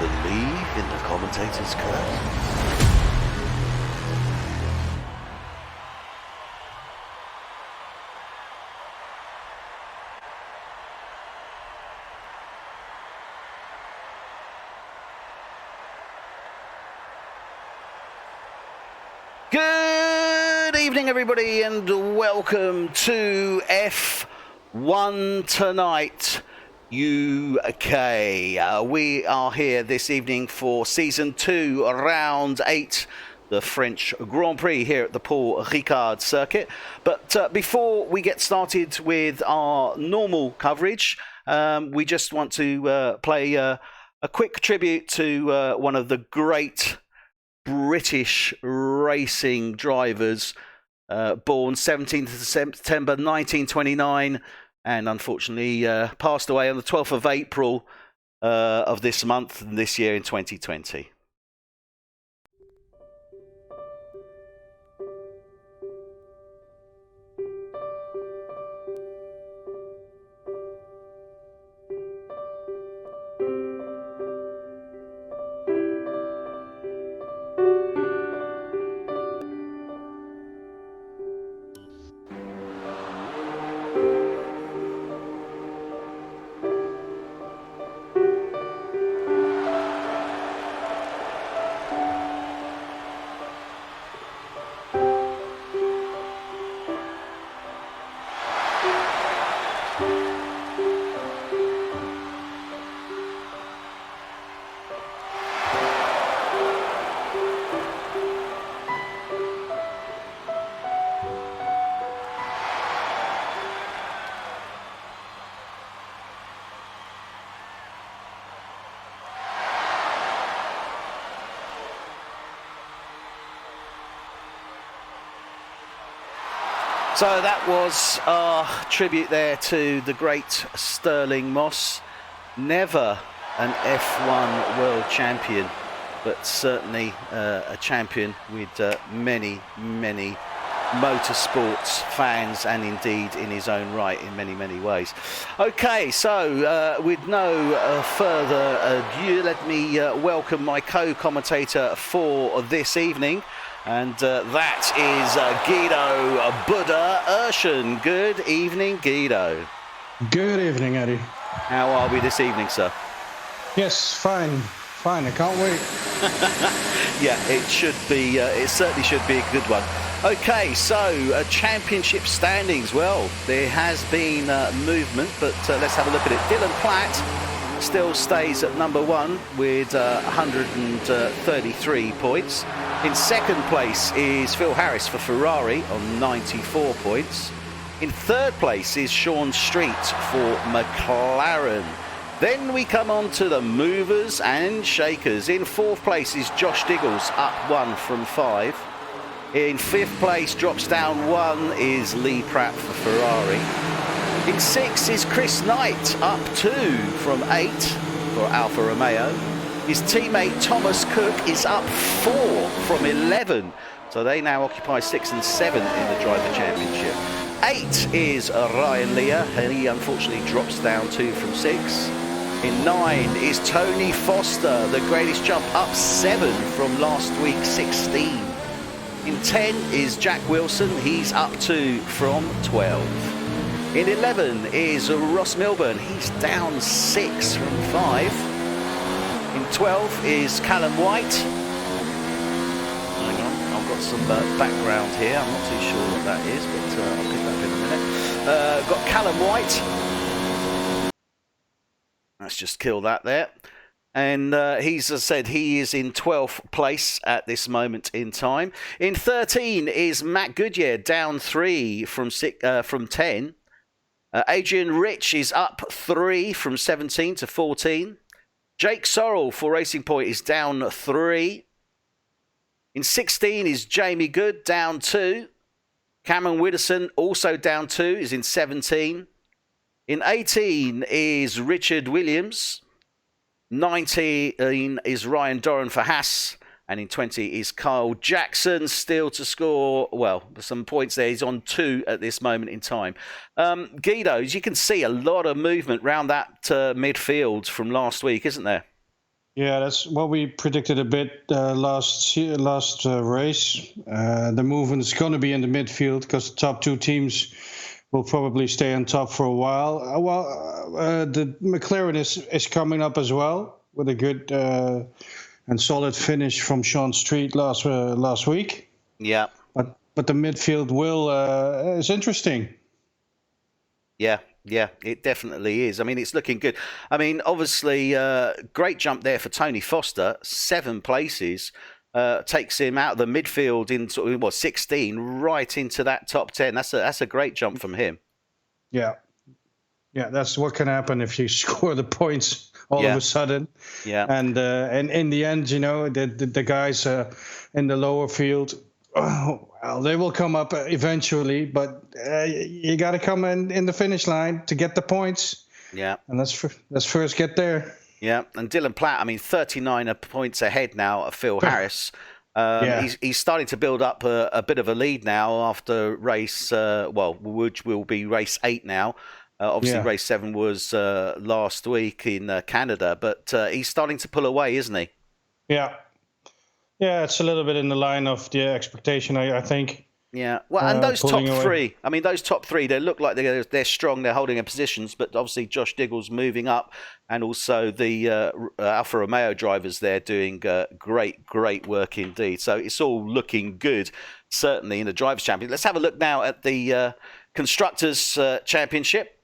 believe in the commentator's curse? Good evening, everybody, and welcome to F1 Tonight UK. We are here this evening for Season 2, Round 8, the French Grand Prix here at the Paul Ricard circuit. But before we get started with our normal coverage, we just want to play a quick tribute to one of the great British racing drivers, born 17th of September 1929 and unfortunately passed away on the 12th of April of this month and this year in 2020. So that was our tribute there to the great Sterling Moss. Never an F1 world champion, but certainly a champion with many motorsports fans, and indeed in his own right in many ways. Okay, so with no further ado, let me welcome my co-commentator for this evening. And that is Guido Buddha Erschen. Good evening, Guido. Good evening, Eddie. How are we this evening, sir? Yes, fine. I can't wait. Yeah, it should be. It certainly should be a good one. Okay, so championship standings. Well, there has been movement, but let's have a look at it. Dylan Platt still stays at number 1 with 133 points. In second place is Phil Harris for Ferrari on 94 points. In third place is Sean Street for McLaren. Then we come on to the movers and shakers. In fourth place is Josh Diggles, up 1 from 5. In fifth place, drops down 1, is Lee Pratt for Ferrari. In 6 is Chris Knight, up 2 from 8 for Alfa Romeo. His teammate Thomas Cook is up 4 from 11. So they now occupy 6 and 7 in the Driver Championship. 8 is Ryan Leah, and he unfortunately drops down 2 from 6. In 9 is Tony Foster, the greatest jump, up 7 from last week, 16. In 10 is Jack Wilson, he's up 2 from 12. In 11 is Ross Milburn, he's down 6 from 5. In 12 is Callum White. Hang on, I've got some background here. I'm not too sure what that is, but I'll pick that up in a minute. Got Callum White. Let's just kill that there. And he's, as I said, he is in 12th place at this moment in time. In 13 is Matt Goodyear, down 3 from 10. Adrian Rich is up 3 from 17 to 14. Jake Sorrell for Racing Point is down 3. In 16 is Jamie Good, down 2. Cameron Widdowson, also down 2, is in 17. In 18 is Richard Williams. 19 is Ryan Doran for Haas. And in 20 is Kyle Jackson, still to score, well, some points there. He's on 2 at this moment in time. Guido, as you can see, a lot of movement around that midfield from last week, isn't there? Yeah, that's what we predicted a bit last race. The movement is going to be in the midfield because the top two teams will probably stay on top for a while. The McLaren is coming up as well with a good and solid finish from Sean Street last week. Yeah. But the midfield is interesting. Yeah, it definitely is. I mean, it's looking good. I mean, obviously, great jump there for Tony Foster. 7 places takes him out of the midfield in sort of 16 right into that top 10. That's a great jump from him. Yeah, that's what can happen if you score the points all of a sudden. Yeah, and in the end, the guys in the lower field. Well, they will come up eventually, but you got to come in the finish line to get the points. Yeah, and let's first get there. Yeah, and Dylan Platt, I mean, 39 points ahead now of Phil Harris. He's starting to build up a bit of a lead now after race, which will be race 8 now. Obviously, race 7 was last week in Canada, but he's starting to pull away, isn't he? Yeah, it's a little bit in the line of the expectation, I think. Yeah, well, and those top three, I mean, those top 3, they look like they're strong, they're holding their positions, but obviously Josh Diggle's moving up, and also the Alfa Romeo drivers there doing great work indeed. So it's all looking good, certainly in the Drivers' Championship. Let's have a look now at the Constructors' Championship.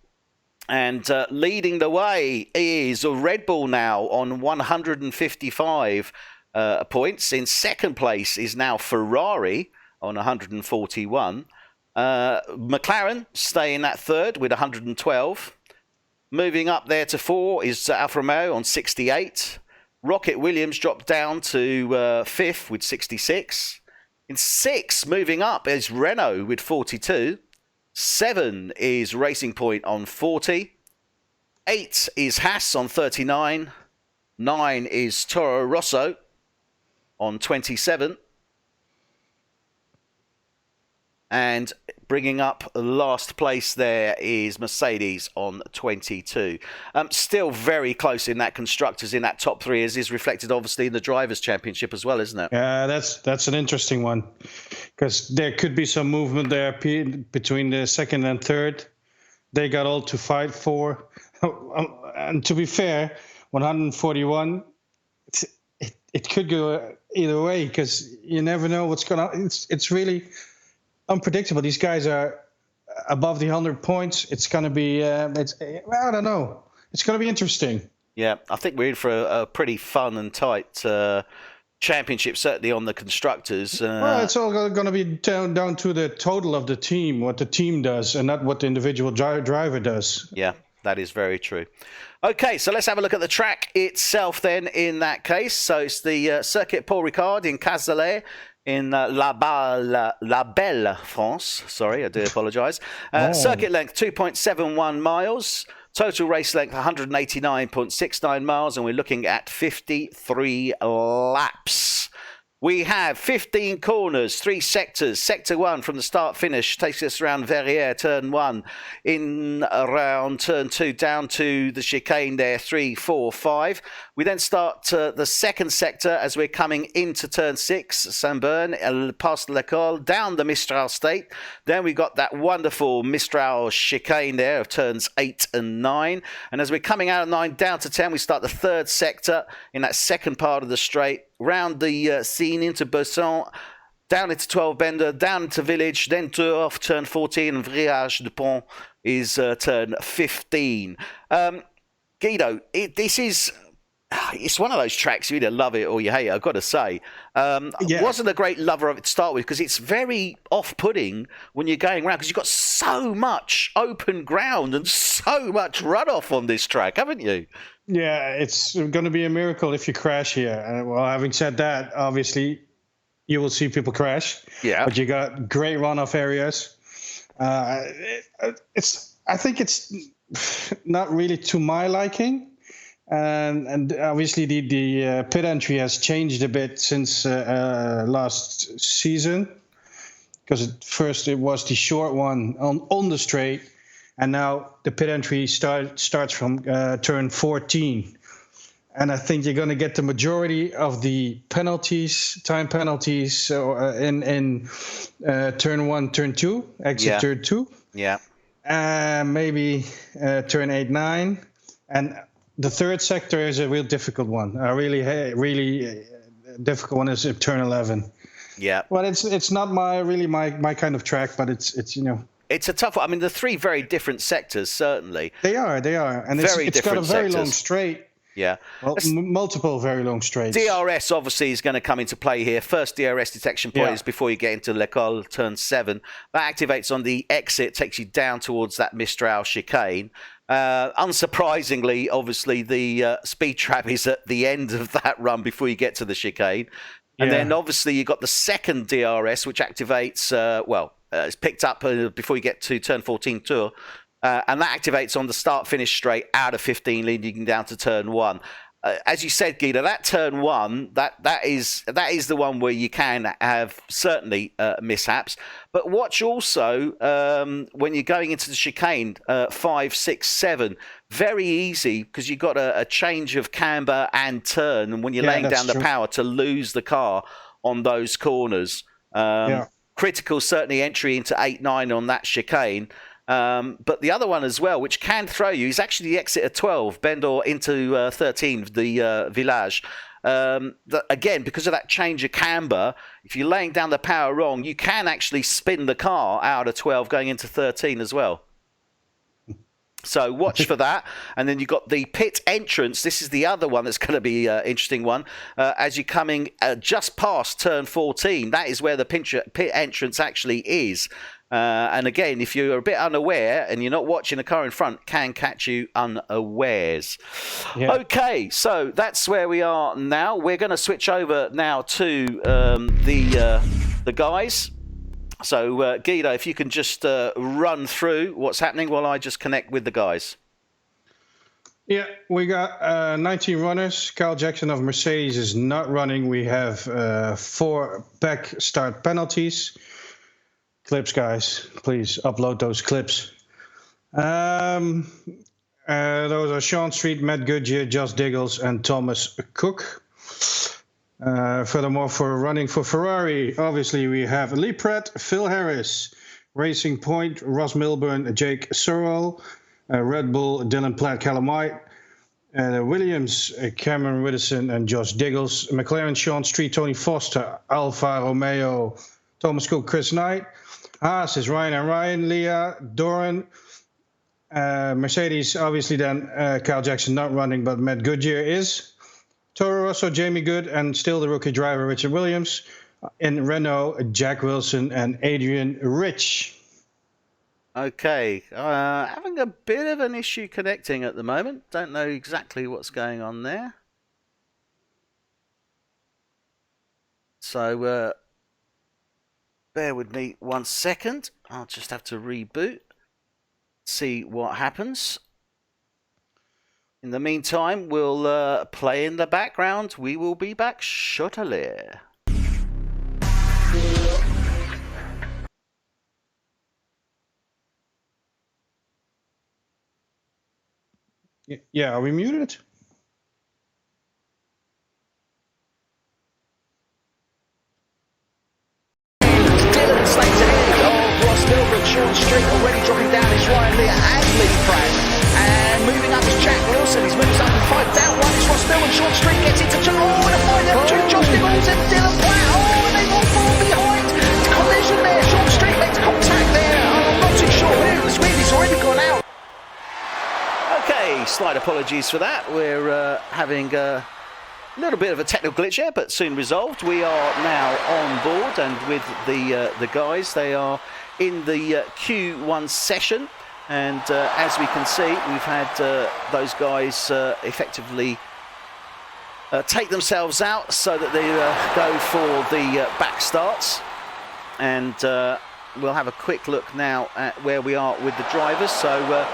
And leading the way is Red Bull now on 155 points. In second place is now Ferrari on 141. McLaren staying at third with 112. Moving up there to 4 is Alfa Romeo on 68. Rocket Williams dropped down to 5th with 66. In 6, moving up, is Renault with 42. 7 is Racing Point on 40. 8 is Haas on 39. 9 is Toro Rosso on 27. And bringing up last place there is Mercedes on 22. Still very close in that constructors, in that top 3, as is reflected obviously in the Drivers' Championship as well, isn't it? Yeah, that's an interesting one, because there could be some movement there between the second and third. They got all to fight for. And to be fair, 141, it could go either way, because you never know what's going on. It's really unpredictable. These guys are above the 100 points. It's going to be, I don't know. It's going to be interesting. Yeah, I think we're in for a pretty fun and tight championship, certainly on the constructors. Well, it's all going to be down to the total of the team, what the team does, and not what the individual driver does. Yeah, that is very true. Okay, so let's have a look at the track itself then in that case. So it's the Circuit Paul Ricard in Castellet, in La Belle France. Sorry, I do apologise. Circuit length 2.71 miles. Total race length 189.69 miles. And we're looking at 53 laps. We have 15 corners, 3 sectors. Sector 1 from the start finish takes us around Ferreira, turn 1, in around turn 2, down to the chicane there, 3, 4, 5. We then start the second sector as we're coming into turn 6, Saint-Bern, past l'École, down the Mistral State. Then we got that wonderful Mistral chicane there of turns 8 and 9. And as we're coming out of 9 down to 10, we start the third sector in that second part of the straight, round the scene into Besson, down into 12 Bender, down into Village, then off turn 14, and Vriage de Pont is turn 15. Guido, it's one of those tracks, you either love it or you hate it, I've got to say. Wasn't a great lover of it to start with, because it's very off-putting when you're going around, because you've got so much open ground and so much runoff on this track, haven't you? Yeah, it's going to be a miracle if you crash here. Well, having said that, obviously, you will see people crash. Yeah. But you got great runoff areas. I think it's not really to my liking. And obviously, the pit entry has changed a bit since last season. Because at first it was the short one on the straight. And now the pit entry starts from turn 14. And I think you're going to get the majority of the penalties, time penalties, in turn 1, turn 2, exit turn 2. Yeah. Maybe turn 8, 9. And the third sector is a real difficult one. A really difficult one is turn 11. Yeah. Well, it's not my kind of track, but it's you know. It's a tough one. I mean, the three very different sectors, certainly. They are, and it's got a very long straight. Yeah. Well, multiple very long straights. DRS obviously is going to come into play here. First DRS detection point is before you get into L'École, turn 7. That activates on the exit, takes you down towards that Mistral chicane. Unsurprisingly, obviously, the speed trap is at the end of that run before you get to the chicane. And then obviously you've got the second DRS, which activates, it's picked up before you get to turn 14 tour. And that activates on the start-finish straight out of 15, leading down to turn 1. As you said, Guido, that turn 1, that is the one where you can have certainly mishaps. But watch also when you're going into the chicane, 5, 6, 7, very easy because you've got a change of camber and turn. And when you're laying down the power to lose the car on those corners, critical certainly entry into 8, 9 on that chicane. But the other one as well, which can throw you, is actually the exit at 12, Bendor into 13, the Village. Again, because of that change of camber, if you're laying down the power wrong, you can actually spin the car out of 12 going into 13 as well. So watch for that. And then you've got the pit entrance. This is the other one that's going to be an interesting one. As you're coming just past turn 14, that is where the pit entrance actually is. And again, if you're a bit unaware and you're not watching the car in front, can catch you unawares. Yeah. Okay, so that's where we are now. We're going to switch over now to the guys. So, Guido, if you can just run through what's happening while I just connect with the guys. Yeah, we got 19 runners. Kyle Jackson of Mercedes is not running. We have 4 back start penalties. Clips, guys. Please upload those clips. Those are Sean Street, Matt Goodyear, Josh Diggles, and Thomas Cook. Furthermore, for running for Ferrari, obviously we have Lee Pratt, Phil Harris, Racing Point, Ross Milburn, Jake Searle, Red Bull, Dylan Platt, Callum White, Williams, Cameron Widdowson, and Josh Diggles, McLaren, Sean Street, Tony Foster, Alfa Romeo, Thomas Cook, Chris Knight. Haas is Ryan and Ryan, Leah, Doran. Mercedes, obviously then Kyle Jackson not running, but Matt Goodyear is. Toro Rosso, Jamie Good, and still the rookie driver, Richard Williams. In Renault, Jack Wilson and Adrian Rich. Okay, having a bit of an issue connecting at the moment. Don't know exactly what's going on there. So, bear with me 1 second. I'll just have to reboot. See what happens. In the meantime, we'll play in the background. We will be back shortly. Yeah, are we muted? Dylan slates ahead of Ross Milburn, Sean Street already dropping down his Ryan Leah and Lee Pratt. And moving up is Jack Wilson. He's moved up in 5 down. 1 is Ross Milburn. Sean Street gets into 2. Oh, and a 5 down 2. Josh Diggles and Dylan Platt. Oh, and they all fall behind. Collision there. Sean Street makes contact there. Oh, I'm not too sure who it was with. He's already gone out. Okay, slight apologies for that. We're having a little bit of a technical glitch here, but soon resolved. We are now on board and with the guys. They are in the Q1 session. And as we can see, we've had those guys effectively take themselves out so that they go for the back starts. And we'll have a quick look now at where we are with the drivers. So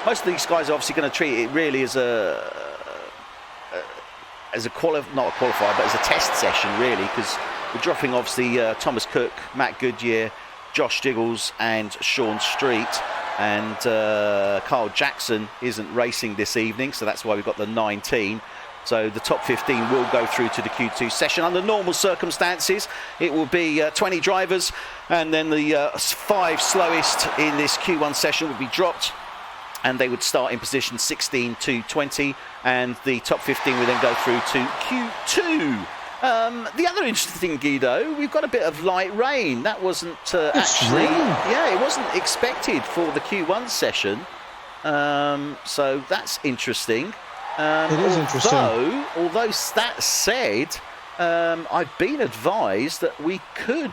most of these guys are obviously going to treat it really as not a qualifier, but as a test session really, because we're dropping obviously Thomas Cook, Matt Goodyear, Josh Diggles and Sean Street. And Kyle Jackson isn't racing this evening, so that's why we've got the 19. So the top 15 will go through to the Q2 session. Under normal circumstances, it will be 20 drivers, and then the 5 slowest in this Q1 session would be dropped, and they would start in position 16 to 20, and the top 15 will then go through to Q2. The other interesting thing, Guido, we've got a bit of light rain. That wasn't actually... Yeah, it wasn't expected for the Q1 session. So that's interesting. It is interesting. Although that said, I've been advised that we could,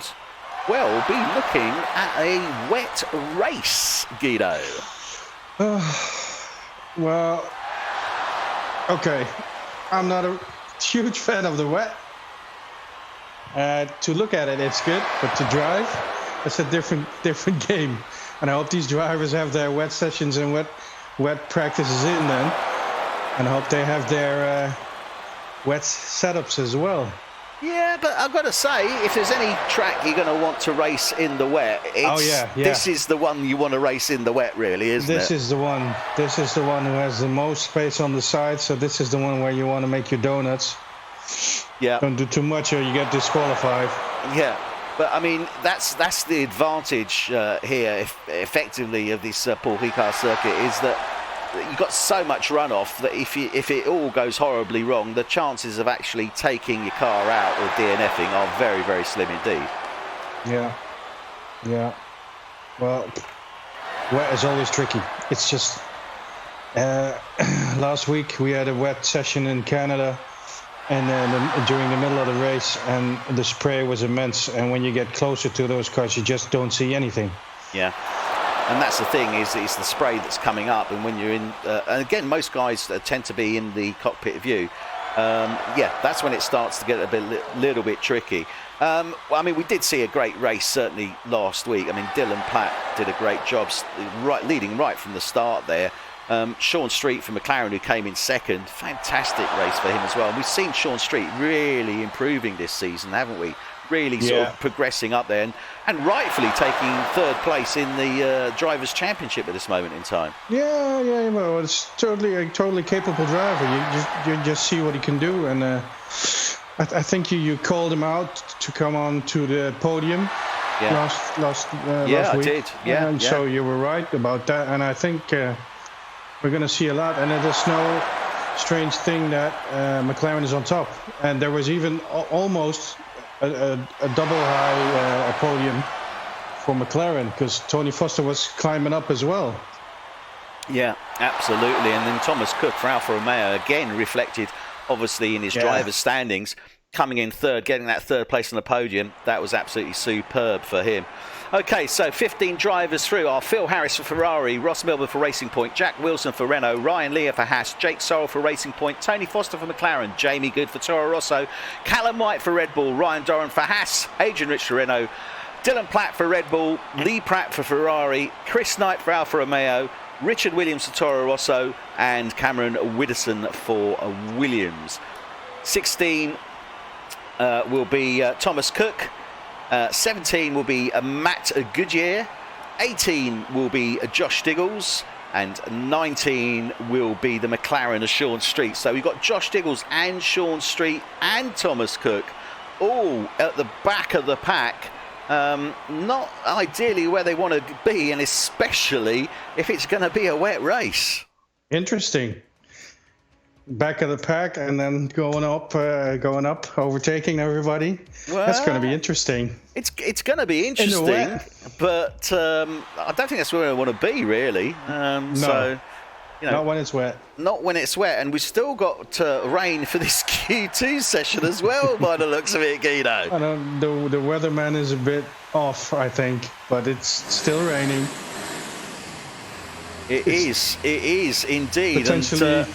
well, be looking at a wet race, Guido. Well, okay. I'm not a huge fan of the wet. To look at it, it's good, but to drive, it's a different game. And I hope these drivers have their wet sessions and wet practices in then. And I hope they have their wet setups as well. Yeah, but I've got to say, if there's any track you're going to want to race in the wet, this is the one you want to race in the wet, really, isn't it? This is the one. This is the one who has the most space on the side. So this is the one where you want to make your donuts. Yeah. Don't do too much or you get disqualified. Yeah. But I mean, that's the advantage here, effectively, of this Paul Ricard circuit, is that you've got so much runoff that if it all goes horribly wrong, the chances of actually taking your car out or DNFing are very, very slim indeed. Yeah. Yeah. Well, wet is always tricky. It's just last week we had a wet session in Canada, and then during the middle of the race, and the spray was immense. And when you get closer to those cars, you just don't see anything. Yeah. And that's the thing, is it's the spray that's coming up, and when you're in, and again, most guys tend to be in the cockpit view. Yeah, that's when it starts to get a little bit tricky. Well, I mean, we did see a great race certainly last week. I mean, Dylan Platt did a great job, leading right from the start there. Sean Street from McLaren, who came in second, fantastic race for him as well. And we've seen Sean Street really improving this season, haven't we? Really sort of progressing up there, and rightfully taking third place in the Drivers' Championship at this moment in time. Yeah, well, it's totally capable driver. You just see what he can do, and I think you called him out to come on to the podium last week. I did. Yeah, and so you were right about that, and I think we're going to see a lot. And it is no strange thing that McLaren is on top, and there was even almost a double high podium for McLaren, because Tony Foster was climbing up as well. Yeah, absolutely. And then Thomas Cook for Alfa Romeo, again reflected obviously in his driver's standings, coming in third, getting that third place on the podium. That was absolutely superb for him. Okay, so 15 drivers through are Phil Harris for Ferrari, Ross Milburn for Racing Point, Jack Wilson for Renault, Ryan Lear for Haas, Jake Sorrell for Racing Point, Tony Foster for McLaren, Jamie Good for Toro Rosso, Callum White for Red Bull, Ryan Doran for Haas, Adrian Rich for Renault, Dylan Platt for Red Bull, Lee Pratt for Ferrari, Chris Knight for Alfa Romeo, Richard Williams for Toro Rosso, and Cameron Widdowson for Williams. 16 will be Thomas Cook. 17 will be Matt Goodyear, 18 will be Josh Diggles, and 19 will be the McLaren of Sean Street. So we've got Josh Diggles and Sean Street and Thomas Cook all at the back of the pack. Not ideally where they want to be, and especially if it's going to be a wet race. Interesting. Back of the pack and then going up, overtaking everybody. Well, that's going to be interesting. It's going to be interesting, but I don't think that's where I want to be, really. No, so, you know, not when it's wet. Not when it's wet, and we've still got rain for this Q2 session as well, by the looks of it, Guido. I know the weatherman is a bit off, I think, but it's still raining. It is indeed. Potentially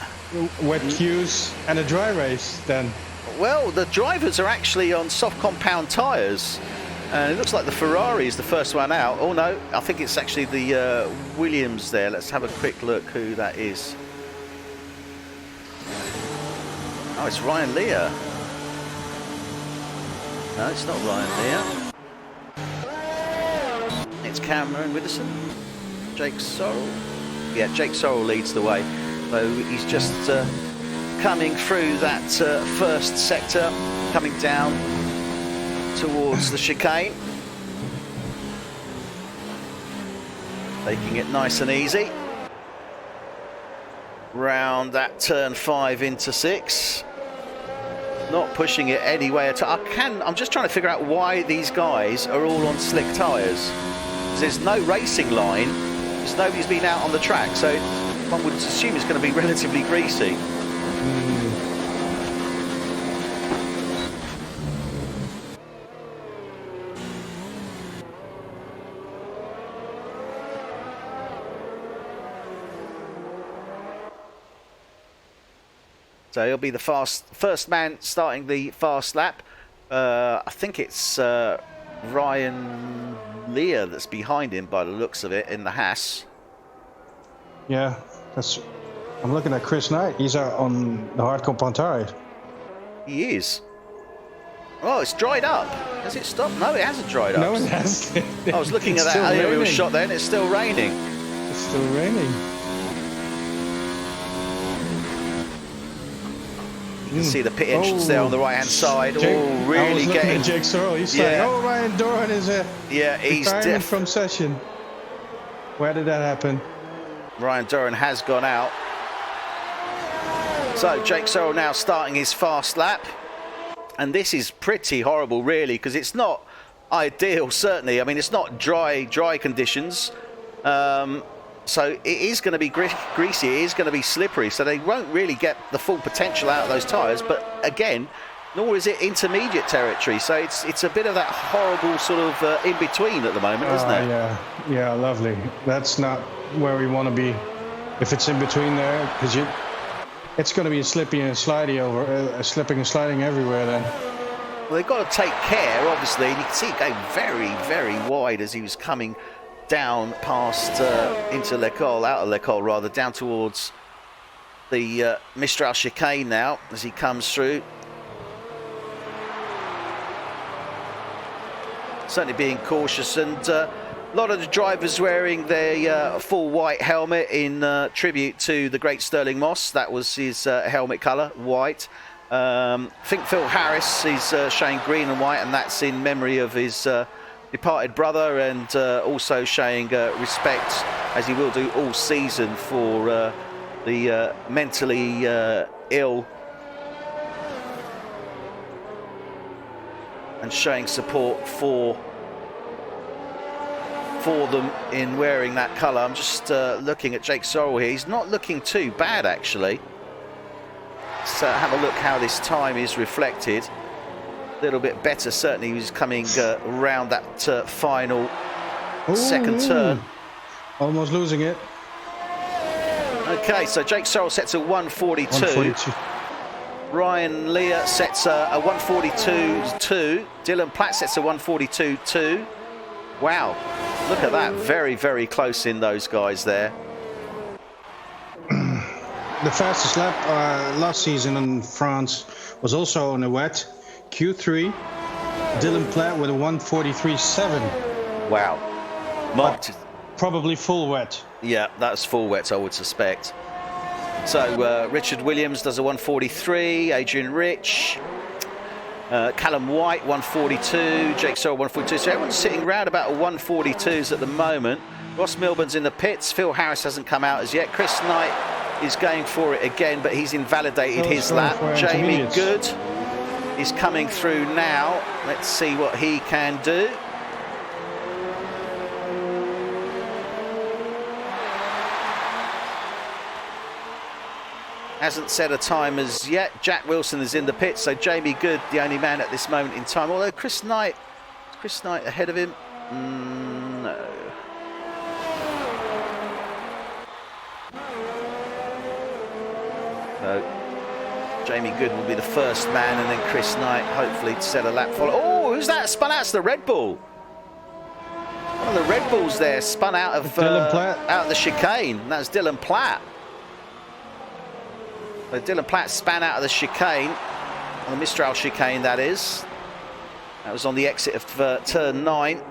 wet queues and a dry race then. Well, the drivers are actually on soft compound tyres, and it looks like the Ferrari is the first one out. Oh no, I think it's actually the Williams there. Let's have a quick look who that is. Oh, it's Ryan Lear. No, it's not Ryan Lear. It's Cameron Widdowson. Jake Sorrell. Yeah, Jake Sorrell leads the way. So he's just coming through that first sector, coming down towards the chicane. Taking it nice and easy. Round that turn 5 into 6. Not pushing it anywhere. I'm just trying to figure out why these guys are all on slick tyres. There's no racing line. Because nobody's been out on the track, so one would assume it's going to be relatively greasy. So he'll be the first man starting the fast lap. I think it's Ryan Lear that's behind him by the looks of it in the Haas. Yeah, I'm looking at Chris Knight. He's out on the hard Commentatoren. He is. Oh, it's dried up. Has it stopped? No, it hasn't dried up. No, it hasn't. I was looking at that aerial shot there, and it's still raining. It's still raining. You can see the pit entrance there on the right-hand side. Really getting... Jake Sorrell. He's saying, Ryan Doran is he's from session. Where did that happen? Ryan Doran has gone out. So Jake Sorrell now starting his fast lap. And this is pretty horrible, really, because it's not ideal, certainly. I mean, it's not dry conditions. So it is going to be greasy, it is going to be slippery, so they won't really get the full potential out of those tyres. But again, nor is it intermediate territory, so it's a bit of that horrible sort of in-between at the moment, isn't it? Yeah, lovely. That's not where we want to be if it's in between there, because it's going to be slipping and sliding everywhere then. Well, they've got to take care, obviously, and you can see it going very, very wide as he was coming down past into L'École, out of L'École rather, down towards the Mistral chicane now as he comes through. Certainly being cautious, and a lot of the drivers wearing their full white helmet in tribute to the great Sterling Moss. That was his helmet colour, white. I think Phil Harris is showing green and white, and that's in memory of his departed brother, and also showing respect, as he will do all season, for the mentally ill, and showing support for them in wearing that colour. I'm just looking at Jake Sorrell here. He's not looking too bad, actually. Let's have a look how this time is reflected. A little bit better, certainly. He was coming around that final second turn. Almost losing it. Okay, so Jake Sorrell sets a 1:42. Ryan Lear sets a 1:42.2. Dylan Platt sets a 1:42.2. Wow, look at that. Very, very close in those guys there. The fastest lap last season in France was also on a wet Q3. Dylan Platt with a 1:43.7. Wow. Marked. Probably full wet. Yeah, that's full wet, I would suspect. So Richard Williams does a 1:43. Adrian Rich. Callum White 1:42. Jake Sorrell 1:42. So everyone's sitting around about 1:42s at the moment. Ross Milburn's in the pits. Phil Harris hasn't come out as yet. Chris Knight is going for it again, but he's invalidated his lap. Jamie Good is coming through now. Let's see what he can do. Hasn't set a time as yet. Jack Wilson is in the pit, so Jamie Good, the only man at this moment in time. Although Chris Knight ahead of him? No. So Jamie Good will be the first man, and then Chris Knight hopefully to set a lap follow. Oh, who's that? Spun out? It's the Red Bull. One of the Red Bulls there spun out of the chicane. That's Dylan Platt. So Dylan Platt span out of the chicane, on the Mistral chicane that is. That was on the exit of turn 9.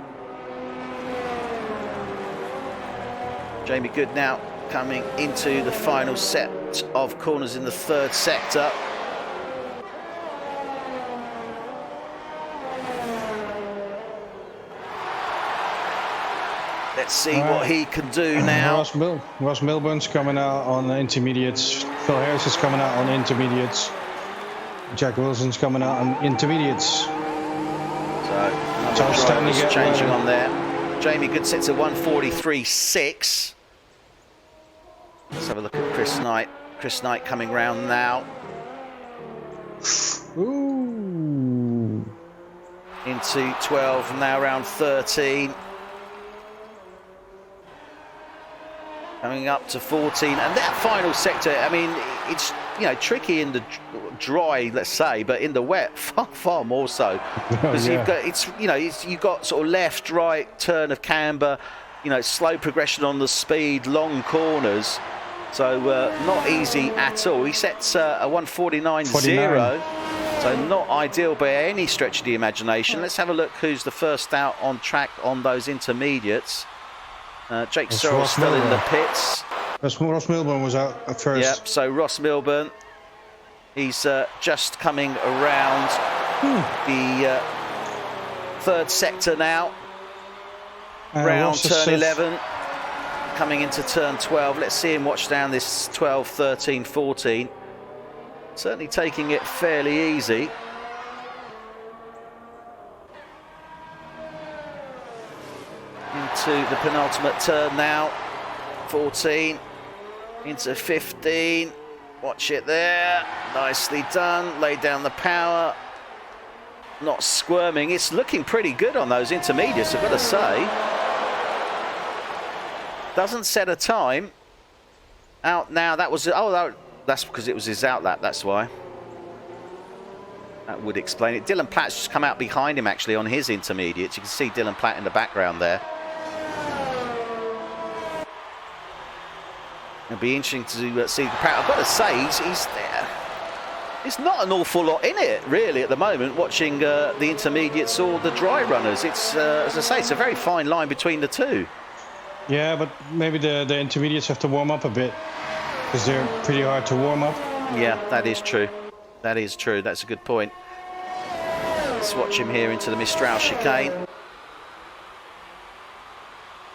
Jamie Good now coming into the final set of corners in the third sector. Let's see what he can do now. Ross Milburn's coming out on the intermediates. Phil Harris is coming out on intermediates. Jack Wilson's coming out on intermediates. So Charles changing on there. Jamie Goodsets at 1:43.6. Let's have a look at Chris Knight. Chris Knight coming round now. Ooh. Into 12, now round 13. Coming up to 14, and that final sector, I mean, it's, you know, tricky in the dry, let's say, but in the wet, far more so, because you've got, it's, you know, you've got sort of left, right, turn of camber, you know, slow progression on the speed, long corners, so not easy at all. He sets a 1:49.0, so not ideal by any stretch of the imagination. Let's have a look who's the first out on track on those intermediates. Jake Searle still in the pits. Ross Milburn was out at first. Yep, so Ross Milburn, he's just coming around the third sector now. Round turn 11, coming into turn 12. Let's see him watch down this 12, 13, 14. Certainly taking it fairly easy. Into the penultimate turn now. 14 into 15. Watch it there. Nicely done. Lay down the power. Not squirming. It's looking pretty good on those intermediates, I've got to say. Doesn't set a time. Out now. That was, that's because it was his out lap. That's why. That would explain it. Dylan Platt's just come out behind him actually on his intermediates. You can see Dylan Platt in the background there. It'll be interesting to see the power. I've got to say, he's there. There's not an awful lot in it, really, at the moment, watching the intermediates or the dry runners. It's, as I say, it's a very fine line between the two. Yeah, but maybe the intermediates have to warm up a bit, because they're pretty hard to warm up. Yeah, that is true. That is true. That's a good point. Let's watch him here into the Mistral chicane.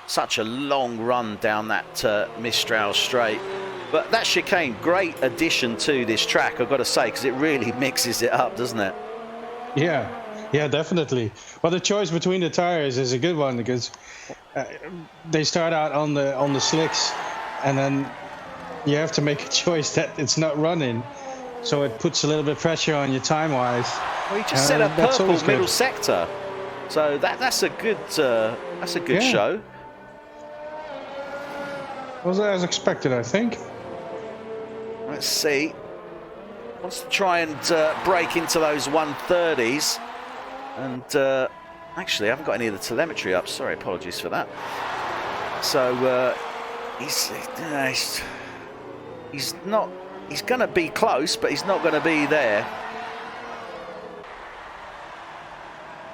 Such a long run down that Mistral straight. But that chicane, great addition to this track, I've got to say, because it really mixes it up, doesn't it? Yeah, definitely. Well, the choice between the tires is a good one, because they start out on the slicks, and then you have to make a choice that it's not running. So it puts a little bit of pressure on you time-wise. Well, he just set a purple middle sector. So that's a good show. Was as expected, I think. Let's see. Wants to try and break into those 130s. And actually, I haven't got any of the telemetry up. Sorry, apologies for that. So he's not. He's going to be close, but he's not going to be there.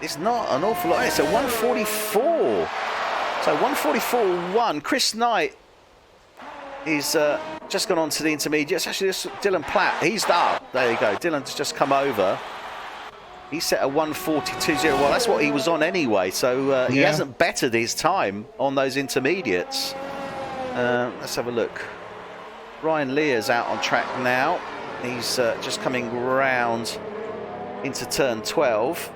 It's not an awful lot. It's a 144. So 144.1. Chris Knight. He's just gone on to the intermediates. Actually, this Dylan Platt, he's up. There you go. Dylan's just come over. He set a 1:42.0. Well, that's what he was on anyway. So he hasn't bettered his time on those intermediates. Let's have a look. Ryan Lear's out on track now. He's just coming round into turn 12.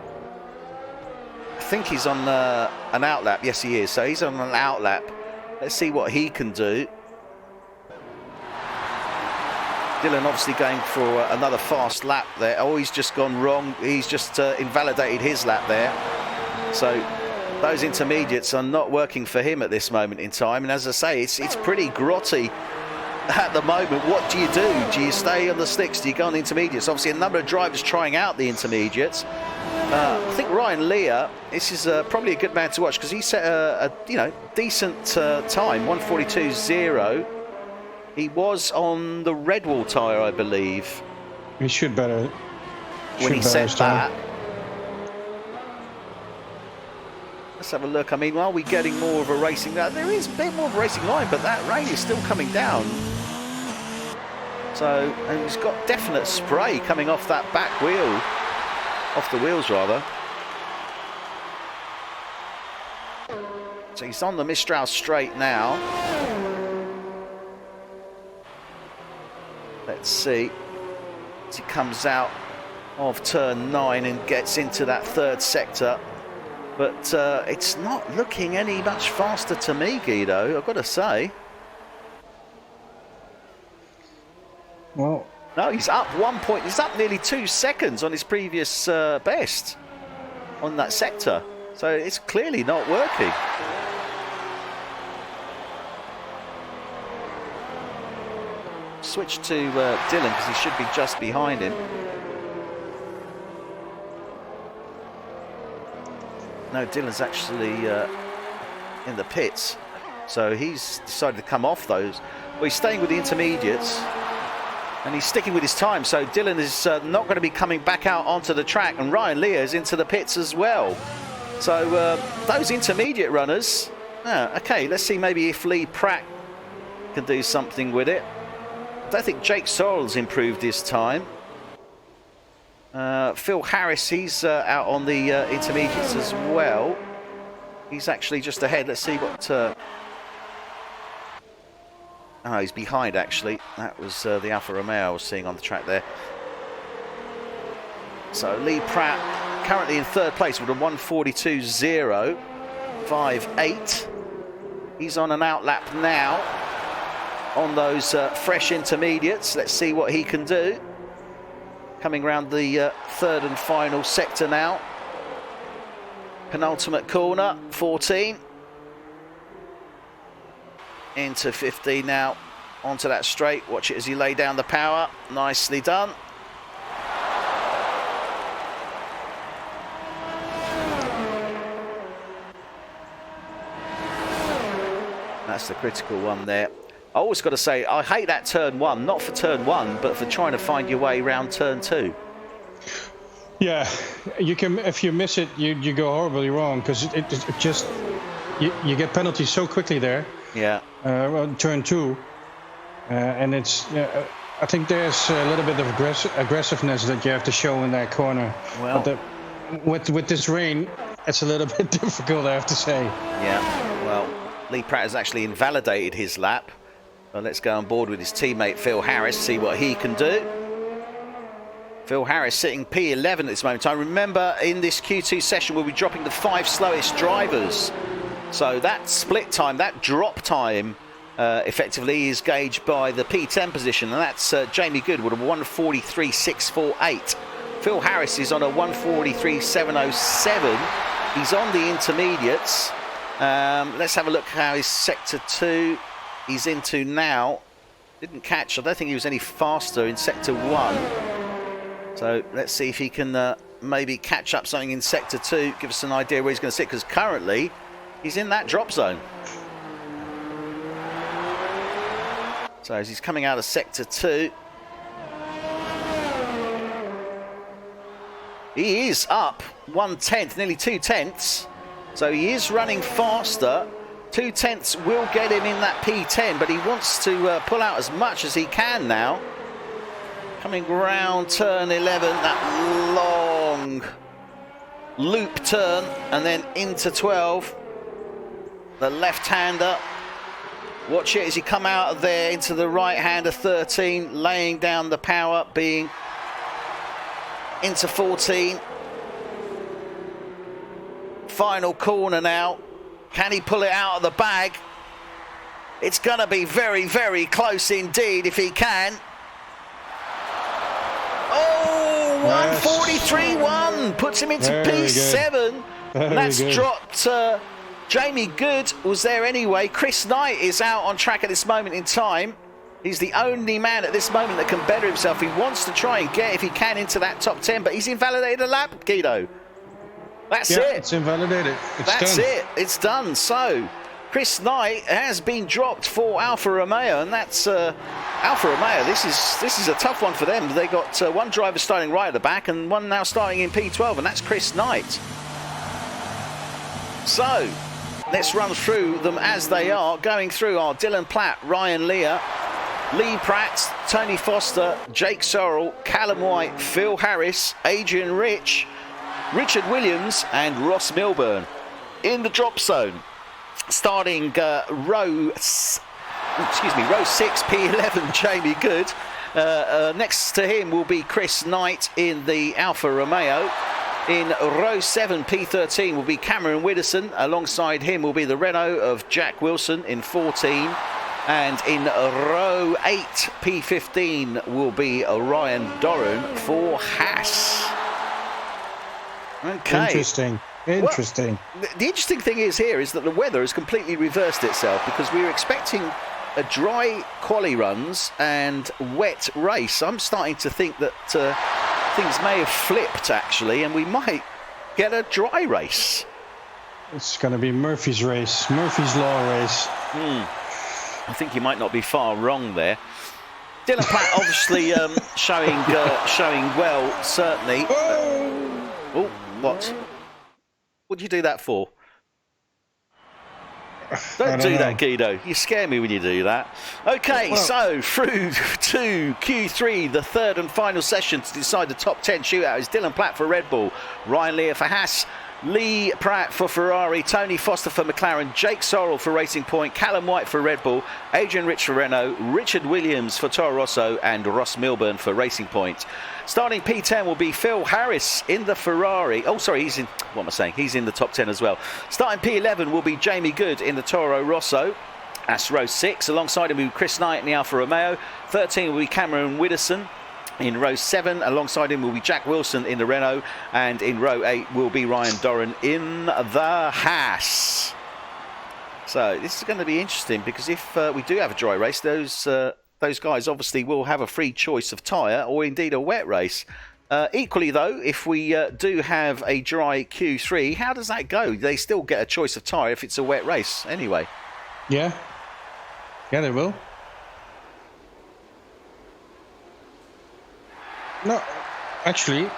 I think he's on an outlap. Yes, he is. So he's on an outlap. Let's see what he can do. Dylan obviously going for another fast lap there. Oh, he's just gone wrong. He's just invalidated his lap there. So those intermediates are not working for him at this moment in time. And as I say, it's pretty grotty at the moment. What do you do? Do you stay on the slicks? Do you go on the intermediates? Obviously, a number of drivers trying out the intermediates. I think Ryan Lear, this is probably a good man to watch, because he set a decent time, 1:42.0. He was on the Redwall tyre, I believe. He should better. When he set that. Let's have a look. I mean, are we getting more of a racing? There is a bit more of a racing line, but that rain is still coming down. So, and he's got definite spray coming off that back wheel, off the wheels rather. So he's on the Mistral straight now. Let's see as he comes out of turn 9 and gets into that third sector. But it's not looking any much faster to me, Guido, I've got to say. Well, no, he's up 1 point. He's up nearly 2 seconds on his previous best on that sector. So it's clearly not working. Switch to Dylan because he should be just behind him. No, Dylan's actually in the pits. So he's decided to come off those. Well, he's staying with the intermediates. And he's sticking with his time. So Dylan is not going to be coming back out onto the track. And Ryan Lear's into the pits as well. So those intermediate runners. Okay, let's see maybe if Lee Pratt can do something with it. I don't think Jake Sorrell's improved his time. Phil Harris, he's out on the intermediates as well. He's actually just ahead. Let's see what... Oh, he's behind actually. That was the Alfa Romeo I was seeing on the track there. So Lee Pratt currently in third place with a 1:42.058. He's on an outlap now on those fresh intermediates. Let's see what he can do. Coming round the third and final sector now. Penultimate corner, 14. Into 15 now, onto that straight. Watch it as he lay down the power. Nicely done. That's the critical one there. I always got to say, I hate that turn 1, not for turn 1, but for trying to find your way around turn 2. Yeah, you can. If you miss it, you go horribly wrong because it just you get penalties so quickly there. Yeah. On turn 2, and it's. I think there's a little bit of aggressiveness that you have to show in that corner. Well, but with this rain, it's a little bit difficult, I have to say. Yeah. Well, Lee Pratt has actually invalidated his lap. Well, let's go on board with his teammate Phil Harris, see what he can do. Phil Harris sitting P11 at this moment. I remember in this Q2 session we'll be dropping the 5 slowest drivers. So that split time, that drop time, effectively is gauged by the P10 position, and that's Jamie Good with a 1:43.648. Phil Harris is on a 1:43.707. He's on the intermediates. Let's have a look how his sector 2 he's into now. Didn't catch. I don't think he was any faster in sector 1. So let's see if he can maybe catch up something in sector 2. Give us an idea where he's going to sit, because currently he's in that drop zone. So as he's coming out of sector 2, he is up 1/10, nearly 2/10. So he is running faster. 2/10 will get him in that P10, but he wants to pull out as much as he can now. Coming round turn 11, that long loop turn, and then into 12. The left-hander. Watch it as he come out of there into the right-hander 13, laying down the power, being into 14. Final corner now. Can he pull it out of the bag? It's going to be very, very close indeed if he can. Oh, 1:43.1 puts him into P7. And that's dropped. Jamie Good was there anyway. Chris Knight is out on track at this moment in time. He's the only man at this moment that can better himself. He wants to try and get, if he can, into that top 10, but he's invalidated a lap, Guido. That's it. It's invalidated. That's it. It's done. So, Chris Knight has been dropped for Alfa Romeo, and that's Alfa Romeo. This is a tough one for them. They got one driver starting right at the back and one now starting in P12, and that's Chris Knight. So, let's run through them as they are. Going through are Dylan Platt, Ryan Lear, Lee Pratt, Tony Foster, Jake Sorrell, Callum White, Phil Harris, Adrian Rich, Richard Williams and Ross Milburn. In the drop zone, starting row 6, P11, Jamie Good. Next to him will be Chris Knight in the Alfa Romeo. In row 7, P13 will be Cameron Widdowson. Alongside him will be the Renault of Jack Wilson in 14. And in row 8, P15 will be Ryan Doran for Haas. Okay. Interesting. Well, the interesting thing is that the weather has completely reversed itself, because we were expecting a dry quali runs and wet race. I'm starting to think that things may have flipped actually, and we might get a dry race. It's going to be Murphy's race, Murphy's Law race. I think you might not be far wrong there. Dylan Platt obviously showing well, certainly. Oh, what? What did you do that for? Don't do that, Guido. You scare me when you do that. Okay, so through to Q3, the third and final session to decide the top 10 shootout is Dylan Platt for Red Bull, Ryan Lear for Haas, Lee Pratt for Ferrari, Tony Foster for McLaren, Jake Sorrell for Racing Point, Callum White for Red Bull, Adrian Rich for Renault, Richard Williams for Toro Rosso and Ross Milburn for Racing Point. Starting P10 will be Phil Harris in the Ferrari. Oh, sorry, he's in the top 10 as well. Starting P11 will be Jamie Good in the Toro Rosso. That's row 6. Alongside him will be Chris Knight in the Alfa Romeo. 13 will be Cameron Widdowson. In row 7, alongside him will be Jack Wilson in the Renault, and in row 8 will be Ryan Doran in the Haas. So this is going to be interesting, because if we do have a dry race, those guys obviously will have a free choice of tyre, or indeed a wet race. Equally though, if we do have a dry Q3, how does that go? They still get a choice of tyre if it's a wet race anyway. Yeah, they will. No, actually,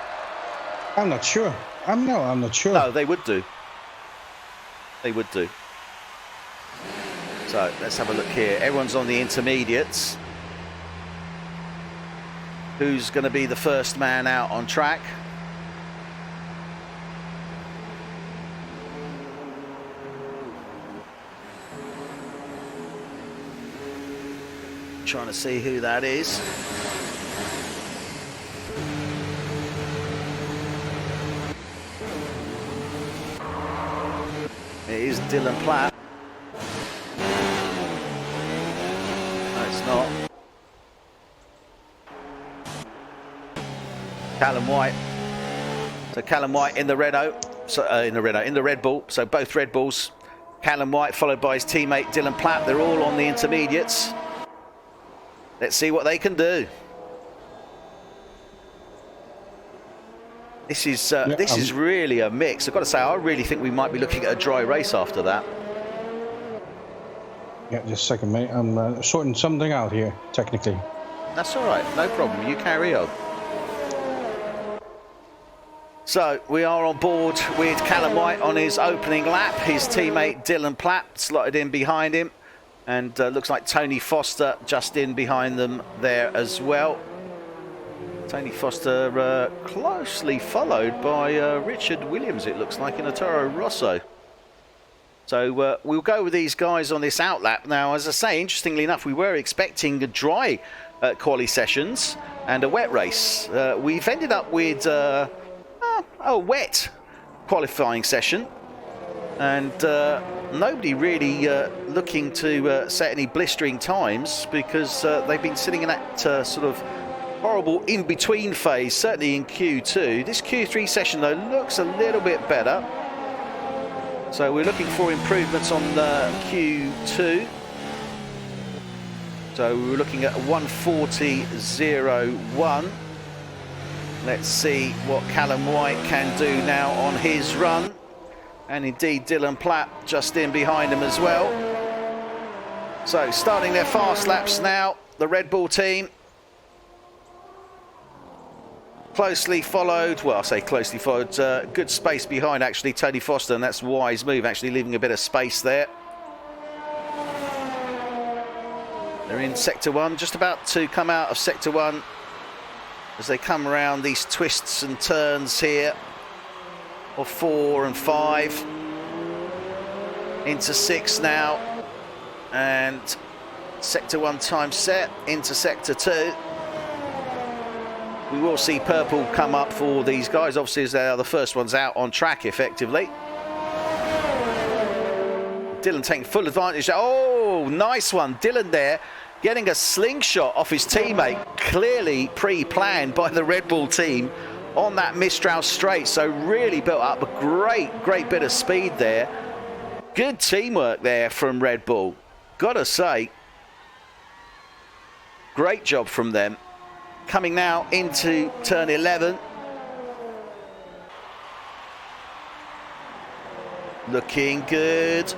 I'm not sure. I'm not sure. No, they would do. So let's have a look here. Everyone's on the intermediates. Who's going to be the first man out on track? Trying to see who that is. It is Dylan Platt. No, it's not. Callum White. So Callum White in the Renault. So in the Red Bull. So both Red Bulls. Callum White followed by his teammate Dylan Platt. They're all on the intermediates. Let's see what they can do. This is really a mix. I've got to say, I really think we might be looking at a dry race after that. Yeah, just a second, mate. I'm sorting something out here, technically. That's all right. No problem. You carry on. So we are on board with Callum White on his opening lap. His teammate Dylan Platt slotted in behind him. And looks like Tony Foster just in behind them there as well. Tony Foster closely followed by Richard Williams, it looks like, in a Toro Rosso. So we'll go with these guys on this outlap. Now, as I say, interestingly enough, we were expecting a dry quali sessions and a wet race. We've ended up with a wet qualifying session, and nobody really looking to set any blistering times, because they've been sitting in that sort of horrible in-between phase, certainly in Q2. This Q3 session, though, looks a little bit better. So we're looking for improvements on Q2. So we're looking at 1:40.01. Let's see what Callum White can do now on his run. And indeed, Dylan Platt just in behind him as well. So starting their fast laps now, the Red Bull team. Closely followed, well, I say closely followed, good space behind actually Tony Foster, and that's a wise move, actually leaving a bit of space there. They're in sector 1, just about to come out of sector 1 as they come around these twists and turns here of 4 and 5 into 6 now, and sector 1 time set into sector 2. We will see purple come up for these guys, obviously, as they are the first ones out on track effectively. Dylan taking full advantage. Oh, nice one. Dylan there getting a slingshot off his teammate, clearly pre-planned by the Red Bull team on that Mistral straight. So really built up a great bit of speed there. Good teamwork there from Red Bull. Gotta say, great job from them. Coming now into turn 11. Looking good.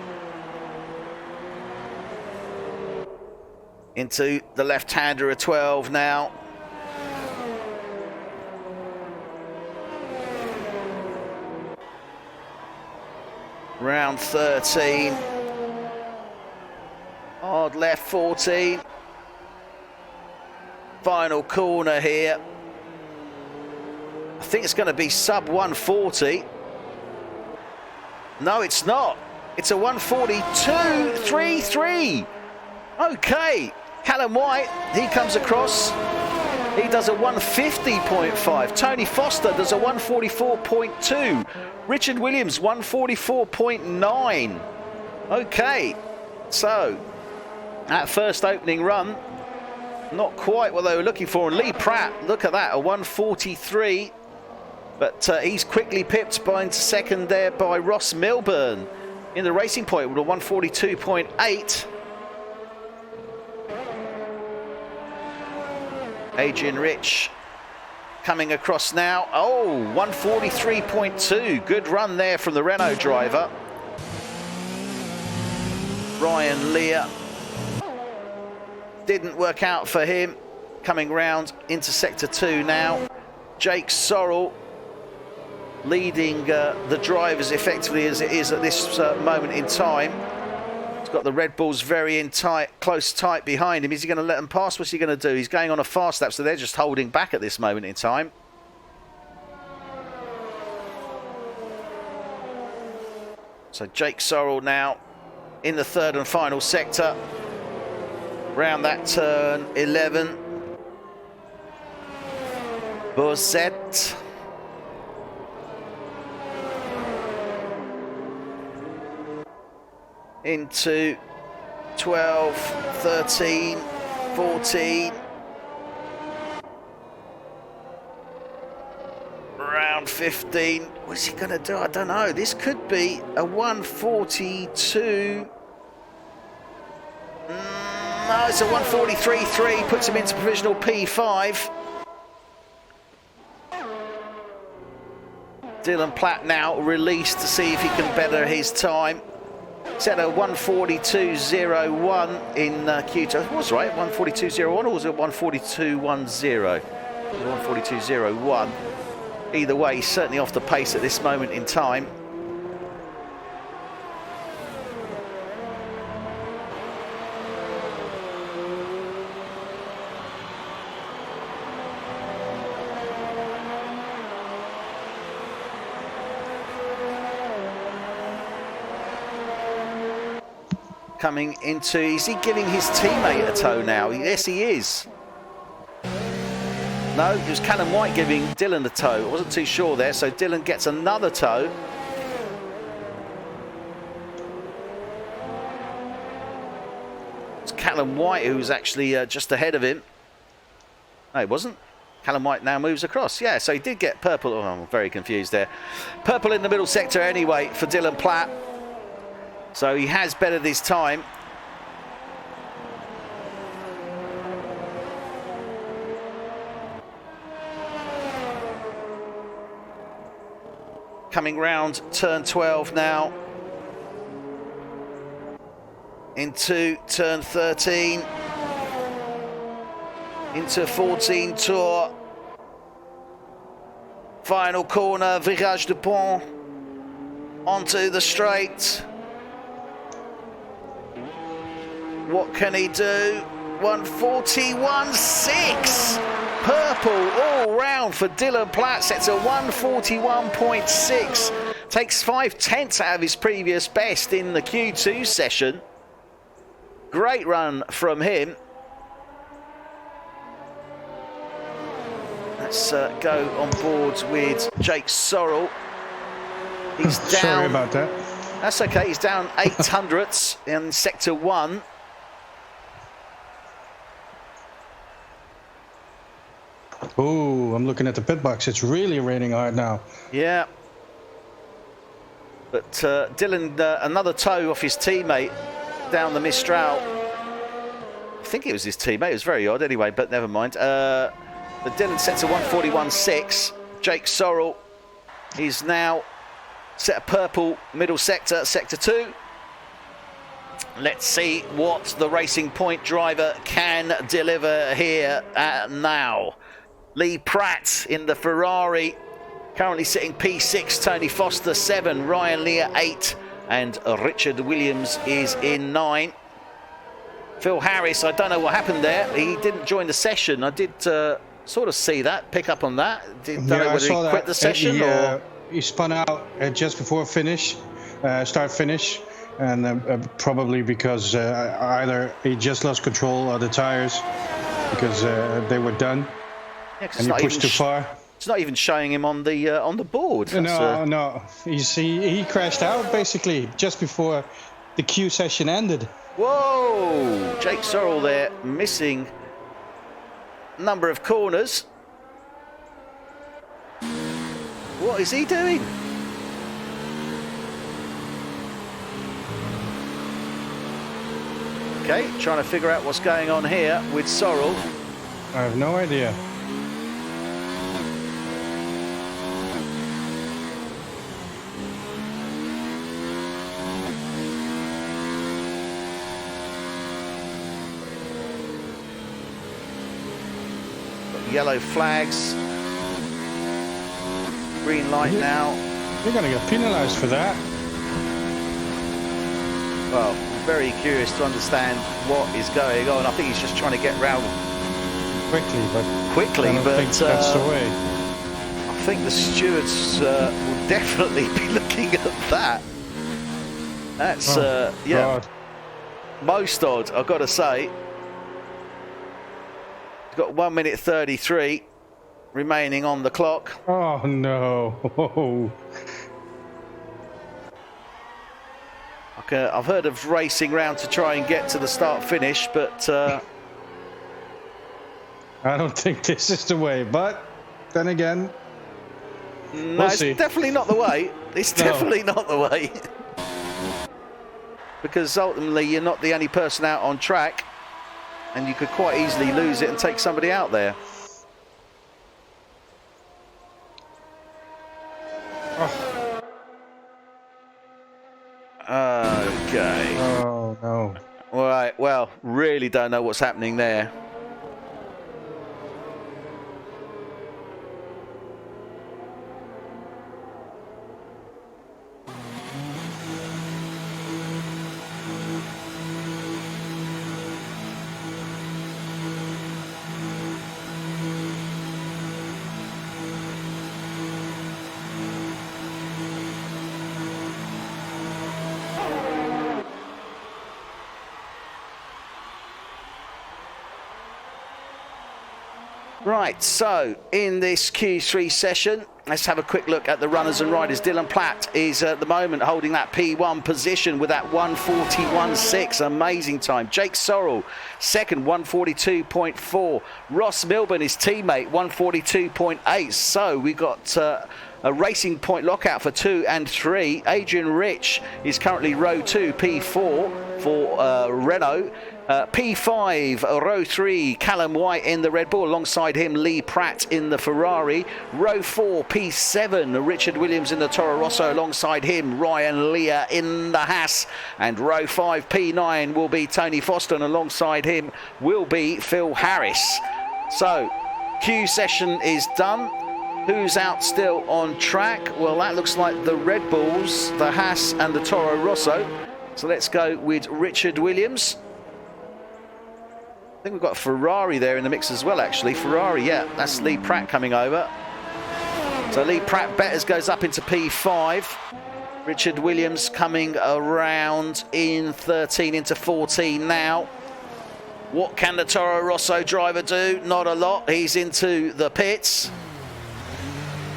Into the left-hander of 12 now. Round 13. Hard left 14. Final corner here. I think it's going to be sub 140. No, it's not. It's a 142.33. Okay, Callum White, he comes across. He does a 150.5. Tony Foster does a 144.2. Richard Williams, 144.9. Okay, so that first opening run, not quite what they were looking for. And Lee Pratt, look at that, a 143. But he's quickly pipped by into second there by Ross Milburn in the Racing Point with a 142.8. Adrian Rich coming across now. Oh, 143.2. Good run there from the Renault driver. Ryan Lear. Didn't work out for him. Coming round into sector 2 now. Jake Sorrell leading the drivers effectively as it is at this moment in time. He's got the Red Bulls very in tight, close tight behind him. Is he going to let them pass? What's he going to do? He's going on a fast lap, so they're just holding back at this moment in time. So Jake Sorrell now in the third and final sector. Round that turn 11. Bozette. Into 12, 13, 14. Round 15. What's he going to do? I don't know. This could be a 142. No, it's a 143.3. Puts him into provisional P5. Dylan Platt now released to see if he can better his time. Set a 142.01 in Q2. I was right, 142.01, or was it 142.10? 142.01. Either way, he's certainly off the pace at this moment in time. Coming into, is he giving his teammate a tow now? Yes, he is. No, it was Callum White giving Dylan a tow. I wasn't too sure there, so Dylan gets another tow. It's Callum White who was actually just ahead of him. No, it wasn't. Callum White now moves across. Yeah, so he did get purple. Oh, I'm very confused there. Purple in the middle sector anyway for Dylan Platt. So he has bettered his time. Coming round turn 12 now. Into turn 13. Into 14 tour. Final corner, Virage de Pont. Onto the straight. What can he do? 141.6. Purple all round for Dylan Platt. Sets a 141.6. Takes 5/10 out of his previous best in the Q2 session. Great run from him. Let's go on board with Jake Sorrell. He's down. Sorry about that. That's okay. He's down 800ths in sector 1. Oh, I'm looking at the pit box. It's really raining hard now. Yeah. But Dylan, another toe off his teammate down the Mistral. I think it was his teammate. It was very odd anyway, but never mind. But Dylan sets a 141.6. Jake Sorrell is now set a purple middle sector, sector 2. Let's see what the Racing Point driver can deliver here now. Lee Pratt in the Ferrari, currently sitting P6, Tony Foster 7, Ryan Lear 8, and Richard Williams is in 9. Phil Harris, I don't know what happened there. He didn't join the session. I did sort of see that, pick up on that. Don't know whether he quit the session or... He spun out just before start finish, and probably because either he just lost control of the tires because they were done. Yeah, and he pushed too far. It's not even showing him on the board. No. He crashed out basically just before the Q session ended. Whoa! Jake Sorrell there missing a number of corners. What is he doing? Okay, trying to figure out what's going on here with Sorrell. I have no idea. Yellow flags. Green light now. You're going to get penalised for that. Well, I'm very curious to understand what is going on. I think he's just trying to get round quickly, but I think that's the way. I think the stewards will definitely be looking at that. That's God. Most odd, I've got to say. He's got 1 minute 33 remaining on the clock. Oh no. Okay, I've heard of racing round to try and get to the start finish, but I don't think this is the way, but then again, no, it's definitely not the way. It's definitely not the way. Because ultimately you're not the only person out on track, and you could quite easily lose it and take somebody out there. Oh. Okay. Oh no. All right, well, really don't know what's happening there. Right, so in this Q3 session, let's have a quick look at the runners and riders. Dylan Platt is at the moment holding that P1 position with that 141.6, amazing time. Jake Sorrell, second, 142.4. Ross Milburn, his teammate, 142.8. So we've got a Racing Point lockout for 2 and 3. Adrian Rich is currently row 2, P4 for Renault. P5, row 3, Callum White in the Red Bull. Alongside him, Lee Pratt in the Ferrari. Row 4, P7, Richard Williams in the Toro Rosso. Alongside him, Ryan Lear in the Haas. And row 5, P9 will be Tony Foster. And alongside him will be Phil Harris. So, Q session is done. Who's out still on track? Well, that looks like the Red Bulls, the Haas and the Toro Rosso. So let's go with Richard Williams. I think we've got a Ferrari there in the mix as well, actually. Ferrari, yeah, that's Lee Pratt coming over. So Lee Pratt Betters goes up into P5. Richard Williams coming around in 13 into 14 now. What can the Toro Rosso driver do? Not a lot. He's into the pits.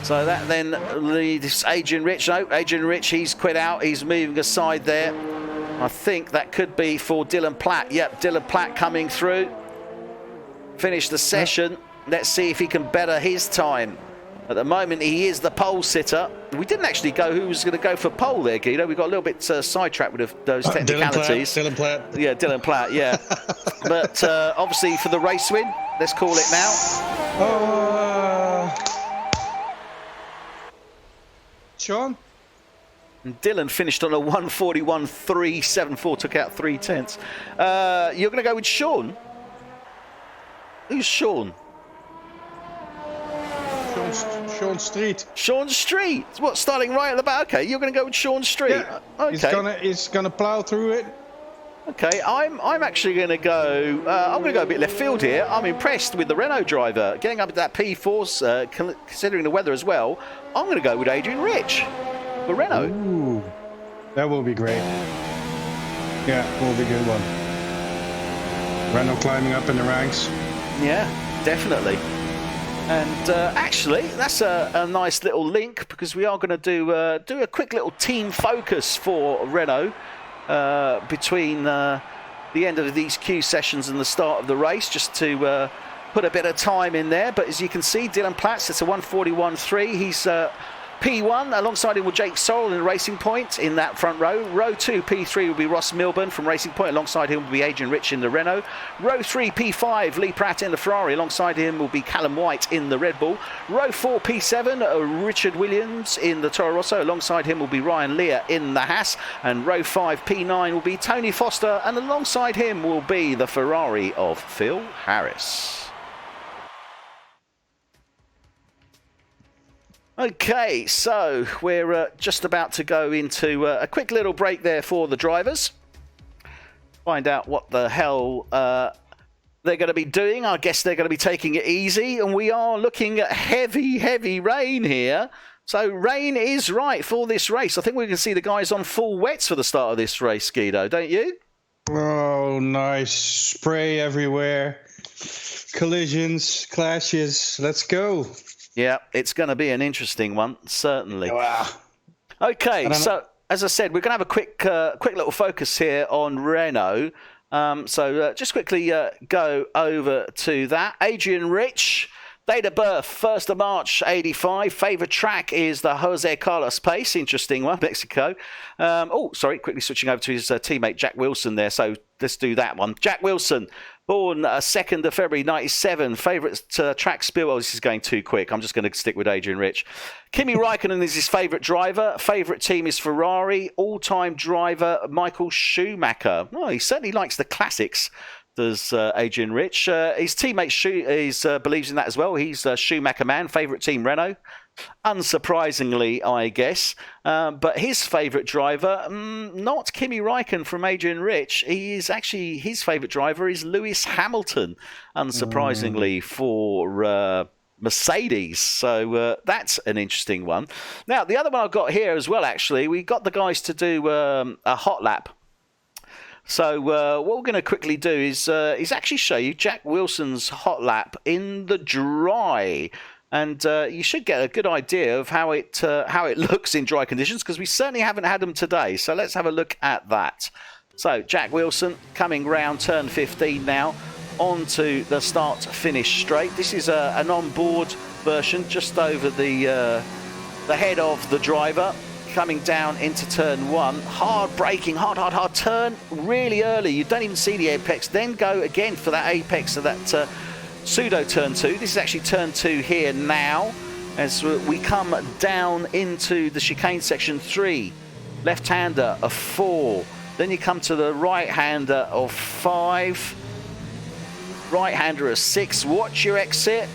So that then leaves Adrian Rich. No, Adrian Rich, he's quit out. He's moving aside there. I think that could be for Dylan Platt. Yep, Dylan Platt coming through. Finish the session. Let's see if he can better his time. At the moment, he is the pole sitter. We didn't actually go who was going to go for pole there, Guido. We got a little bit sidetracked with those technicalities. Dylan Platt. Yeah, Dylan Platt, yeah. But obviously for the race win, let's call it now. Sean? And Dylan finished on a 141.374, took out 0.3. You're going to go with Sean? Who's Sean? Sean Street. Sean Street. What, starting right at the back? Okay, you're going to go with Sean Street. Yeah. Okay. He's gonna plow through it. Okay, I'm actually going to go. I'm going to go a bit left field here. I'm impressed with the Renault driver getting up to that P4, considering the weather as well. I'm going to go with Adrian Rich for Renault. Ooh, that will be great. Yeah, will be a good one. Renault climbing up in the ranks. Yeah, definitely. And actually, that's a nice little link, because we are going to do a quick little team focus for Renault between the end of these Q sessions and the start of the race, just to put a bit of time in there. But as you can see, Dylan Platts, it's a 141.3. He's P1, alongside him with Jake Sorrell in Racing Point in that front row. Row 2, P3 will be Ross Milburn from Racing Point. Alongside him will be Adrian Rich in the Renault. Row 3, P5, Lee Pratt in the Ferrari. Alongside him will be Callum White in the Red Bull. Row 4, P7, Richard Williams in the Toro Rosso. Alongside him will be Ryan Lear in the Haas. And row 5, P9 will be Tony Foster. And alongside him will be the Ferrari of Phil Harris. Okay, so we're just about to go into a quick little break there for the drivers. Find out what the hell they're going to be doing. I guess they're going to be taking it easy. And we are looking at heavy, heavy rain here. So rain is right for this race. I think we can see the guys on full wets for the start of this race, Guido, don't you? Oh, nice. Spray everywhere. Collisions, clashes. Let's go. Yeah, it's going to be an interesting one, certainly. Wow. Okay, so as I said, we're going to have a quick little focus here on Renault. So just quickly go over to that. Adrian Rich, date of birth, 1st of March, 85. Favourite track is the Jose Carlos Pace. Interesting one, Mexico. Quickly switching over to his teammate Jack Wilson there. So let's do that one. Jack Wilson. Born 2nd of February 97. Favourite track Spiel. Oh, this is going too quick. I'm just going to stick with Adrian Rich. Kimi Raikkonen is his favourite driver. Favourite team is Ferrari. All-time driver Michael Schumacher. Oh, he certainly likes the classics, does Adrian Rich. His teammate believes in that as well. He's a Schumacher man. Favourite team Renault. Unsurprisingly, I guess. But his favourite driver, not Kimi Raikkonen from Adrian Rich. His favourite driver is Lewis Hamilton, unsurprisingly, for Mercedes. So that's an interesting one. Now, the other one I've got here as well, actually, we got the guys to do a hot lap. So what we're going to quickly do is actually show you Jack Wilson's hot lap in the dry. And you should get a good idea of how it looks in dry conditions, because we certainly haven't had them today. So let's have a look at that. So Jack Wilson coming round turn 15 now onto the start-finish straight. This is an on-board version just over the head of the driver, coming down into turn 1. Hard braking, hard turn really early. You don't even see the apex. Then go again for that apex of that pseudo turn 2. This is actually turn 2 here now as we come down into the chicane section 3. Left-hander of 4. Then you come to the right-hander of 5. Right-hander of 6. Watch your exit.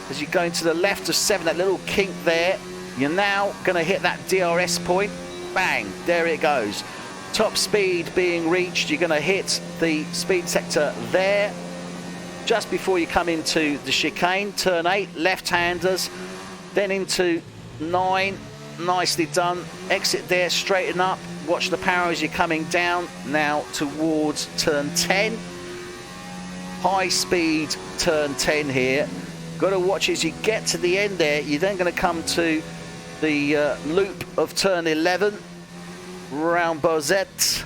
as you go into the left of 7, that little kink there. You're now going to hit that DRS point. Bang, there it goes. Top speed being reached. You're going to hit the speed sector there. Just before you come into the chicane, turn 8, left-handers, then into 9, nicely done. Exit there, straighten up, watch the power as you're coming down, now towards turn 10. High speed turn 10 here. Got to watch as you get to the end there. You're then going to come to the loop of turn 11, round Bozette.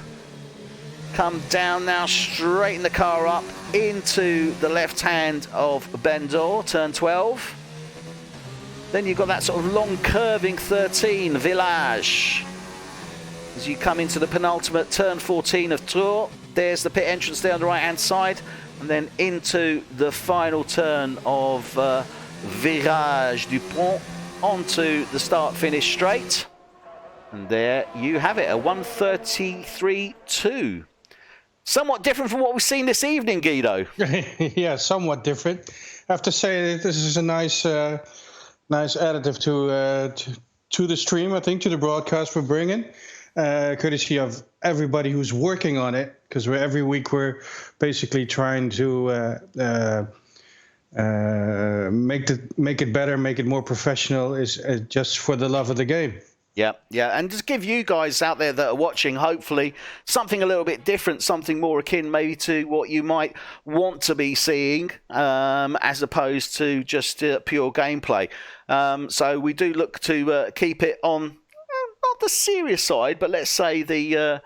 Come down now, straighten the car up into the left hand of Bendor, turn 12. Then you've got that sort of long curving 13, Village. As you come into the penultimate turn 14 of Tours, there's the pit entrance there on the right hand side, and then into the final turn of Virage du Pont, onto the start finish straight. And there you have it, a 1:33.2. Somewhat different from what we've seen this evening, Guido. Yeah, somewhat different. I have to say this is a nice additive to the stream, I think, to the broadcast we're bringing, courtesy of everybody who's working on it, because every week we're basically trying to make it better, make it more professional, is just for the love of the game. Yeah, and just give you guys out there that are watching, hopefully, something a little bit different, something more akin maybe to what you might want to be seeing, as opposed to just pure gameplay. So we do look to keep it on, not the serious side, but let's say the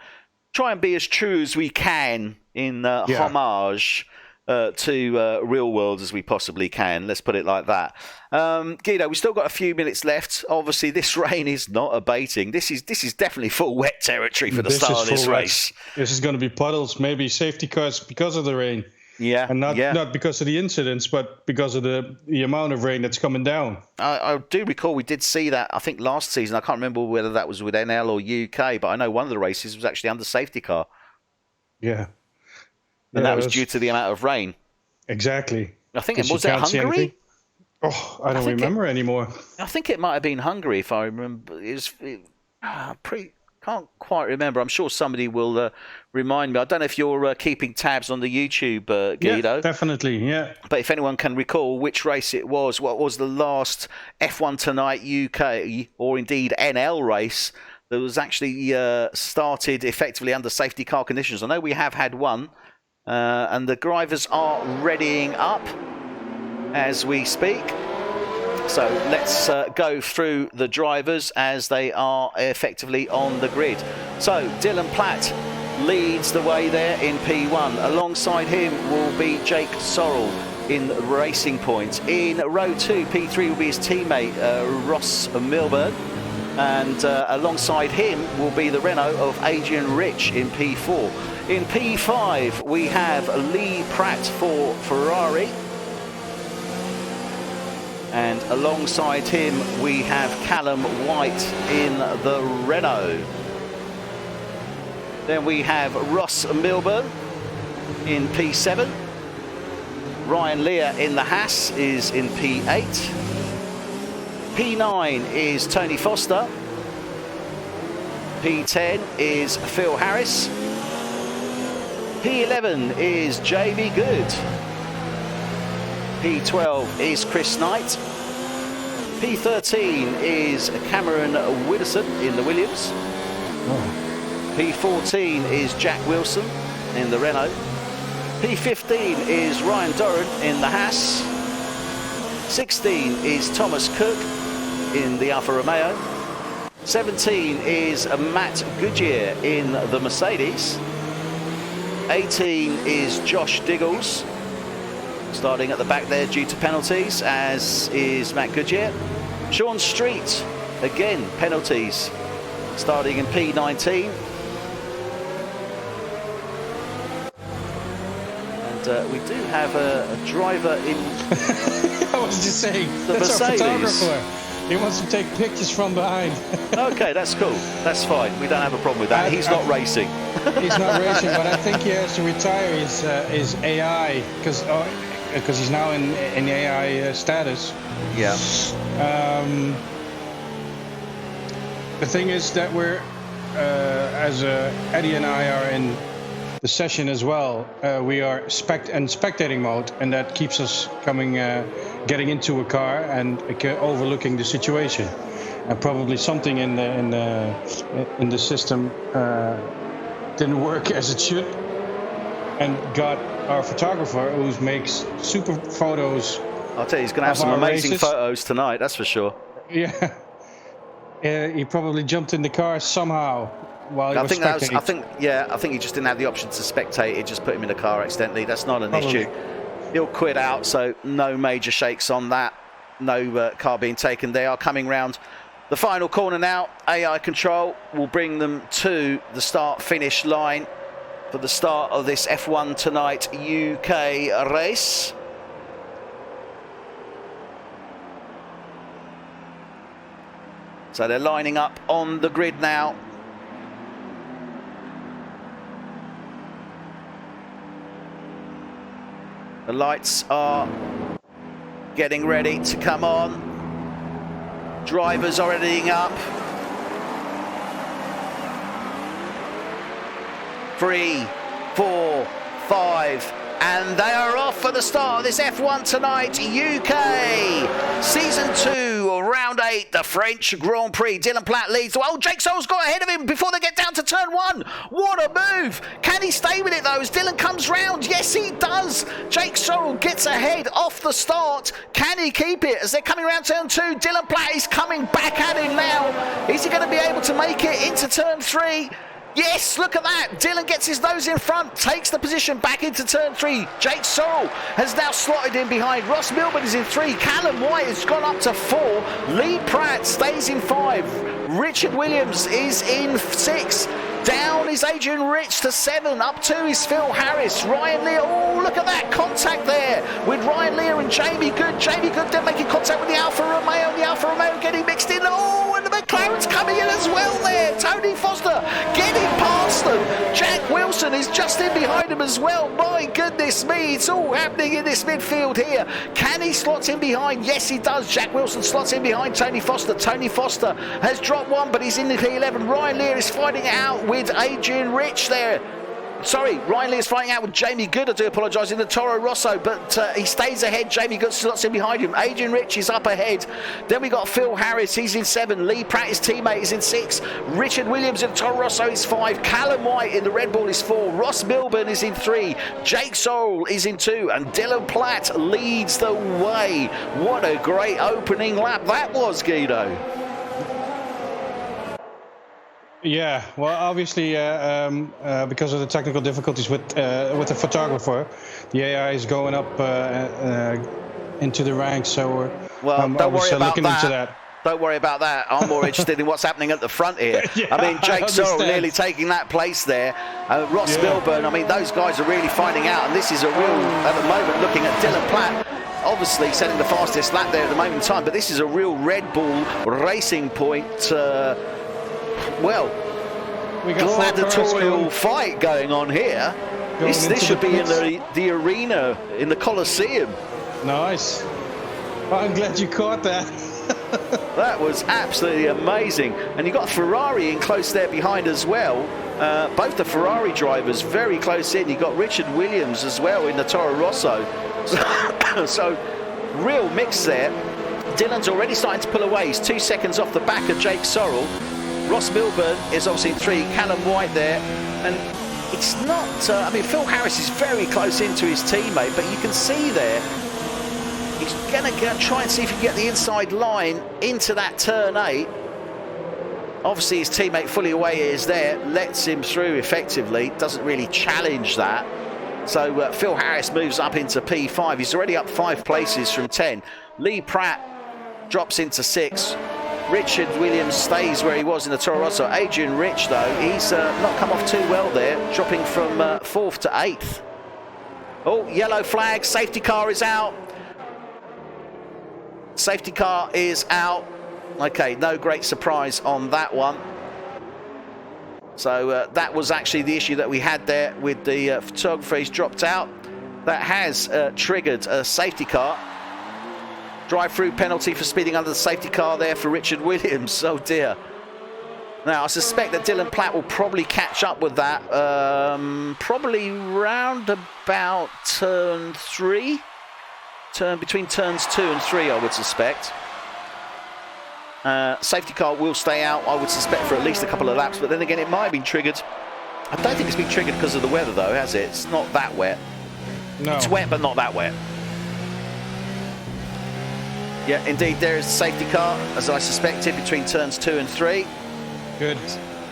try and be as true as we can in homage to real world as we possibly can. Let's put it like that. Guido, we've still got a few minutes left. Obviously, this rain is not abating. This is definitely full wet territory for the start of this race. This is going to be puddles, maybe safety cars because of the rain. Yeah, and not because of the incidents, but because of the amount of rain that's coming down. I do recall we did see that, I think, last season. I can't remember whether that was with NL or UK, but I know one of the races was actually under safety car. Yeah. And that was due to the amount of rain. Exactly. I think it was Hungary? Oh, I don't remember anymore. I think it might have been Hungary, if I remember. Can't quite remember. I'm sure somebody will remind me. I don't know if you're keeping tabs on the YouTube, Guido. Yeah, definitely, yeah. But if anyone can recall which race it was, what was the last F1 Tonight UK, or indeed NL race, that was actually started effectively under safety car conditions. I know we have had one. And the drivers are readying up as we speak. So let's go through the drivers as they are effectively on the grid. So Dylan Platt leads the way there in P1. Alongside him will be Jake Sorrell in Racing Point. In row 2, P3 will be his teammate Ross Milburn. And alongside him will be the Renault of Adrian Rich in P4. In P5, we have Lee Pratt for Ferrari. And alongside him, we have Callum White in the Renault. Then we have Ross Milburn in P7. Ryan Lear in the Haas is in P8. P9 is Tony Foster. P10 is Phil Harris. P11 is Jamie Good. P12 is Chris Knight. P13 is Cameron Widdowson in the Williams. P14 is Jack Wilson in the Renault. P15 is Ryan Doran in the Haas. 16 is Thomas Cook in the Alfa Romeo. 17 is Matt Goodyear in the Mercedes. 18 is Josh Diggles, starting at the back there due to penalties, as is Matt Goodyear. Sean Street, again, penalties, starting in P19. And we do have a driver in I was just saying, the that's Mercedes. Our photographer. He wants to take pictures from behind. Okay, that's cool. That's fine. We don't have a problem with that. He's not racing. He's not racing, but I think he has to retire his AI, because because he's now in the AI status. Yeah. The thing is that we're, as Eddie and I are in the session as well, we are spectating mode, and that keeps us getting into a car and overlooking the situation. And probably something in the system didn't work as it should, and got our photographer, who makes super photos. I'll tell you, he's going to have some amazing races. photos tonight. That's for sure. Yeah. He probably jumped in the car somehow while he was spectating. I think he just didn't have the option to spectate. It just put him in the car accidentally. That's not an issue. He'll quit out, so no major shakes on that. No car being taken. They are coming round the final corner now. AI control will bring them to the start-finish line for the start of this F1 Tonight UK race. So they're lining up on the grid now. The lights are getting ready to come on. Drivers are readying up. 3, 4, 5, and they are off for the start of this F1 Tonight UK Season 2, Round 8, the French Grand Prix. Dylan Platt leads. Oh, Jake Sorrell's got ahead of him before they get down to turn 1. What a move. Can he stay with it though as Dylan comes round? Yes, he does. Jake Sorrell gets ahead off the start. Can he keep it as they're coming around turn 2? Dylan Platt is coming back at him now. Is he going to be able to make it into turn 3? Yes, look at that. Dylan gets his nose in front, takes the position back into turn 3. Jake Sorrell has now slotted in behind. Ross Milburn is in 3. Callum White has gone up to 4. Lee Pratt stays in 5. Richard Williams is in 6. Down is Adrian Rich to 7. Up 2 is Phil Harris. Ryan Lear. Oh, look at that contact there with Ryan Lear and Jamie Good. Jamie Good then making contact with the Alfa Romeo. The Alfa Romeo getting mixed in. Oh, and the McLaren's coming in as well there. Tony Foster getting past them. Jack Wilson is just in behind him as well. My goodness me, it's all happening in this midfield here. Can he slot in behind? Yes, he does. Jack Wilson slots in behind Tony Foster. Tony Foster has dropped 1, but he's in the P11. Ryan Lear is fighting it out with Adrian Rich there. Sorry, Ryan Lear is fighting out with Jamie Good. I do apologise in the Toro Rosso, but he stays ahead. Jamie Good slots in behind him. Adrian Rich is up ahead. Then we got Phil Harris. He's in 7. Lee Pratt, his teammate, is in 6. Richard Williams in the Toro Rosso is 5. Callum White in the Red Bull is 4. Ross Milburn is in 3. Jake Sorrell is in 2. And Dylan Platt leads the way. What a great opening lap that was, Guido. Yeah, well, obviously, because of the technical difficulties with the photographer, the AI is going up into the ranks. So well, don't worry about that. Don't worry about that. I'm more interested in what's happening at the front here. Yeah, I mean, Jake Sorrell nearly taking that place there. Ross Milburn, I mean, those guys are really finding out. And this is a real, at the moment, looking at Dylan Platt, obviously setting the fastest lap there at the moment in time. But this is a real Red Bull Racing Point well, gladiatorial fight going on here. This should be in the arena, in the Colosseum. Nice. Well, I'm glad you caught that. That was absolutely amazing. And you've got Ferrari in close there behind as well. Both the Ferrari drivers very close in. You've got Richard Williams as well in the Toro Rosso. So real mix there. Dylan's already starting to pull away. He's 2 seconds off the back of Jake Sorrell. Ross Milburn is obviously in 3, Callum White there, and it's not, I mean, Phil Harris is very close into his teammate, but you can see there, he's going to try and see if he can get the inside line into that turn 8. Obviously his teammate fully away is there, lets him through effectively, doesn't really challenge that. So Phil Harris moves up into P5, he's already up 5 places from 10. Lee Pratt drops into 6. Richard Williams stays where he was in the Toro Rosso. Adrian Rich, though, he's not come off too well there, dropping from 4th to 8th. Oh, yellow flag, safety car is out. Safety car is out. Okay, no great surprise on that one. So that was actually the issue that we had there with the photographer. He's dropped out. that has triggered a safety car. Drive-through penalty for speeding under the safety car there for Richard Williams. Oh dear. Now, I suspect that Dylan Platt will probably catch up with that, probably round about turn 3. Between turns 2 and 3, I would suspect. Safety car will stay out, I would suspect, for at least a couple of laps, but then again, it might have been triggered. I don't think it's been triggered because of the weather, though, has it? It's not that wet. No. It's wet, but not that wet. Yeah, indeed, there is the safety car, as I suspected, between turns 2 and 3. Good.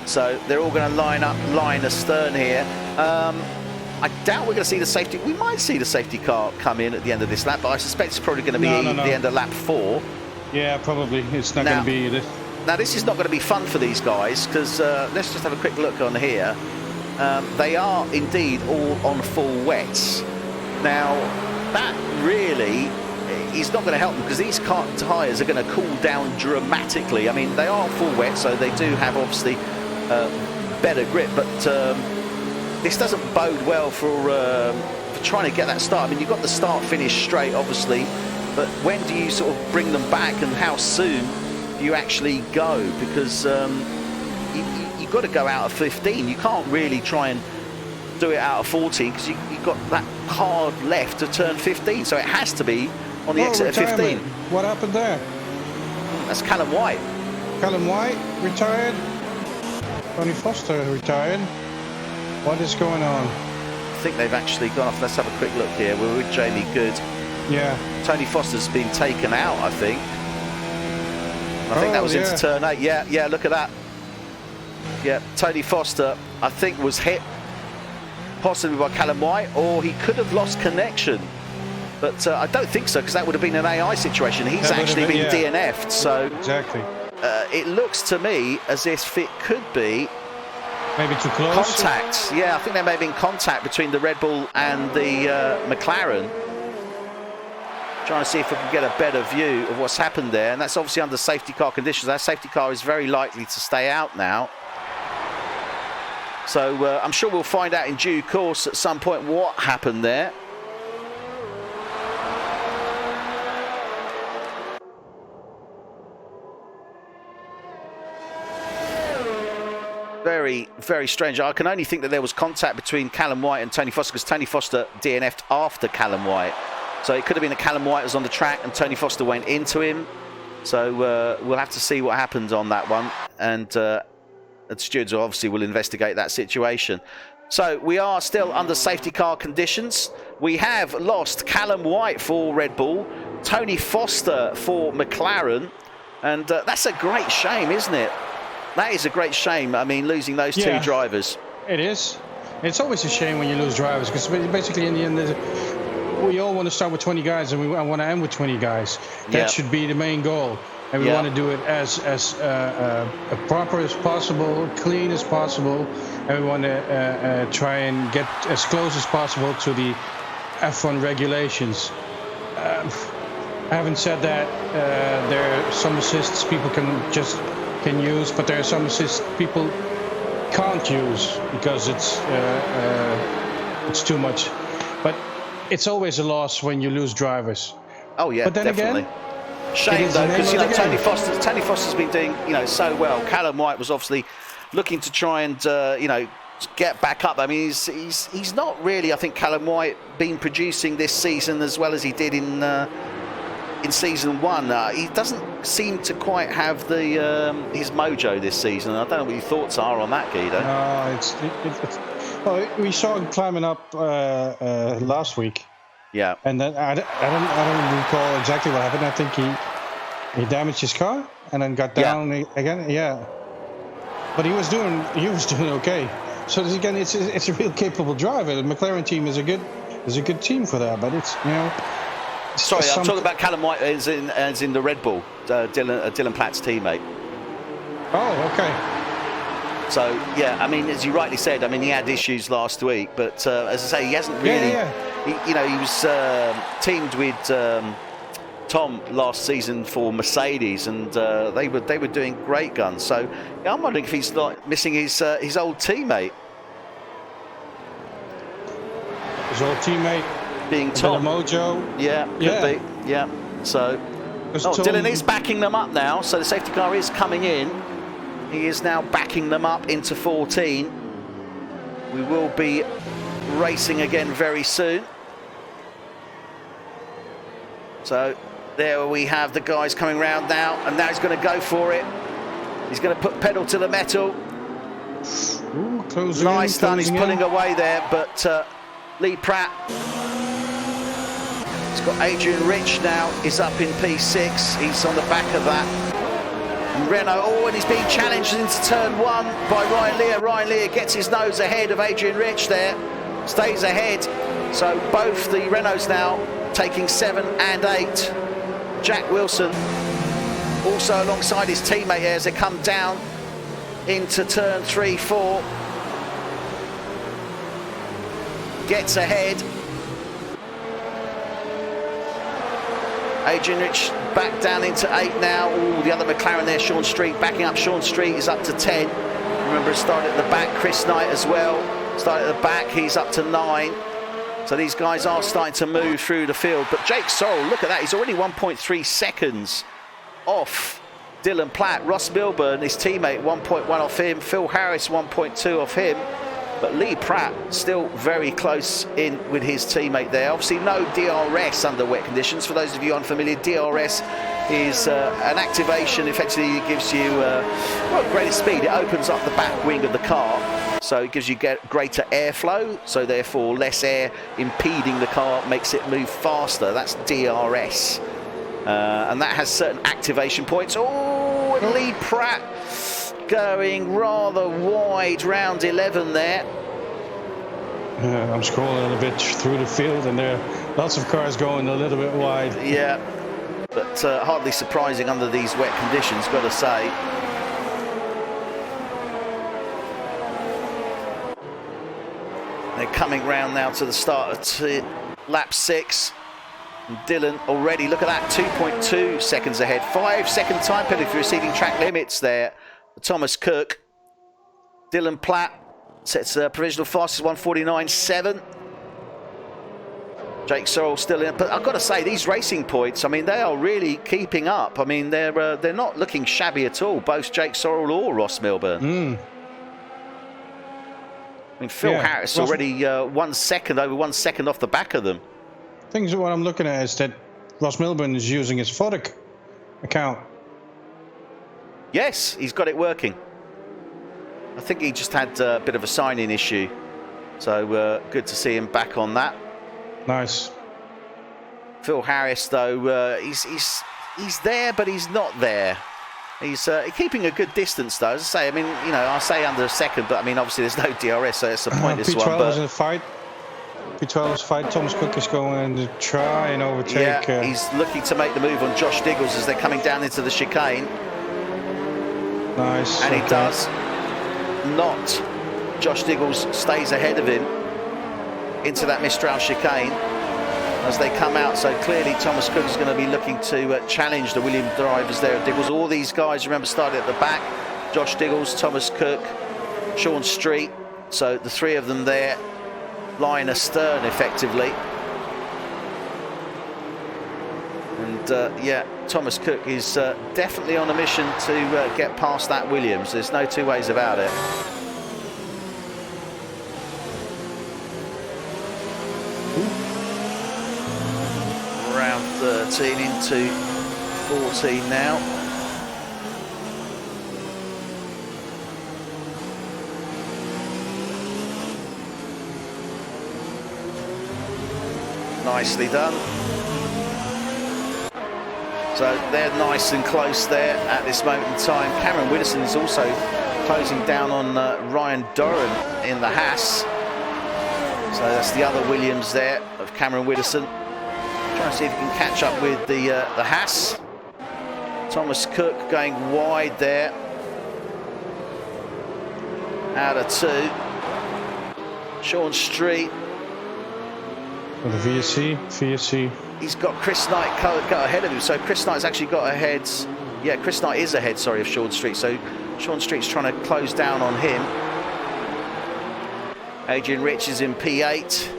So they're all going to line astern here. I doubt we're going to see the safety. We might see the safety car come in at the end of this lap, but I suspect it's probably going to be the end of lap 4. Yeah, probably. It's not going to be this. Now, this is not going to be fun for these guys because let's just have a quick look on here. They are indeed all on full wets. Now, that really is not going to help them because these tyres are going to cool down dramatically. I mean, they are full wet, so they do have obviously better grip, but this doesn't bode well for trying to get that start. I mean, you've got the start-finish straight, obviously, but when do you sort of bring them back and how soon do you actually go? Because you've got to go out of 15. You can't really try and do it out of 14 because you've got that hard left to turn 15, so it has to be on the exit of 15. What happened there? That's Callum White. Callum White retired. Tony Foster retired. What is going on? I think they've actually gone off. Let's have a quick look here. We're with Jamie Good. Yeah. Tony Foster's been taken out, I think. I think that was into turn 8. Yeah, look at that. Yeah, Tony Foster, I think, was hit possibly by Callum White, or he could have lost connection. But I don't think so, because that would have been an AI situation. He's actually been DNF'd, so exactly. It looks to me as if it could be maybe too close. Contact. Yeah, I think there may have been contact between the Red Bull and the McLaren. Trying to see if we can get a better view of what's happened there, and that's obviously under safety car conditions. That safety car is very likely to stay out now. So I'm sure we'll find out in due course at some point what happened there. Very, very strange. I can only think that there was contact between Callum White and Tony Foster because Tony Foster DNF'd after Callum White. So it could have been that Callum White was on the track and Tony Foster went into him. So we'll have to see what happens on that one. And the stewards obviously will investigate that situation. So we are still under safety car conditions. We have lost Callum White for Red Bull, Tony Foster for McLaren. And that's a great shame, isn't it? That is a great shame. I mean, losing those two drivers. It is. It's always a shame when you lose drivers because basically in the end, we all want to start with 20 guys and we want to end with 20 guys. That should be the main goal. And we want to do it as proper as possible, clean as possible. And we want to try and get as close as possible to the F1 regulations. Having said that, there are some assists people can use, but there are some assists people can't use because it's too much. But it's always a loss when you lose drivers. Oh yeah, but then definitely. Again, shame though, because Tony Foster's been doing so well. Callum White was obviously looking to try and get back up. I mean, he's not really, I think, Callum White been producing this season as well as he did in season 1. He doesn't seem to quite have his mojo this season. I don't know what your thoughts are on that, Guido. Well, we saw him climbing up last week. Yeah. And then I don't recall exactly what happened. I think he damaged his car and then got down again. Yeah. But he was doing okay. So again, it's a real capable driver. The McLaren team is a good team for that. But it's Sorry, I'm talking about Callum White as in the Red Bull, Dylan Platt's teammate. Oh, okay. So, yeah, I mean, as you rightly said, I mean, he had issues last week, but as I say, he hasn't really... He was teamed with Tom last season for Mercedes, and they were doing great guns. So, I'm wondering if he's like missing his old teammate. His old teammate? being top. Mojo. Yeah, could be. Yeah. So, Dylan is backing them up now. So the safety car is coming in. He is now backing them up into 14. We will be racing again very soon. So there we have the guys coming round now, and now he's going to go for it. He's going to put pedal to the metal. Ooh, nice done, he's pulling away there, but Lee Pratt. He's got Adrian Rich now, is up in P6. He's on the back of that. And Renault, and he's being challenged into turn 1 by Ryan Lear. Ryan Lear gets his nose ahead of Adrian Rich there, stays ahead. So both the Renaults now taking 7 and 8. Jack Wilson also alongside his teammate here as they come down into turn 3, 4. Gets ahead. Adrian Rich back down into 8 now. Ooh, the other McLaren there, Sean Street, backing up. Sean Street is up to 10. Remember, it started at the back. Chris Knight as well. Started at the back, he's up to 9. So these guys are starting to move through the field. But Jake Sorrell, look at that. He's already 1.3 seconds off Dylan Platt. Ross Milburn, his teammate, 1.1 off him. Phil Harris, 1.2 off him. But Lee Pratt still very close in with his teammate there. Obviously no DRS under wet conditions. For those of you unfamiliar, DRS is an activation. Effectively, it gives you well, greater speed. It opens up the back wing of the car, so it gives you greater airflow. So therefore, less air impeding the car makes it move faster. That's DRS, and that has certain activation points. Oh, and Lee Pratt going rather wide, round 11 there. I'm scrolling a bit through the field, and there are lots of cars going a little bit wide. Yeah, but hardly surprising under these wet conditions, got to say. They're coming round now to the start of lap 6. And Dylan already, look at that, 2.2 seconds ahead. 5-second time penalty for exceeding track limits there. Thomas Cook. Dylan Platt sets provisional fastest 1:49.7. Jake Sorrell still in, but I've got to say, these racing points, I mean, they are really keeping up. I mean, they're not looking shabby at all, both Jake Sorrell or Ross Milburn. I mean, Phil Harris already 1 second, over 1 second off the back of them. Things what I'm looking at is that Ross Milburn is using his FOTUK account. Yes, he's got it working. I think he just had a bit of a sign-in issue, so good to see him back on that. Nice. Phil Harris, though, he's there, but he's not there. He's keeping a good distance, though. As I say, I mean, you know, I say under a second, but I mean, obviously there's no DRS, so it's a pointless P12 one. But is in a fight. P12 is fight. Thomas Cook is going to try and overtake. Yeah, he's looking to make the move on Josh Diggles as they're coming down into the chicane. Nice. And he does not. Josh Diggles stays ahead of him into that Mistral chicane as they come out. So clearly Thomas Cook is going to be looking to challenge the Williams drivers there at Diggles. All these guys, remember, started at the back. Josh Diggles, Thomas Cook, Sean Street. So the three of them there lying astern effectively. And yeah, Thomas Cook is definitely on a mission to get past that Williams. There's no two ways about it. Round 13 into 14 now. Nicely done. So they're nice and close there at this moment in time. Cameron Widdowson is also closing down on Ryan Doran in the Haas. So that's the other Williams there of Cameron Widdowson. Trying to see if he can catch up with the Haas. Thomas Cook going wide there. Out of 2. Sean Street. The VSC. He's got Chris Knight got ahead of him, so Chris Knight's actually got ahead. Yeah, Chris Knight is ahead, sorry, of Sean Street. So Sean Street's trying to close down on him. Adrian Rich is in P8.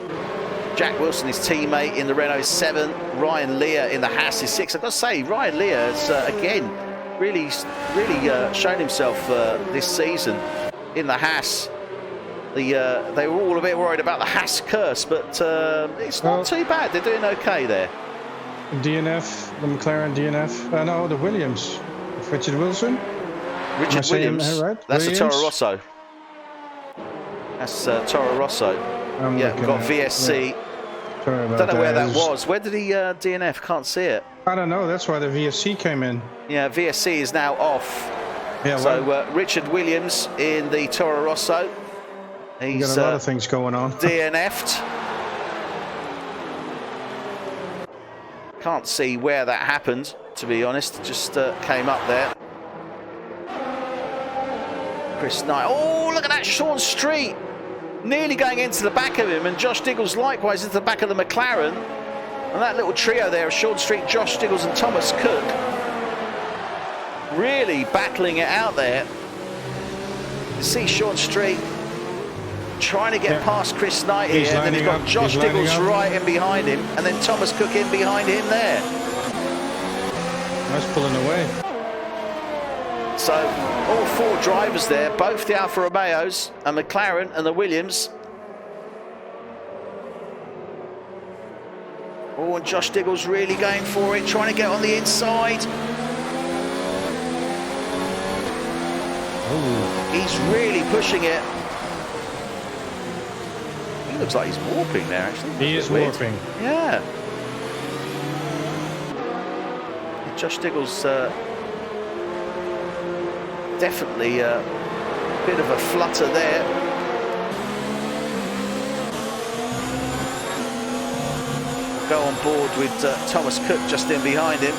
Jack Wilson, his teammate, in the Renault 7. Ryan Lear in the Haas is 6. I've got to say, Ryan Lear has, again, really shown himself this season in the Haas. They were all a bit worried about the Haas curse, but it's not too bad. They're doing okay there. DNF, the McLaren DNF. No, the Williams. Richard Wilson. Richard Williams. Right? That's a Toro Rosso. That's Toro Rosso. Yeah, we've got VSC. Don't know where that was. Where did he DNF? Can't see it. I don't know. That's why the VSC came in. Yeah, VSC is now off. Yeah, so Richard Williams in the Toro Rosso. He's got a lot of things going on. DNF'd. Can't see where that happened, to be honest. Just came up there. Chris Knight. Oh, look at that, Sean Street. Nearly going into the back of him, and Josh Diggles likewise into the back of the McLaren. And that little trio there of Sean Street, Josh Diggles and Thomas Cook really battling it out there. You see Sean Street trying to get past Chris Knight here, and then you've got Josh Diggles right in behind him, and then Thomas Cook in behind him there. Nice pulling away. So all 4 drivers there, both the Alfa Romeos, a McLaren and the Williams. Oh, and Josh Diggles really going for it, trying to get on the inside. Ooh. He's really pushing it. He looks like he's warping there, actually. He is warping. Yeah. Josh Diggles definitely a bit of a flutter there. Go on board with Thomas Cook just in behind him.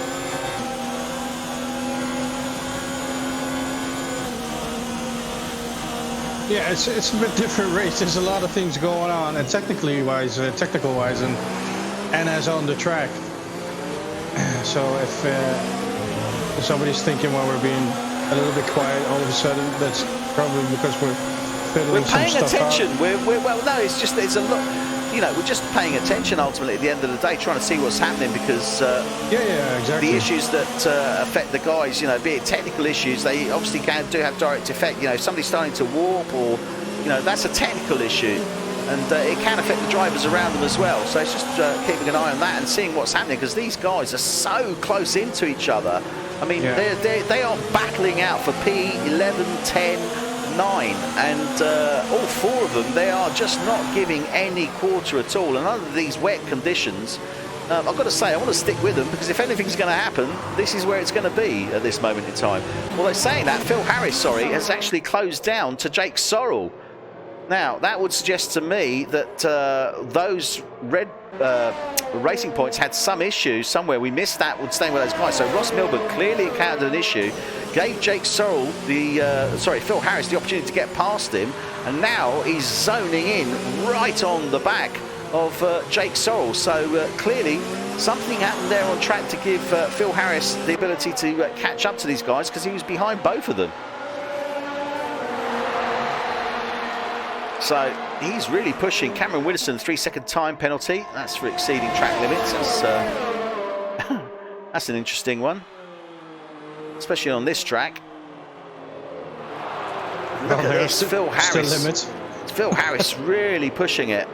Yeah, it's a bit different race. There's a lot of things going on, and technical wise, and as on the track. So if somebody's thinking, well, we're being a little bit quiet all of a sudden, that's probably because we're fiddling some stuff attention. Out. Well, no, it's a lot. You know, we're just paying attention ultimately at the end of the day, trying to see what's happening, because exactly. The issues that affect the guys, you know, be it technical issues, they obviously do have direct effect. You know, if somebody's starting to warp, or you know, that's a technical issue, and it can affect the drivers around them as well. So it's just keeping an eye on that and seeing what's happening, because these guys are so close into each other. I mean, they are battling out for P11, 10. 9, and all 4 of them, they are just not giving any quarter at all. And under these wet conditions, I've got to say, I want to stick with them, because if anything's going to happen, this is where it's going to be at this moment in time. Well, they're saying that Phil Harris, has actually closed down to Jake Sorrell. Now, that would suggest to me that those red racing points had some issues somewhere. We missed that with staying with those guys. So Ross Milburn clearly encountered an issue, gave Jake Sorrell Phil Harris the opportunity to get past him, and now he's zoning in right on the back of Jake Sorrell. So clearly something happened there on track to give Phil Harris the ability to catch up to these guys, because he was behind both of them. So he's really pushing. Cameron Widdowson, 3-second time penalty. That's for exceeding track limits. That's an interesting one, especially on this track. Look at this, Phil Harris. It's Phil Harris really pushing it.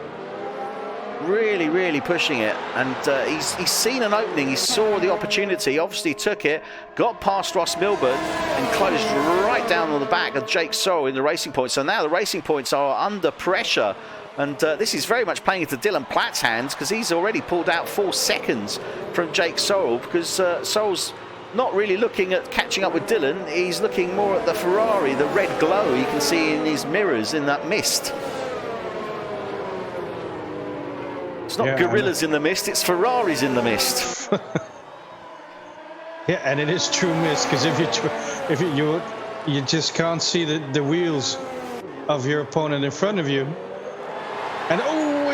Really pushing it, and he's seen an opening. He saw the opportunity, obviously took it, got past Ross Milburn, and closed right down on the back of Jake Sorrell in the racing points. So now the racing points are under pressure, and this is very much playing into Dylan Platt's hands, because he's already pulled out 4 seconds from Jake Sorrell, because Sorrell's not really looking at catching up with Dylan. He's looking more at the Ferrari, the red glow you can see in his mirrors in that mist. It's not gorillas in the mist, it's Ferraris in the mist. Yeah, and it is true mist, because if you just can't see the wheels of your opponent in front of you. And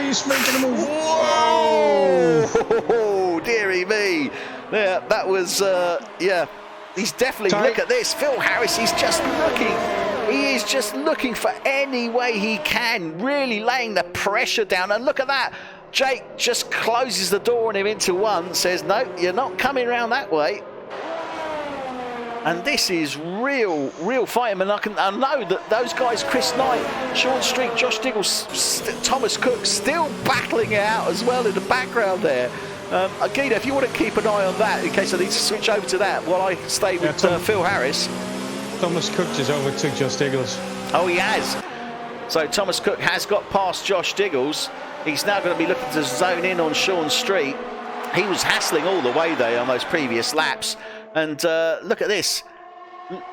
he's making a move. Whoa! Dearie me. Yeah, that was he's definitely look at this. Phil Harris, he's just looking. He is just looking for any way he can, really laying the pressure down. And look at that. Jake just closes the door on him into one, says, no, you're not coming around that way. And this is real fighting. And I know that those guys, Chris Knight, Sean Street, Josh Diggles, Thomas Cook, still battling it out as well in the background there. Guido, if you want to keep an eye on that, in case I need to switch over to that, while I stay with Phil Harris. Thomas Cook just overtook Josh Diggles. Oh, he has. So Thomas Cook has got past Josh Diggles. He's now going to be looking to zone in on Sean Street. He was hassling all the way there on those previous laps. And look at this.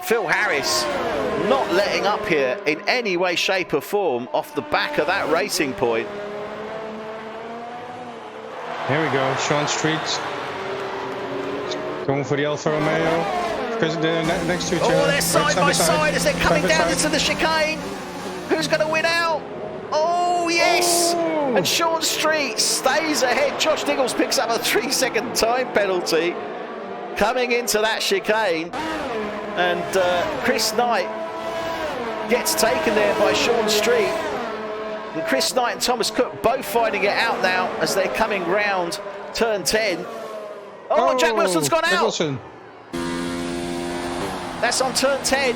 Phil Harris not letting up here in any way, shape or form off the back of that racing point. Here we go, Sean Street. Going for the Alfa Romeo. Because they're next to each other. Oh, they're side by side as they're coming down into the chicane. Who's going to win out? Oh, yes! Oh. And Sean Street stays ahead. Josh Diggles picks up a 3-second time penalty coming into that chicane. And Chris Knight gets taken there by Sean Street. And Chris Knight and Thomas Cook both finding it out now as they're coming round turn 10. Oh, Jack Wilson's gone out. Wilson. That's on turn 10.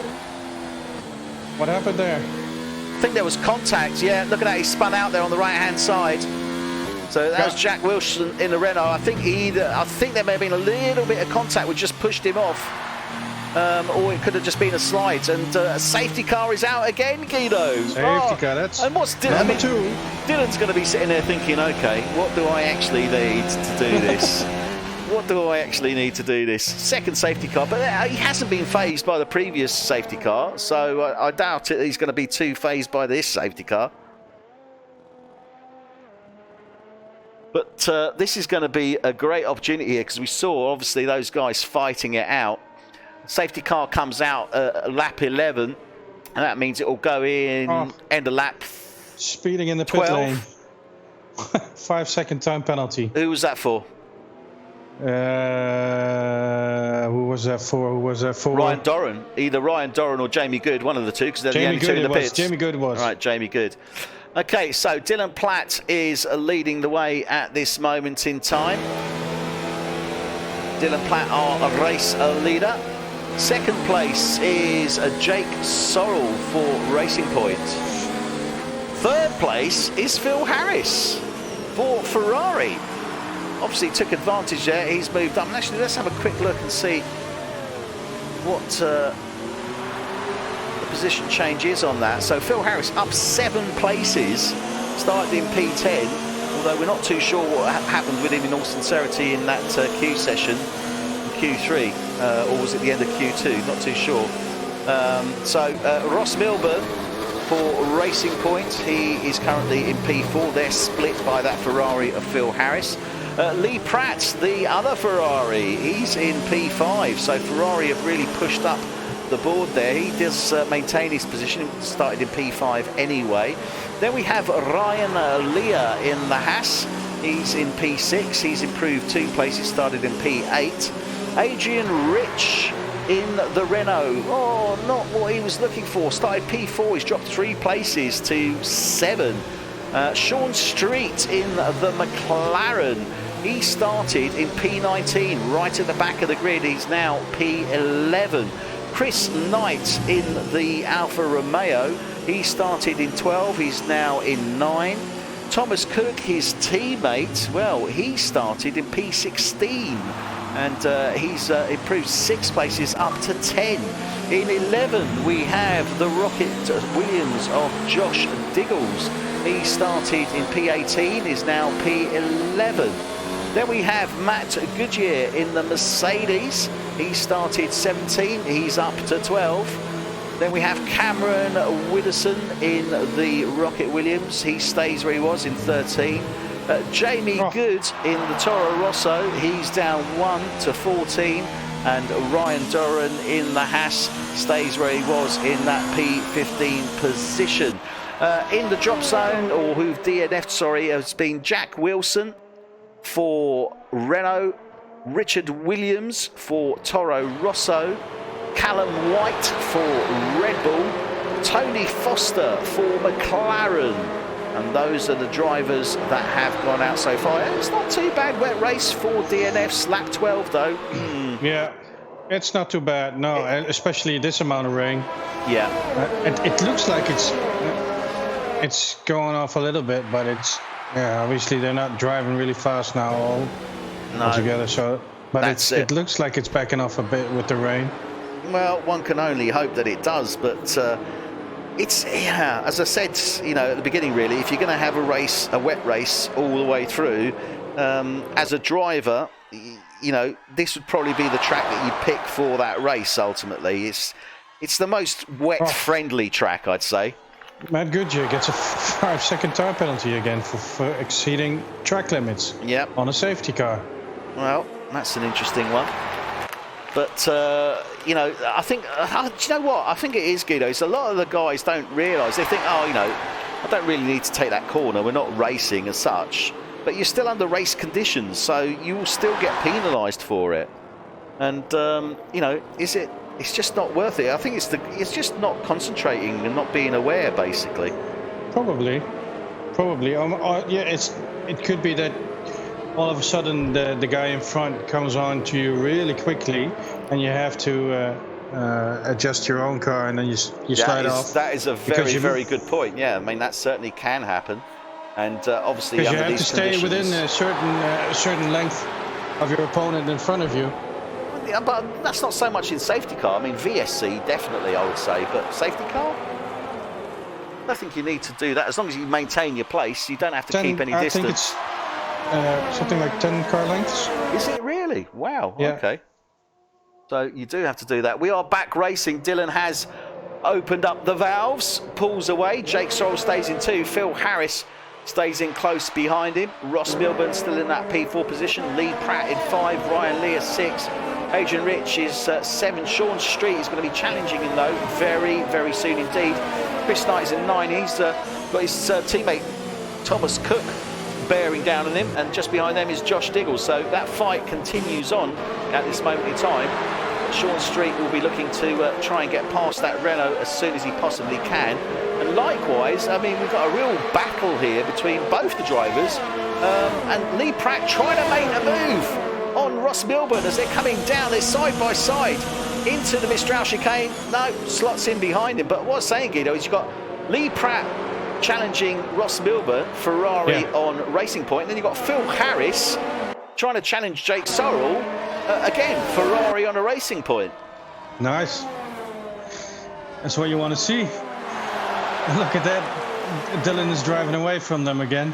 What happened there? I think there was contact. Yeah, look at that. He spun out there on the right-hand side. So that was Jack Wilson in the Renault. I think there may have been a little bit of contact which just pushed him off. Or it could have just been a slide. And a safety car is out again, Guido. Safety car, that's and what's Dylan? number 2. Dylan's going to be sitting there thinking, okay, what do I actually need to do this? What do I actually need to do this? Second safety car, but he hasn't been phased by the previous safety car, so I doubt it he's going to be too phased by this safety car. But this is going to be a great opportunity here because we saw, obviously, those guys fighting it out. Safety car comes out at lap 11, and that means it will go in end of lap speeding in the 12. pit lane. 5-second time penalty. Who was that for? Who was that for? Ryan Doran. Either Ryan Doran or Jamie Good, one of the two, because they're the only two in the pits. Jamie Good was. All right, Jamie Good. Okay, so Dylan Platt is leading the way at this moment in time. Dylan Platt are a race leader. Second place is Jake Sorrell for Racing Point. Third place is Phil Harris for Ferrari. Obviously took advantage there. He's moved up. And actually, let's have a quick look and see what the position change is on that. So Phil Harris up 7 places, started in P10, although we're not too sure what happened with him in all sincerity in that Q session, Q3, or was it the end of Q2? Not too sure. So Ross Milburn for Racing Point, he is currently in P4. They're split by that Ferrari of Phil Harris. Lee Pratt, the other Ferrari, he's in P5. So Ferrari have really pushed up the board there. He does maintain his position, started in P5 anyway. Then we have Ryan Lear in the Haas. He's in P6. He's improved 2 places, started in P8. Adrian Rich in the Renault. Oh, not what he was looking for. Started P4. He's dropped 3 places to 7. Sean Street in the McLaren. He started in P19, right at the back of the grid. He's now P11. Chris Knight in the Alfa Romeo. He started in 12. He's now in 9. Thomas Cook, his teammate, well, he started in P16. And he's improved 6 places up to 10. In 11, we have the Rocket Williams of Josh Diggles. He started in P18, is now P11. Then we have Matt Goodyear in the Mercedes. He started 17, he's up to 12. Then we have Cameron Widdowson in the Rocket Williams. He stays where he was in 13. Jamie Good in the Toro Rosso. He's down 1 to 14. And Ryan Doran in the Haas stays where he was in that P15 position. In the drop zone, or who've DNF'd, sorry, has been Jack Wilson for Renault, Richard Williams for Toro Rosso, Callum White for Red Bull, Tony Foster for McLaren. And those are the drivers that have gone out so far. It's not too bad wet race for DNFs, lap 12 though. Yeah, it's not too bad, no, especially this amount of rain. Yeah. It looks like it's going off a little bit, but obviously they're not driving really fast now all together. So, but it looks like it's backing off a bit with the rain. Well, one can only hope that it does, but it's, as I said, at the beginning, really, if you're going to have a wet race all the way through, as a driver, this would probably be the track that you pick for that race. Ultimately, it's the most wet-friendly track, I'd say. Matt Goodyear gets a 5-second tire penalty again for exceeding track limits. Yep. On a safety car. Well, that's an interesting one. But, I think, do you know what? I think it is, Guido. It's a lot of the guys don't realise. They think, I don't really need to take that corner. We're not racing as such. But you're still under race conditions, so you will still get penalised for it. And, it's just not worth it. I think it's just not concentrating and not being aware, basically. Probably. It could be that all of a sudden the guy in front comes on to you really quickly, and you have to adjust your own car, and then you slide off. That is a very, very good point. Yeah, I mean that certainly can happen, and obviously under these conditions, you have to stay within a certain length of your opponent in front of you. Yeah, but that's not so much in safety car. I mean VSC definitely, I would say, but safety car, I don't think you need to do that. As long as you maintain your place, you don't have to keep any distance. I think it's something like 10 car lengths. Is it really? Wow. Yeah. Okay. So you do have to do that. We are back racing. Dylan has opened up the valves, pulls away. Jake Sorrell stays in 2. Phil Harris stays in close behind him. Ross Milburn still in that P4 position. Lee Pratt in 5. Ryan Lee is 6. Adrian Rich is 7. Sean Street is going to be challenging him though very, very soon indeed. Chris Knight is in 9. He's got his teammate Thomas Cook bearing down on him, and just behind them is Josh Diggle. So that fight continues on at this moment in time. Sean Street will be looking to try and get past that Renault as soon as he possibly can. And likewise, I mean, we've got a real battle here between both the drivers, and Lee Pratt trying to make a move on Ross Milburn as they're coming down. They're side by side into the Mistral chicane. No, slots in behind him. But what I'm saying, Guido, is you've got Lee Pratt challenging Ross Milburn, Ferrari on Racing Point. And then you've got Phil Harris trying to challenge Jake Sorrell, again, Ferrari on a Racing Point. Nice. That's what you want to see. Look at that. Dylan is driving away from them again.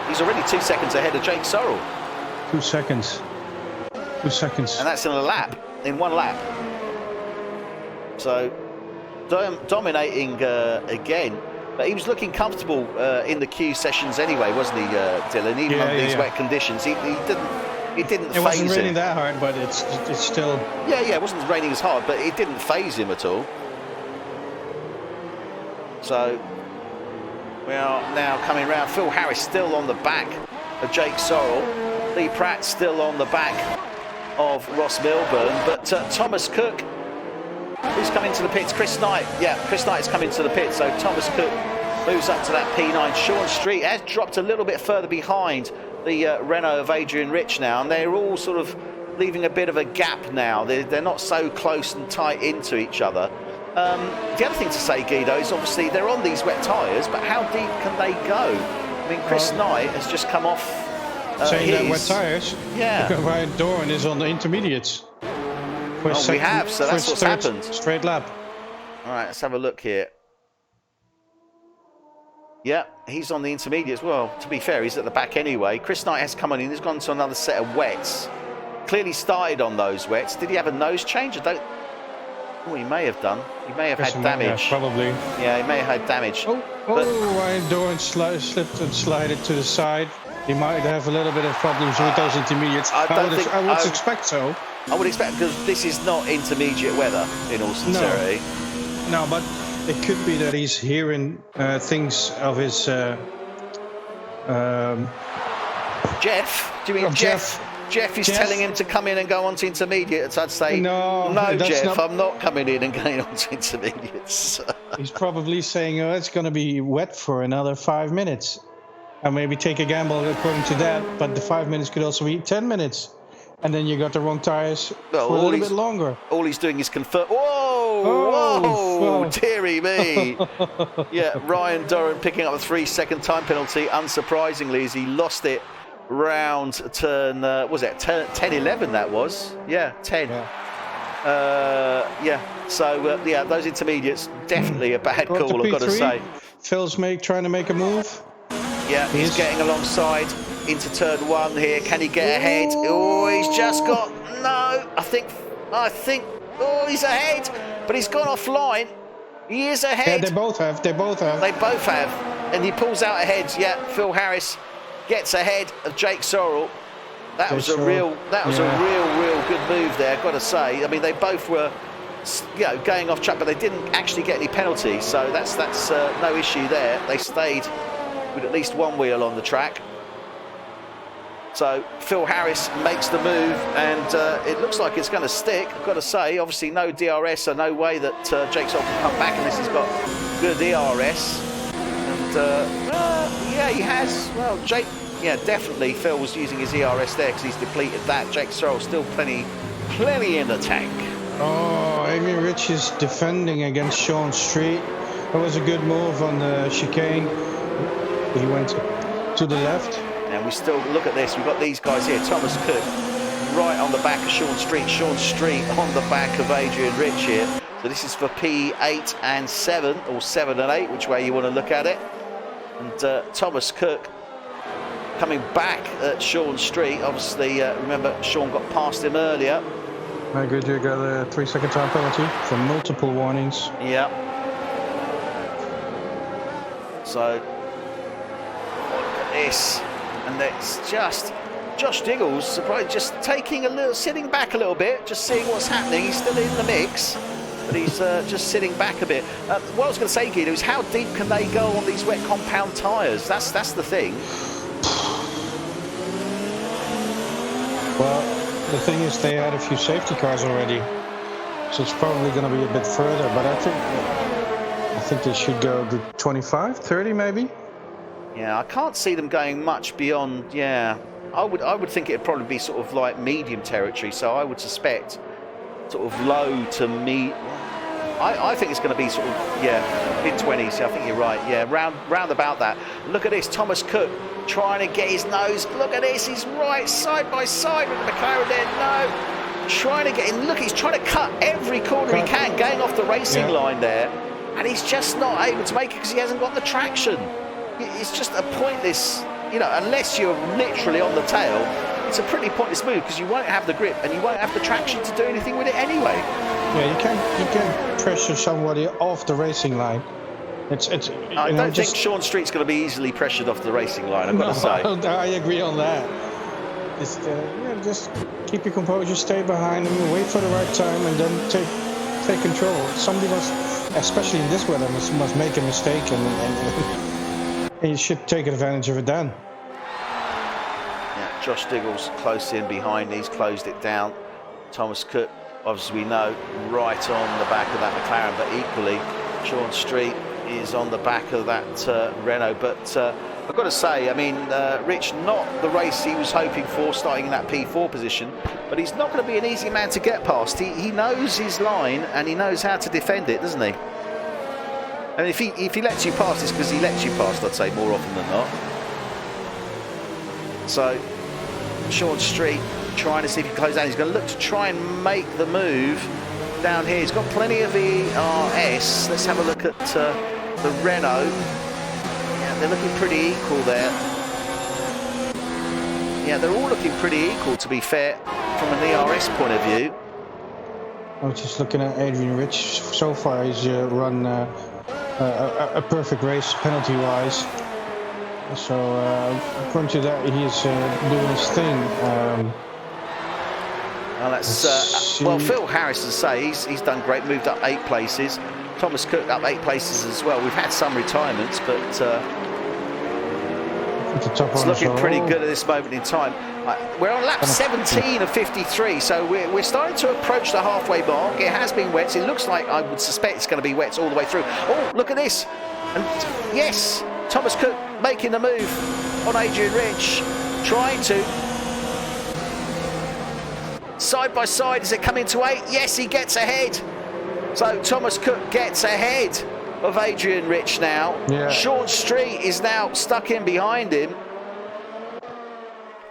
He's already 2 seconds ahead of Jake Sorrell. 2 seconds. 2 seconds. And that's in a lap, in 1 lap. So dominating again, but he was looking comfortable in the Q sessions anyway, wasn't he, Dylan? Even under these wet conditions, he didn't phase him. It wasn't raining that hard, but it's still. Yeah, it wasn't raining as hard, but it didn't phase him at all. So we are now coming round. Phil Harris still on the back of Jake Sorrell. Lee Pratt still on the back of Ross Milburn, but Thomas Cook. Who's coming to the pits? Chris Knight. Yeah, Chris Knight is coming to the pits. So Thomas Cook moves up to that P9. Sean Street has dropped a little bit further behind the Renault of Adrian Rich now, and they're all sort of leaving a bit of a gap now. They're not so close and tight into each other. The other thing to say, Guido, is obviously they're on these wet tyres, but how deep can they go? I mean, Chris Knight has just come off saying that wet tyres? Yeah. Because Ryan Doran is on the intermediates. We have, so that's what's happened. Straight lap. All right, let's have a look here. Yeah, he's on the intermediates. Well, to be fair, he's at the back anyway. Chris Knight has come on in. He's gone to another set of wets. Clearly started on those wets. Did he have a nose change? Oh, he may have done. He may have had damage. Yeah, probably. Yeah, he may have had damage. Ryan Doran slipped and slided to the side. He might have a little bit of problems with those intermediates. I would expect so. I would expect, because this is not intermediate weather, in all sincerity. No, but it could be that he's hearing things of his... Jeff? Do you mean Jeff? Jeff is telling him to come in and go on to intermediates. I'd say, no Jeff, I'm not coming in and going on to intermediates. He's probably saying, oh, it's going to be wet for another 5 minutes. And maybe take a gamble according to that, but the 5 minutes could also be 10 minutes. And then you got the wrong tires for a little bit longer. All he's doing is confirm. Whoa, dearie me. Yeah, Ryan Doran picking up a 3-second time penalty, unsurprisingly, as he lost it round turn, was it 10-11 that was? Yeah, 10. Yeah. So, those intermediates, definitely a bad call, I've got to say. Phil's trying to make a move. Yeah, he's getting alongside into turn 1 here. Can he get ahead? Oh, he's just got... No, I think... Oh, he's ahead, but he's gone offline. He is ahead. Yeah, they both have. They both have. And he pulls out ahead. Yeah, Phil Harris gets ahead of Jake Sorrell. That was a real good move there, I've got to say. I mean, they both were, going off track, but they didn't actually get any penalties. So that's no issue there. They stayed with at least one wheel on the track. So Phil Harris makes the move, and it looks like it's going to stick, I've got to say. Obviously no DRS, so no way that Jake Sorrell can come back unless he's got good DRS. And he has. Well, Jake, definitely Phil was using his ERS there because he's depleted that. Jake Sorrell still plenty in the tank. Oh, Adrian Rich is defending against Sean Street. That was a good move on the chicane. He went to the left. And we still look at this. We've got these guys here. Thomas Cook right on the back of Sean Street. Sean Street on the back of Adrian Rich here. So this is for P8 and 7, or 7 and 8, which way you want to look at it. And Thomas Cook coming back at Sean Street. Obviously, remember, Sean got past him earlier. My good, you got a 3-second time penalty for multiple warnings. Yeah. So, look at this. And it's just Josh Diggles, surprised, just sitting back a little bit, just seeing what's happening. He's still in the mix, but he's just sitting back a bit. What I was going to say, Guido, is how deep can they go on these wet compound tyres? That's the thing. Well, the thing is, they had a few safety cars already, so it's probably going to be a bit further. But I think they should go to 25, 30 maybe. Yeah, I can't see them going much beyond. Yeah, I would think it'd probably be sort of like medium territory. So I would suspect sort of low to I think it's going to be sort of mid-20s. I think you're right. Yeah, round about that. Look at this, Thomas Cook trying to get his nose. Look at this, he's right side by side with the McLaren there. No, trying to get in. Look, he's trying to cut every corner he can, going off the racing line there, and he's just not able to make it because he hasn't got the traction. It's just a pointless, unless you're literally on the tail, it's a pretty pointless move because you won't have the grip and you won't have the traction to do anything with it anyway. Yeah, you can pressure somebody off the racing line. I don't think Sean Street's going to be easily pressured off the racing line, I've got to say. I agree on that. Just keep your composure, stay behind him, wait for the right time, and then take control. Somebody must, especially in this weather, must make a mistake, and you should take advantage of it then. Yeah, Josh Diggles close in behind. He's closed it down. Thomas Cook, obviously we know, right on the back of that McLaren, but equally Sean Street is on the back of that Renault. But I've got to say, I mean, Rich, not the race he was hoping for, starting in that P4 position, but he's not going to be an easy man to get past. He knows his line and he knows how to defend it, doesn't he? And if he lets you pass, it's because he lets you past, I'd say, more often than not. So Sean Street trying to see if he can close down. He's going to look to try and make the move down here. He's got plenty of ERS. Let's have a look at the Renault. Yeah, they're looking pretty equal there. Yeah, they're all looking pretty equal, to be fair, from an ERS point of view. I was just looking at Adrian Rich. So far, he's run a perfect race penalty-wise. So according to that, he's doing his thing. Well, that's well, Phil Harris, as I say, he's done great. Moved up 8 places. Thomas Cook up 8 places as well. We've had some retirements, but It's looking pretty good at this moment in time. We're on lap 17 of 53, so we're starting to approach the halfway mark. It has been wet. It looks like I would suspect it's going to be wet all the way through. Oh, look at this. And yes, Thomas Cook making the move on Adrian Rich, trying to. Side by side, is it coming to 8? Yes, he gets ahead. So Thomas Cook gets ahead of Adrian Rich now. Yeah. Sean Street is now stuck in behind him.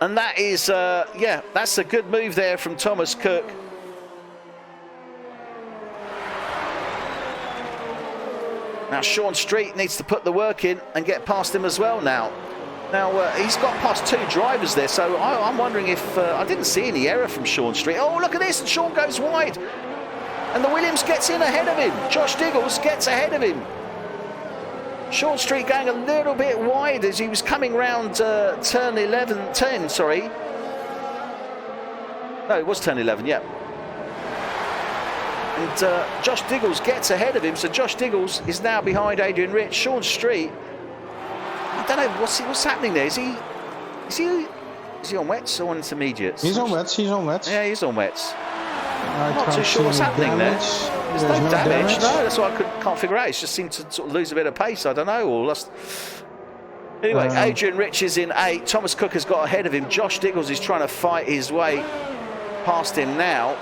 And that is, yeah, that's a good move there from Thomas Cook. Now Sean Street needs to put the work in and get past him as well now. Now, he's got past 2 drivers there, so I'm wondering if... I didn't see any error from Sean Street. Oh, look at this, and Sean goes wide. And the Williams gets in ahead of him. Josh Diggles gets ahead of him. Sean Street going a little bit wide as he was coming round turn 10, sorry. No, it was turn 11, yeah. And Josh Diggles gets ahead of him, so Josh Diggles is now behind Adrian Rich. Sean Street, I don't know what's happening there. Is he on wets or on intermediates? He's on wets. He's on wets. Yeah, he's on wets. I'm not too sure what's happening there. There's no damage. No, that's what I can't figure out. It just seemed to sort of lose a bit of pace. I don't know, or lost. Anyway, Adrian Rich is in 8. Thomas Cook has got ahead of him. Josh Diggles is trying to fight his way past him now.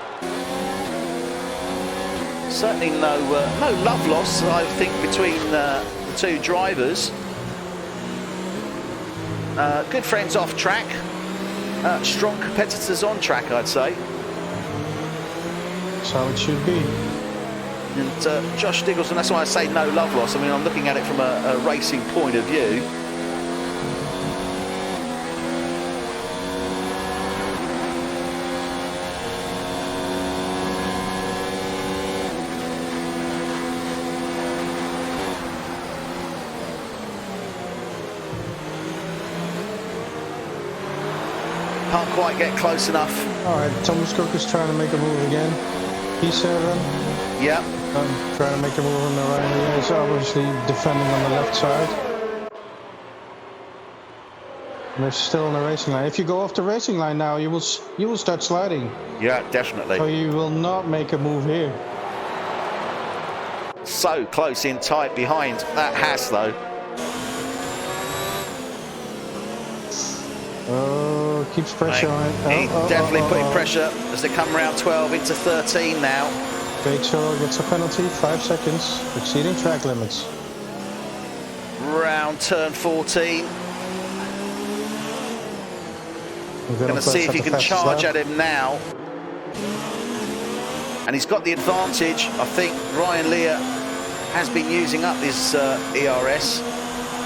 Certainly no love loss, I think, between the 2 drivers. Good friends off track, strong competitors on track, I'd say. So it should be. And Josh Diggles, and that's why I say no love loss. I mean, I'm looking at it from a racing point of view. Can't quite get close enough. All right, Thomas Cook is trying to make a move again. P7. Yeah. Trying to make a move on the right. He's obviously defending on the left side. And they're still on the racing line. If you go off the racing line now, you will start sliding. Yeah, definitely. So you will not make a move here. So close in tight behind that Haas though. Oh, keeps pressure on it. He's definitely putting pressure as they come round 12 into 13 now. Rachel gets a penalty, 5 seconds, exceeding track limits. Round turn 14. Going to see if he can charge at him now. And he's got the advantage. I think Ryan Lear has been using up his ERS.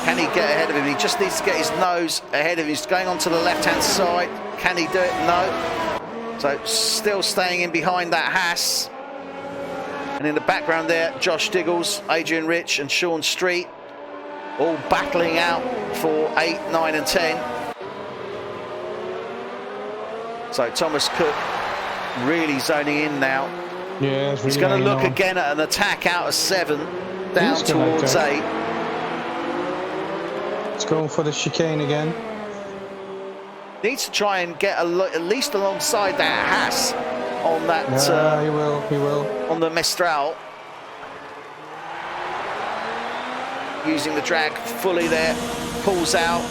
Can he get ahead of him? He just needs to get his nose ahead of him. He's going on to the left-hand side. Can he do it? No. So still staying in behind that Haas. And in the background there, Josh Diggles, Adrian Rich and Sean Street all battling out for 8, 9 and 10. So Thomas Cook really zoning in now. Yeah, he's going to look again at an attack out of 7 down towards 8. It's going for the chicane again. Needs to try and get at least alongside that Haas on that. He will. On the Mistral. Using the drag fully there. Pulls out.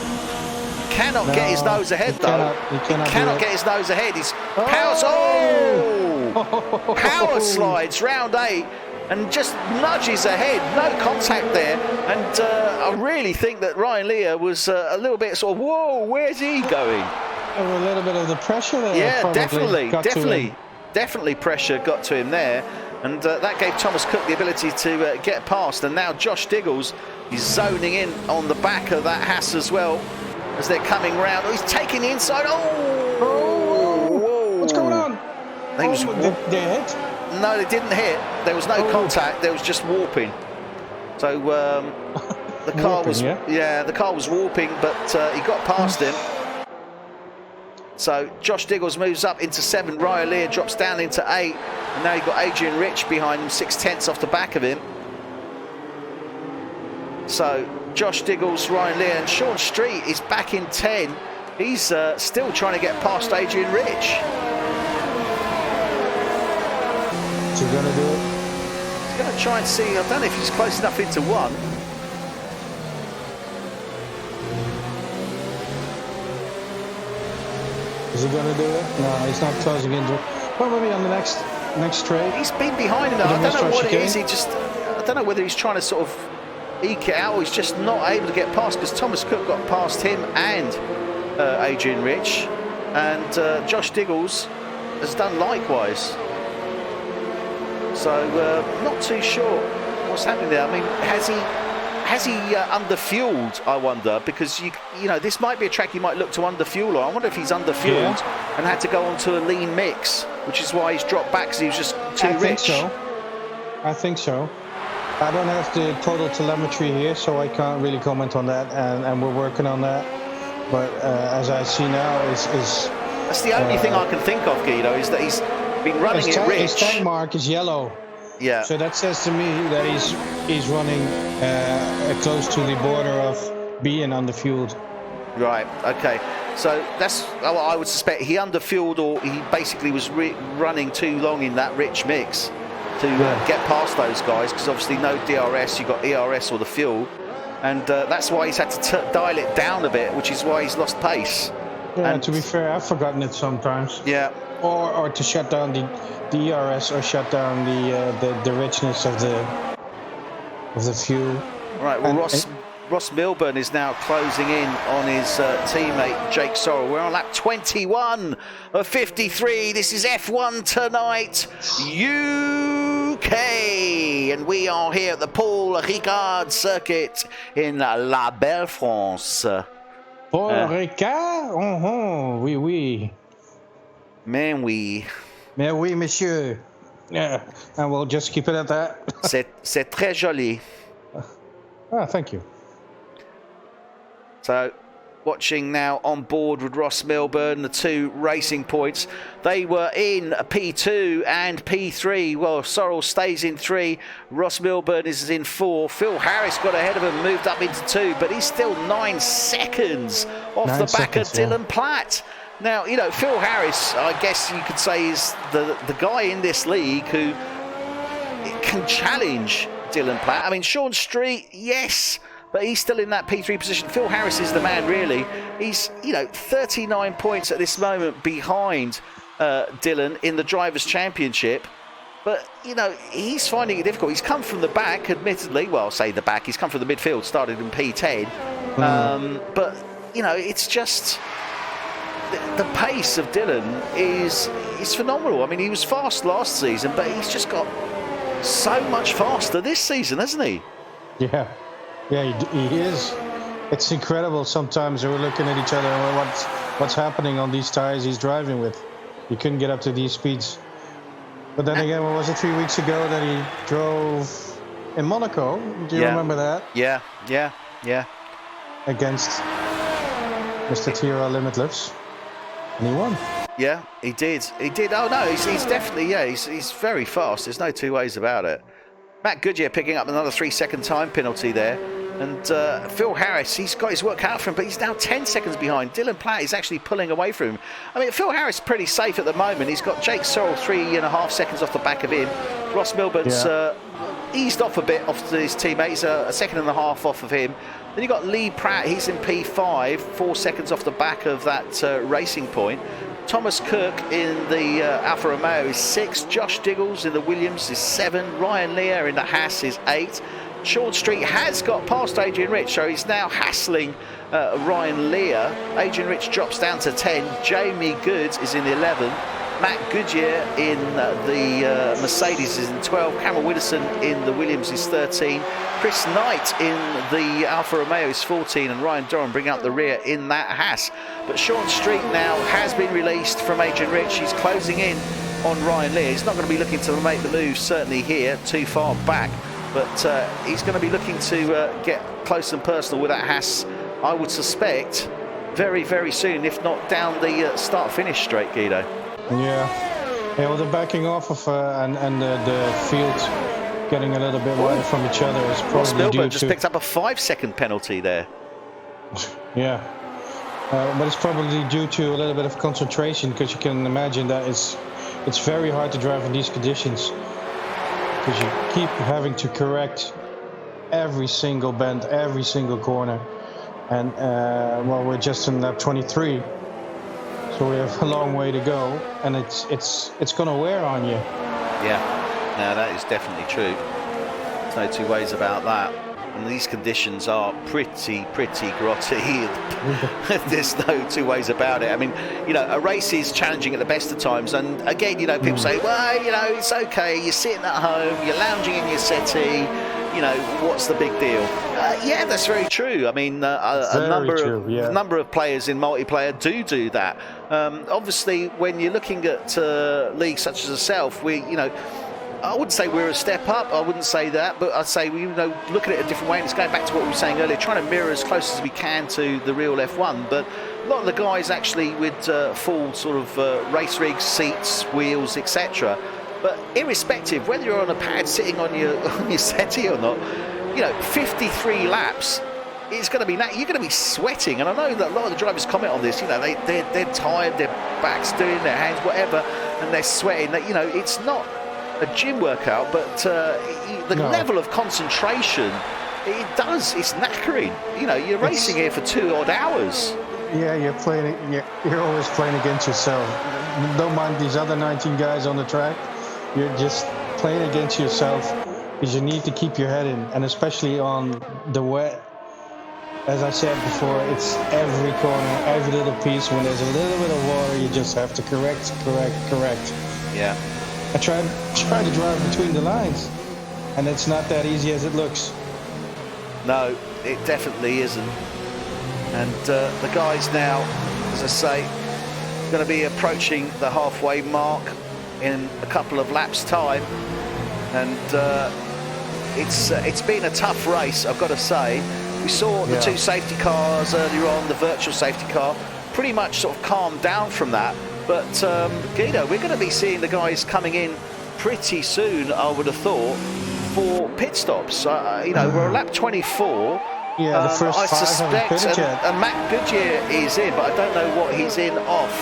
Cannot get his nose ahead though. He cannot get his nose ahead. He's power slides round 8. And just nudges ahead, no contact there. And I really think that Ryan Lear was a little bit sort of, whoa, where's he going? A little bit of the pressure there. Yeah, definitely pressure got to him there. And that gave Thomas Cook the ability to get past. And now Josh Diggles is zoning in on the back of that Haas as well as they're coming round. Oh, he's taking the inside. Whoa. What's going on? They hit? No, they didn't hit. There was no contact. There was just warping. So the car the car was warping, but he got past him. So Josh Diggles moves up into 7. Ryan Lear drops down into 8. And now you've got Adrian Rich behind him, 6/10 off the back of him. So Josh Diggles, Ryan Lear, and Sean Street is back in 10. He's still trying to get past Adrian Rich. Is he going to do it? He's going to try and see. I don't know if he's close enough into one. Is he going to do it? No, he's not closing into it. Probably on the next straight. He's been behind him. I don't know what it is. I don't know whether he's trying to sort of eke it out or he's just not able to get past, because Thomas Cook got past him and Adrian Rich, and Josh Diggles has done likewise. So not too sure what's happening there. I mean, has he underfueled, I wonder, because you know this might be a track you might look to underfuel on. I wonder if he's underfueled and had to go onto a lean mix, which is why he's dropped back, because he was just too rich. I think so. I don't have the total telemetry here, so I can't really comment on that, and we're working on that. But as I see now, is that's the only thing I can think of, Guido, is that he's been running it rich. His tag mark is yellow. Yeah. So that says to me that he's running close to the border of being underfueled. Right. Okay. So that's what I would suspect. He underfueled, or he basically was running too long in that rich mix to get past those guys, because obviously no DRS, you've got ERS or the fuel, and that's why he's had to dial it down a bit, which is why he's lost pace. Yeah, and to be fair, I've forgotten it sometimes. Yeah. Or to shut down the ERS, or shut down the richness of the fuel. Right. Well, Ross Milburn is now closing in on his teammate Jake Sorrell. We're on lap 21 of 53. This is F1 Tonight UK, and we are here at the Paul Ricard circuit in La Belle France. Paul Ricard? Oui, oui. Mais oui. Mais oui, monsieur. Yeah, and we'll just keep it at that. C'est très joli. Ah, thank you. So, watching now on board with Ross Milburn, the two racing points. They were in P2 and P3. Well, Sorrell stays in 3. Ross Milburn is in 4. Phil Harris got ahead of him, moved up into 2, but he's still 9 seconds off the back of Dylan Platt. Now, you know, Phil Harris, I guess you could say, is the guy in this league who can challenge Dylan Platt. I mean, Sean Street, yes, but he's still in that P3 position. Phil Harris is the man, really. He's, 39 points at this moment behind Dylan in the Drivers' Championship. But, he's finding it difficult. He's come from the back, admittedly. Well, I'll say the back. He's come from the midfield, started in P10. But, it's just... The pace of Dylan is phenomenal. I mean, he was fast last season, but he's just got so much faster this season, hasn't he? Yeah, he is. It's incredible. Sometimes we're looking at each other and what's happening on these tires he's driving with. He couldn't get up to these speeds. But then again, what was it, 3 weeks ago that he drove in Monaco? Do you remember that? Yeah. Against Mr. Tira Limitless. And he won. Yeah, he did. Oh no, he's definitely, he's very fast. There's no two ways about it. Matt Goodyear picking up another 3-second time penalty there. And Phil Harris, he's got his work cut out for him, but he's now 10 seconds behind. Dylan Platt is actually pulling away from him. I mean, Phil Harris is pretty safe at the moment. He's got Jake Sorrell 3.5 seconds off the back of him. Ross Milburn's eased off a bit off to his teammate. He's a 1.5 seconds off of him. Then you've got Lee Pratt, he's in P5, 4 seconds off the back of that racing point. Thomas Cook in the Alfa Romeo is 6. Josh Diggles in the Williams is 7. Ryan Lear in the Haas is 8. Sean Street has got past Adrian Rich, so he's now hassling Ryan Lear. Adrian Rich drops down to 10. Jamie Goods is in 11. Matt Goodyear in the Mercedes is in 12. Cameron Widdowson in the Williams is 13. Chris Knight in the Alfa Romeo is 14. And Ryan Doran bring out the rear in that Haas. But Sean Street now has been released from Adrian Rich. He's closing in on Ryan Lear. He's not going to be looking to make the move, certainly here, too far back. But he's going to be looking to get close and personal with that Haas, I would suspect, very, very soon, if not down the start-finish straight, Guido. Yeah, well, the backing off of and the field getting a little bit wide from each other is Ross probably due Milburn just to... picked up a 5-second penalty there. Yeah. But it's probably due to a little bit of concentration, because you can imagine that it's very hard to drive in these conditions, because you keep having to correct every single bend, every single corner. And well, we're just in lap 23, so we have a long way to go, and it's gonna wear on you. Yeah, no, that is definitely true. There's no two ways about that. And these conditions are pretty grotty. There's no two ways about it. I mean, you know, a race is challenging at the best of times. And again, you know, people say, well, you know, it's okay. You're sitting at home, you're lounging in your settee. You know, what's the big deal? Yeah, that's very true. I mean, a number of players in multiplayer do that. Obviously, when you're looking at leagues such as yourself, you know, I wouldn't say we're a step up, I wouldn't say that, but I'd say we, you know, look at it a different way, and it's going back to what we were saying earlier, trying to mirror as close as we can to the real F1. But a lot of the guys actually with full sort of race rigs, seats, wheels, etc. But irrespective, whether you're on a pad sitting on your settee or not, you know, 53 laps, it's going to be, you're going to be sweating. And I know that a lot of the drivers comment on this, you know, they're tired, their back's doing, their hands, whatever, and they're sweating. That, you know, it's not a gym workout, but the level of concentration, it's knackering. You know, you're racing here for 2 odd hours. Yeah, you're always playing against yourself. Don't mind these other 19 guys on the track. You're just playing against yourself, because you need to keep your head in, and especially on the wet. As I said before, it's every corner, every little piece. When there's a little bit of water, you just have to correct. Yeah. I try to drive between the lines, and it's not that easy as it looks. No, it definitely isn't. And the guys now, as I say, going to be approaching the halfway mark in a couple of laps' time, and it's been a tough race, I've got to say. We saw the 2 safety cars earlier on, the virtual safety car, pretty much sort of calmed down from that. But Guido, we're going to be seeing the guys coming in pretty soon, I would have thought, for pit stops. You know, we're on lap 24. Yeah, the first I 5 suspect, haven't pitted yet. and Matt Goodyear is in, but I don't know what he's in off.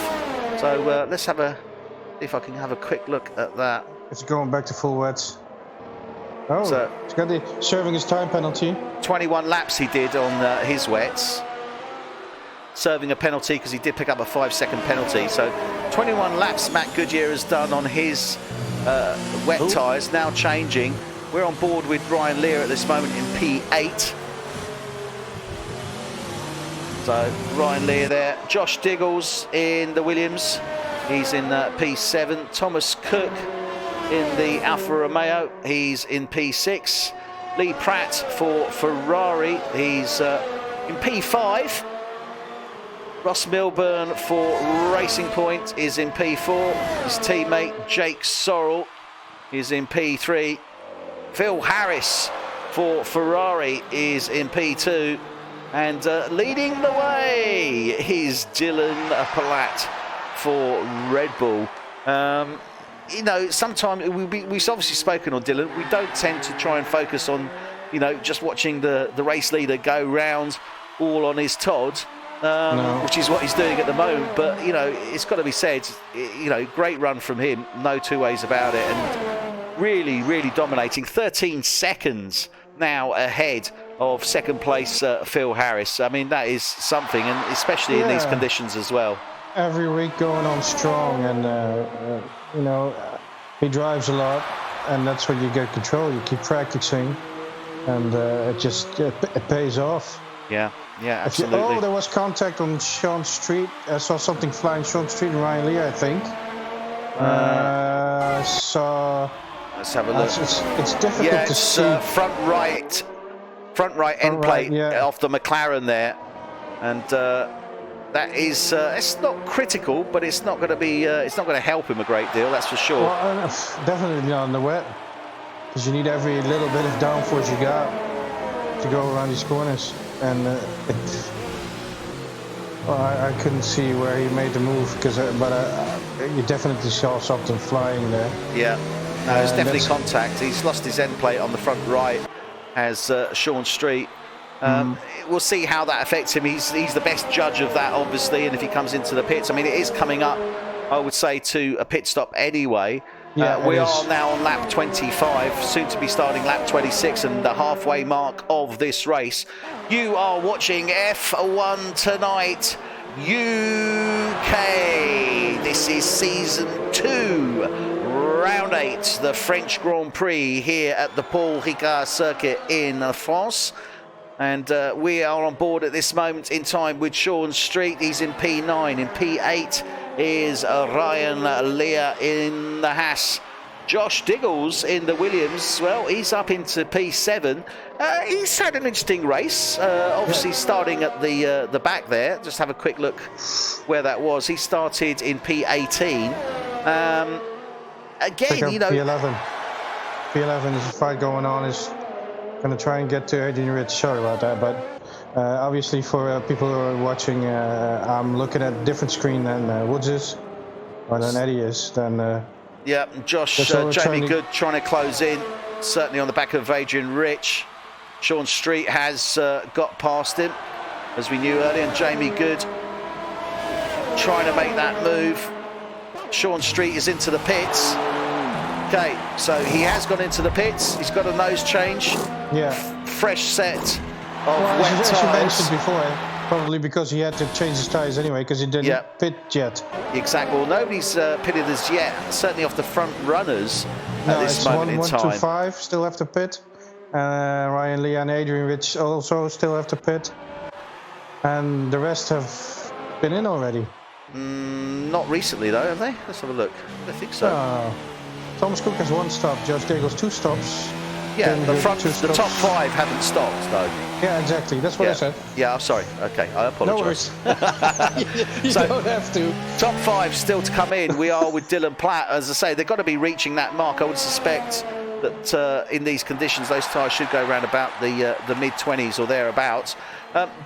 So let's see if I can have a quick look at that. It's going back to full wets. Oh, so he's got serving his time penalty. 21 laps he did on his wets. Serving a penalty because he did pick up a 5-second penalty. So 21 laps Matt Goodyear has done on his wet tyres, now changing. We're on board with Ryan Lear at this moment in P8. So Ryan Lear there. Josh Diggles in the Williams, he's in P7. Thomas Cook in the Alfa Romeo, he's in P6. Lee Pratt for Ferrari, he's in P5. Ross Milburn for Racing Point is in P4. His teammate Jake Sorrell is in P3. Phil Harris for Ferrari is in P2. And leading the way is Dylan Palat for Red Bull. You know, sometimes we've obviously spoken on Dylan. We don't tend to try and focus on, you know, just watching the race leader go round all on his Todd. Which is what he's doing at the moment, but you know, it's got to be said, you know, great run from him, no two ways about it, and really dominating. 13 seconds now ahead of second place Phil Harris. I mean, that is something, and especially in these conditions as well. Every week going on strong, and you know, he drives a lot, and that's when you get control. You keep practicing, and it pays off. Yeah, absolutely. There was contact on Sean Street. I saw something flying Sean Street and Ryan Lee, I think. Let's have a look. It's difficult to see. Front right end plate off the McLaren there, and that is it's not critical, but it's not going to be it's not going to help him a great deal, that's for sure. Well, definitely not on the wet, because you need every little bit of downforce you got to go around these corners. And I couldn't see where he made the move, but you definitely saw something flying there. Yeah, No, it's definitely contact. He's lost his end plate on the front right, as Sean Street. We'll see how that affects him. He's the best judge of that, obviously, and if he comes into the pits, I mean, it is coming up, I would say, to a pit stop anyway. Yeah, we are now on lap 25, soon to be starting lap 26 and the halfway mark of this race. You are watching F1 Tonight UK. This is season 2, round 8, the French Grand Prix here at the Paul Ricard circuit in France. And we are on board at this moment in time with Sean Street. He's in P9. In P8 is Ryan Lear in the Haas. Josh Diggles in the Williams, well, he's up into P7. He's had an interesting race, obviously starting at the back there. Just have a quick look where that was. He started in P18. Again, you know... P11 is a fight going on. Is going to try and get to Adrian Rich. Sorry about that, but obviously for people who are watching, I'm looking at a different screen than Woods is, or than Eddie is. Yeah, Josh, Jamie Good trying to close in, certainly on the back of Adrian Rich. Sean Street has got past him, as we knew earlier, and Jamie Good trying to make that move. Sean Street is into the pits. Okay, so he has gone into the pits. He's got a nose change. Yeah. Fresh set of wet tyres. As you mentioned before, probably because he had to change his tyres anyway, because he didn't pit yet. Exactly. Well, nobody's pitted as yet, certainly off the front runners at this moment in time. 1-2-5 still have to pit. Ryan Lee and Adrian Rich also still have to pit. And the rest have been in already. Not recently, though, have they? Let's have a look. I think so. Thomas Cook has 1 stop, Josh Diggles 2 stops. Yeah, the top 5 haven't stopped, though. Yeah, exactly. That's what I said. Yeah, I'm sorry. Okay, I apologise. No worries. You don't have to. Top 5 still to come in. We are with Dylan Platt. As I say, they've got to be reaching that mark. I would suspect that in these conditions, those tyres should go around about the mid-20s or thereabouts.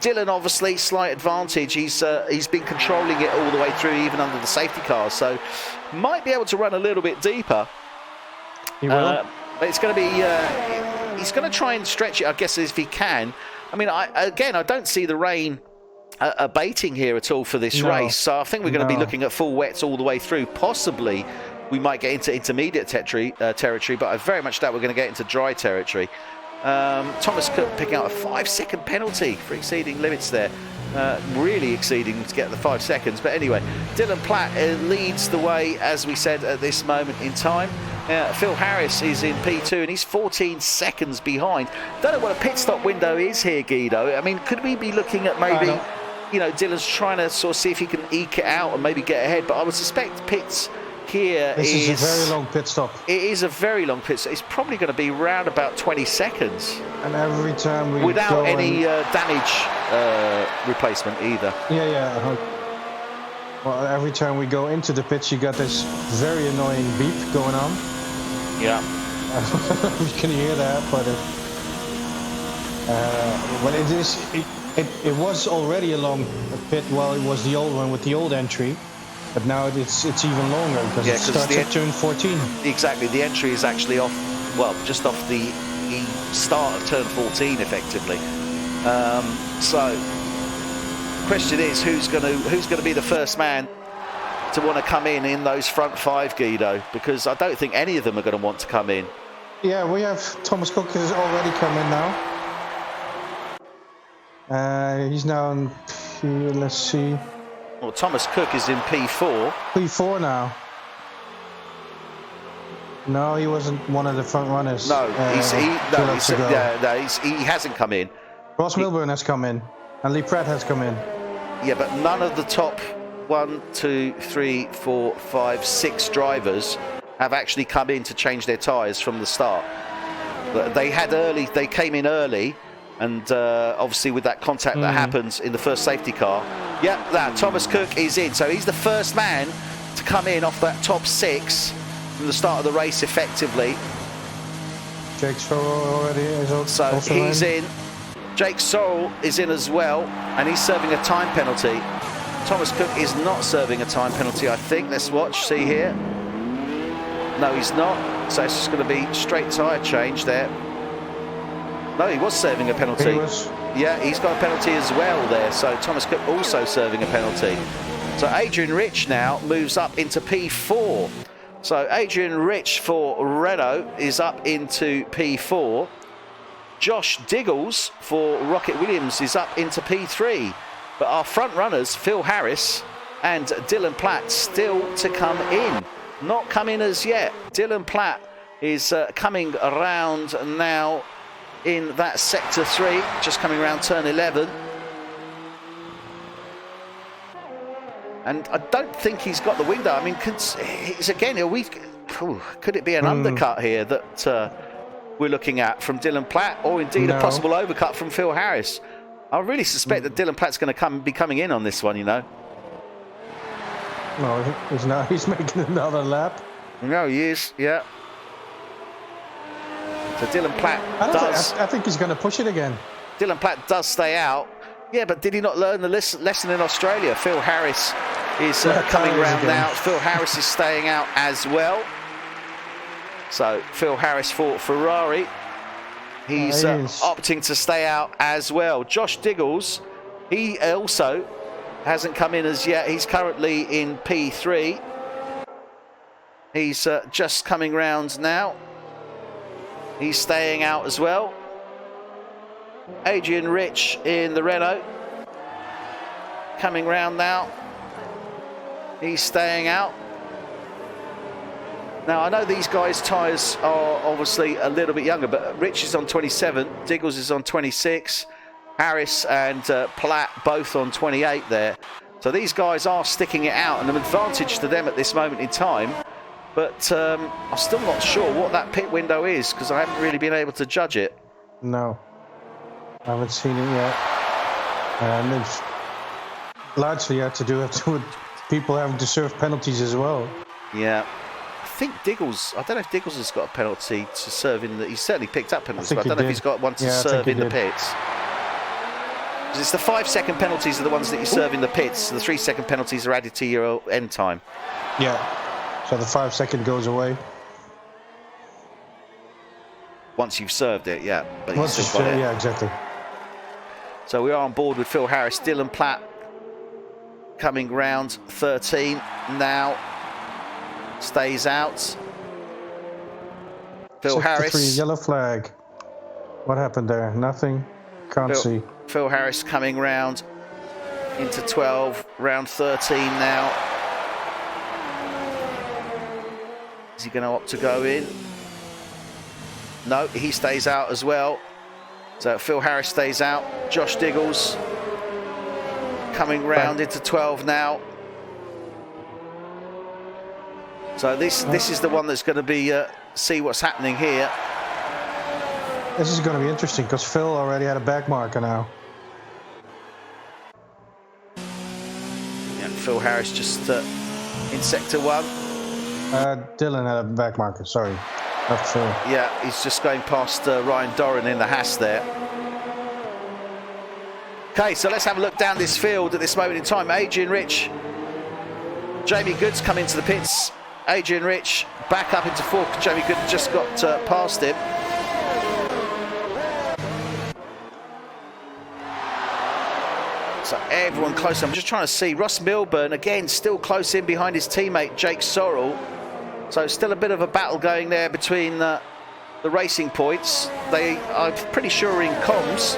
Dylan, obviously, slight advantage. He's been controlling it all the way through, even under the safety cars, so might be able to run a little bit deeper. He will. But it's going to be... he's going to try and stretch it, I guess, if he can. I mean, I don't see the rain abating here at all for this race, so I think we're going to be looking at full wets all the way through. Possibly we might get into intermediate territory, but I very much doubt we're going to get into dry territory. Thomas Cook picking out a 5-second penalty for exceeding limits there. Really exceeding to get the 5 seconds. But anyway, Dylan Platt leads the way, as we said, at this moment in time. Phil Harris is in P2 and he's 14 seconds behind. Don't know what a pit stop window is here, Guido. I mean, could we be looking at maybe, you know, Dylan's trying to sort of see if he can eke it out and maybe get ahead, but I would suspect pits here this is a very long pit stop. It is a very long pit stop. It's probably going to be around about 20 seconds. And every time we without any damage replacement either. Yeah. Well, every time we go into the pits, you got this very annoying beep going on. Yeah. You can hear that, but it was already a long pit while it was the old one with the old entry. But now it's even longer because it starts at turn 14. Exactly, the entry is actually off, well, just off the start of turn 14, effectively. So, question is, who's going to be the first man to want to come in those front 5, Guido? Because I don't think any of them are going to want to come in. Yeah, we have Thomas Cook has already come in now. He's now in let's see. Well, Thomas Cook is in P4. P4 now. No, he wasn't one of the front runners. No, he hasn't come in. Ross Milburn has come in, and Lee Pratt has come in. Yeah, but none of the top 1, 2, 3, 4, 5, 6 drivers have actually come in to change their tyres from the start. They came in early. And obviously with that contact that happens in the first safety car. Yep, Thomas Cook is in. So he's the first man to come in off that top 6 from the start of the race effectively. Jake Sorrell already is also he's in. Jake Sorrell is in as well, and he's serving a time penalty. Thomas Cook is not serving a time penalty, I think. Let's watch, see here. No, he's not. So it's just going to be straight tyre change there. No, he was serving a penalty. Yeah, he's got a penalty as well there. So Thomas Cook also serving a penalty. So Adrian Rich now moves up into P4. So Adrian Rich for Renault is up into P4. Josh Diggles for Rocket Williams is up into P3. But our front runners, Phil Harris and Dylan Platt, still to come in. Not come in as yet. Dylan Platt is coming around now in that sector 3, just coming around turn 11. And I don't think he's got the window. I mean, it's again, could it be an undercut here that we're looking at from Dylan Platt, or indeed a possible overcut from Phil Harris? I really suspect that Dylan Platt's going to be coming in on this one, you know. No, he's not. He's making another lap. No, he is, yeah. So Dylan Platt I think he's going to push it again. Dylan Platt does stay out. Yeah, but did he not learn the lesson in Australia? Phil Harris is coming round now. Phil Harris is staying out as well. So Phil Harris for Ferrari. He's opting to stay out as well. Josh Diggles, he also hasn't come in as yet. He's currently in P3. He's just coming round now. He's staying out as well. Adrian Rich in the Renault. Coming round now. He's staying out. Now, I know these guys' tyres are obviously a little bit younger, but Rich is on 27, Diggles is on 26, Harris and Platt both on 28 there. So these guys are sticking it out, and an advantage to them at this moment in time. But I'm still not sure what that pit window is, because I haven't really been able to judge it. No, I haven't seen it yet. And it's largely had to do with people having to serve penalties as well. Yeah. I think Diggles, I don't know if Diggles has got a penalty to serve in the... He's certainly picked up penalties, but I don't know if he's got one to serve in the pits. It's the 5-second penalties are the ones that you serve in the pits. The 3-second penalties are added to your end time. Yeah. So the 5-second goes away. Once you've served it, yeah. But once you've served it, yeah, exactly. So we are on board with Phil Harris. Dylan Platt coming round 13 now. Stays out. Phil Harris. Yellow flag. What happened there? Nothing. Can't see. Phil Harris coming round into 12, round 13 now. Is he going to opt to go in? No, he stays out as well. So Phil Harris stays out. Josh Diggles coming round into 12 now. So this is the one that's going to be see what's happening here. This is going to be interesting because Phil already had a back marker now. Yeah, Phil Harris just in sector 1. Dylan had a back marker, sorry. Not Phil. Yeah, he's just going past Ryan Doran in the Haas there. Okay, so let's have a look down this field at this moment in time. Adrian Rich, Jamie Goods come into the pits. Adrian Rich back up into 4. Jamie Good just got past him. So everyone close. I'm just trying to see. Ross Milburn, again, still close in behind his teammate, Jake Sorrell. So still a bit of a battle going there between the racing points. They are pretty sure in comms.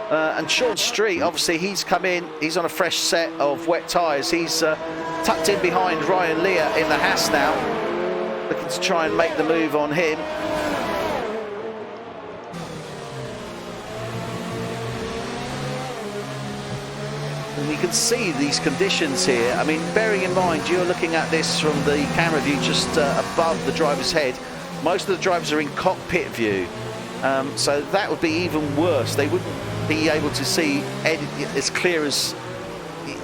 And Sean Street, obviously, he's come in. He's on a fresh set of wet tyres. He's tucked in behind Ryan Lear in the Haas now, looking to try and make the move on him. And you can see these conditions here. I mean, bearing in mind, you're looking at this from the camera view just above the driver's head. Most of the drivers are in cockpit view. So that would be even worse. They wouldn't be able to see as clear as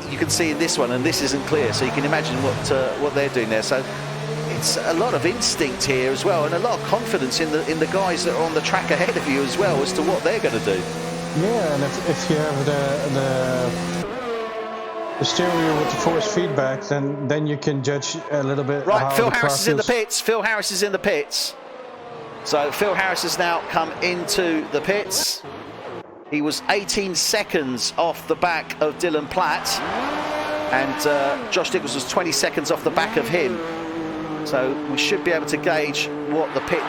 you can see in this one, and this isn't clear. So you can imagine what they're doing there. So it's a lot of instinct here as well, and a lot of confidence in the guys that are on the track ahead of you as well as to what they're going to do. Yeah, and if you have the steering wheel with the force feedback, then you can judge a little bit. Right, how Phil the Harris car is in the feels. pits. Phil Harris is in the pits. So Phil Harris has now come into the pits. He was 18 seconds off the back of Dylan Platt, and Josh Diggles was 20 seconds off the back of him. So we should be able to gauge what the pit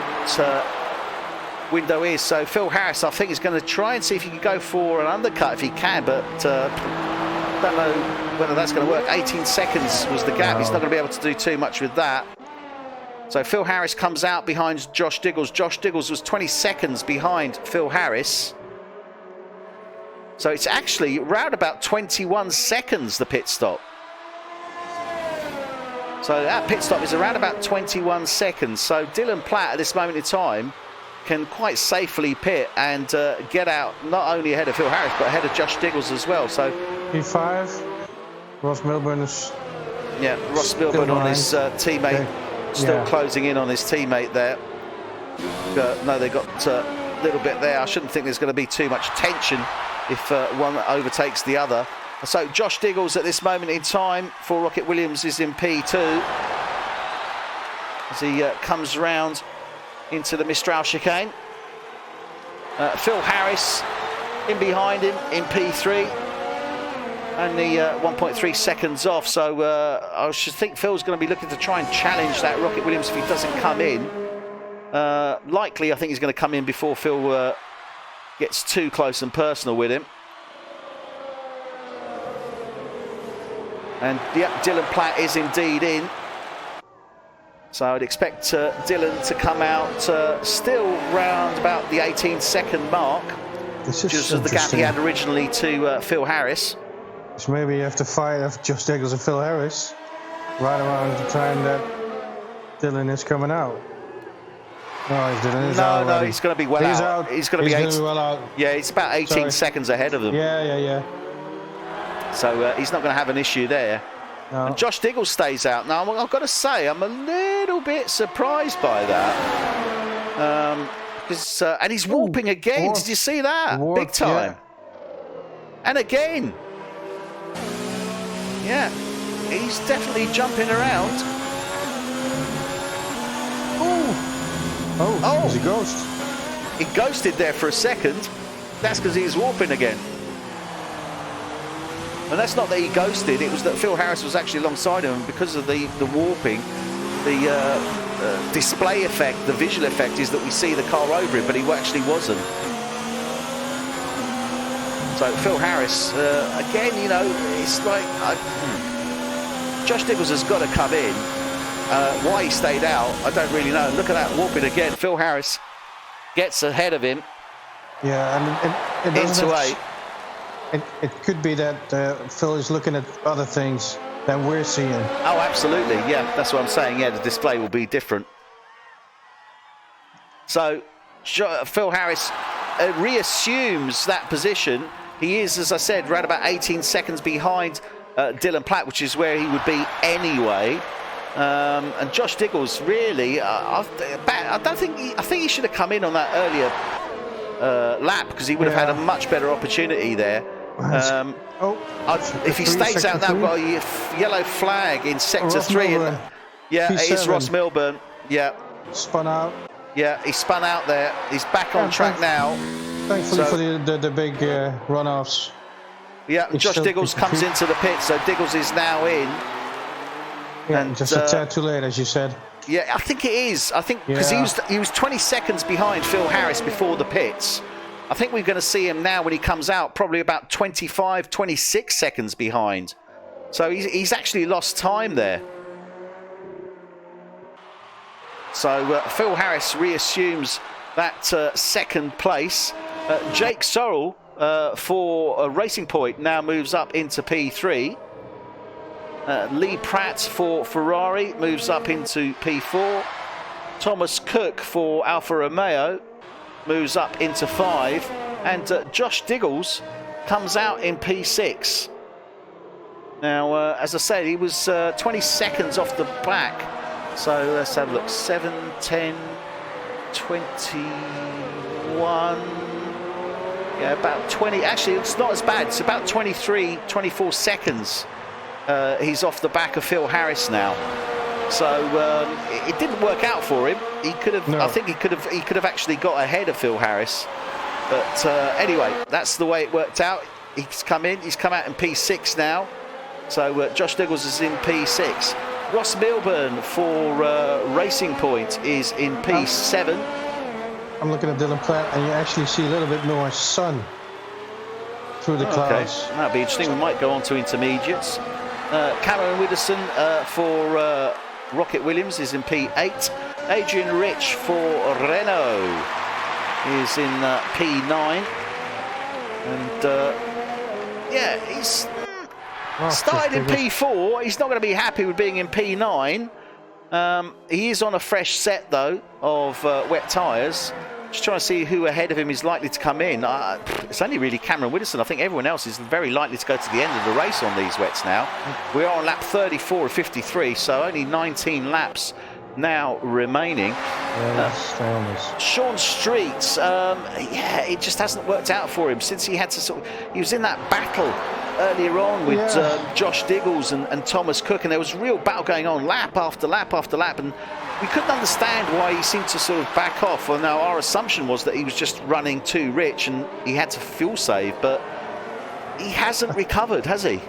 window is. So Phil Harris, I think, is going to try and see if he can go for an undercut if he can, but don't know whether that's going to work. 18 seconds was the gap. He's not going to be able to do too much with that. So Phil Harris comes out behind Josh Diggles. Josh Diggles was 20 seconds behind Phil Harris. So it's actually around about 21 seconds, the pit stop. So that pit stop is around about 21 seconds. So Dylan Platt at this moment in time can quite safely pit and get out not only ahead of Phil Harris but ahead of Josh Diggles as well. So P5, Ross Milburn is... Yeah, Ross Milburn on his teammate, still closing in on his teammate there. No, they got a little bit there. I shouldn't think there's going to be too much tension if one overtakes the other. So Josh Diggles at this moment in time for Rocket Williams is in P2 as he comes round into the Mistral chicane. Phil Harris in behind him in P3, only 1.3 seconds off. So I should think Phil's going to be looking to try and challenge that Rocket Williams if he doesn't come in. Likely, I think he's going to come in before Phil gets too close and personal with him. And yep, Dylan Platt is indeed in. So I'd expect Dylan to come out still round about the 18-second mark, which is the gap he had originally to Phil Harris. So maybe you have to fight of Josh Diggles and Phil Harris right around the time that Dylan is coming out. No, Dylan is out. No, he's going to be well out. He's going to be well out. Yeah, he's about 18 seconds ahead of them. Yeah. So he's not going to have an issue there. No. And Josh Diggles stays out. Now, I've got to say, I'm a little bit surprised by that. And he's warping again. Did you see that? Big time. Yeah. And again. Yeah, he's definitely jumping around. Oh, he's a ghost. He ghosted there for a second. That's because he's warping again. And that's not that he ghosted, it was that Phil Harris was actually alongside him, and because of the warping, the display effect, the visual effect is that we see the car over him, but he actually wasn't. So Phil Harris, again, you know, it's like... Josh Diggles has got to come in. Why he stayed out, I don't really know. Look at that warping again. Phil Harris gets ahead of him. Yeah, and into 8. It could be that Phil is looking at other things than we're seeing. Oh, absolutely. Yeah, that's what I'm saying. Yeah, the display will be different. So Phil Harris reassumes that position. He is, as I said, around about 18 seconds behind Dylan Platt, which is where he would be anyway. And Josh Diggles, really, I think he should have come in on that earlier lap, because he would have had a much better opportunity there. If he stays out now, we've got a yellow flag in sector 3. Yeah, P7. It is Ross Milburn. Yeah. Spun out. Yeah, he spun out there. He's back on track now. Thankfully for the big runoffs. Yeah, Josh Diggles comes into the pit, so Diggles is now in. Yeah, and just a tad too late, as you said. Yeah, I think it is. I think because he was 20 seconds behind Phil Harris before the pits. I think we're going to see him now when he comes out probably about 25, 26 seconds behind. So he's actually lost time there. So Phil Harris reassumes that second place. Jake Sorrell for Racing Point now moves up into P3. Lee Pratt for Ferrari moves up into P4. Thomas Cook for Alfa Romeo moves up into 5. And Josh Diggles comes out in P6. Now, as I said, he was 20 seconds off the back. So let's have a look. 7, 10, 21. Yeah, about 20. Actually, it's not as bad. It's about 23, 24 seconds. He's off the back of Phil Harris now. So it didn't work out for him. He could have. No. I think he could have actually got ahead of Phil Harris. But anyway, that's the way it worked out. He's come in. He's come out in P6 now. So Josh Diggles is in P6. Ross Milburn for Racing Point is in P7. I'm looking at Dylan Platt, and you actually see a little bit more sun through the clouds. Okay. That'll be interesting. We might go on to intermediates. Cameron Widdowson for Rocket Williams is in P8. Adrian Rich for Renault is in P9. And yeah, he's started in P4. He's not going to be happy with being in P9. He is on a fresh set though of wet tyres. Just trying to see who ahead of him is likely to come in. It's only really Cameron Widdowson. I think everyone else is very likely to go to the end of the race on these wets now. We are on lap 34 of 53, so only 19 laps now remaining. Sean Street, yeah, it just hasn't worked out for him since he had to he was in that battle earlier on with Josh Diggles and Thomas Cook, and there was real battle going on lap after lap after lap, and we couldn't understand why he seemed to sort of back off. Well, now our assumption was that he was just running too rich and he had to fuel save, but he hasn't recovered, has he?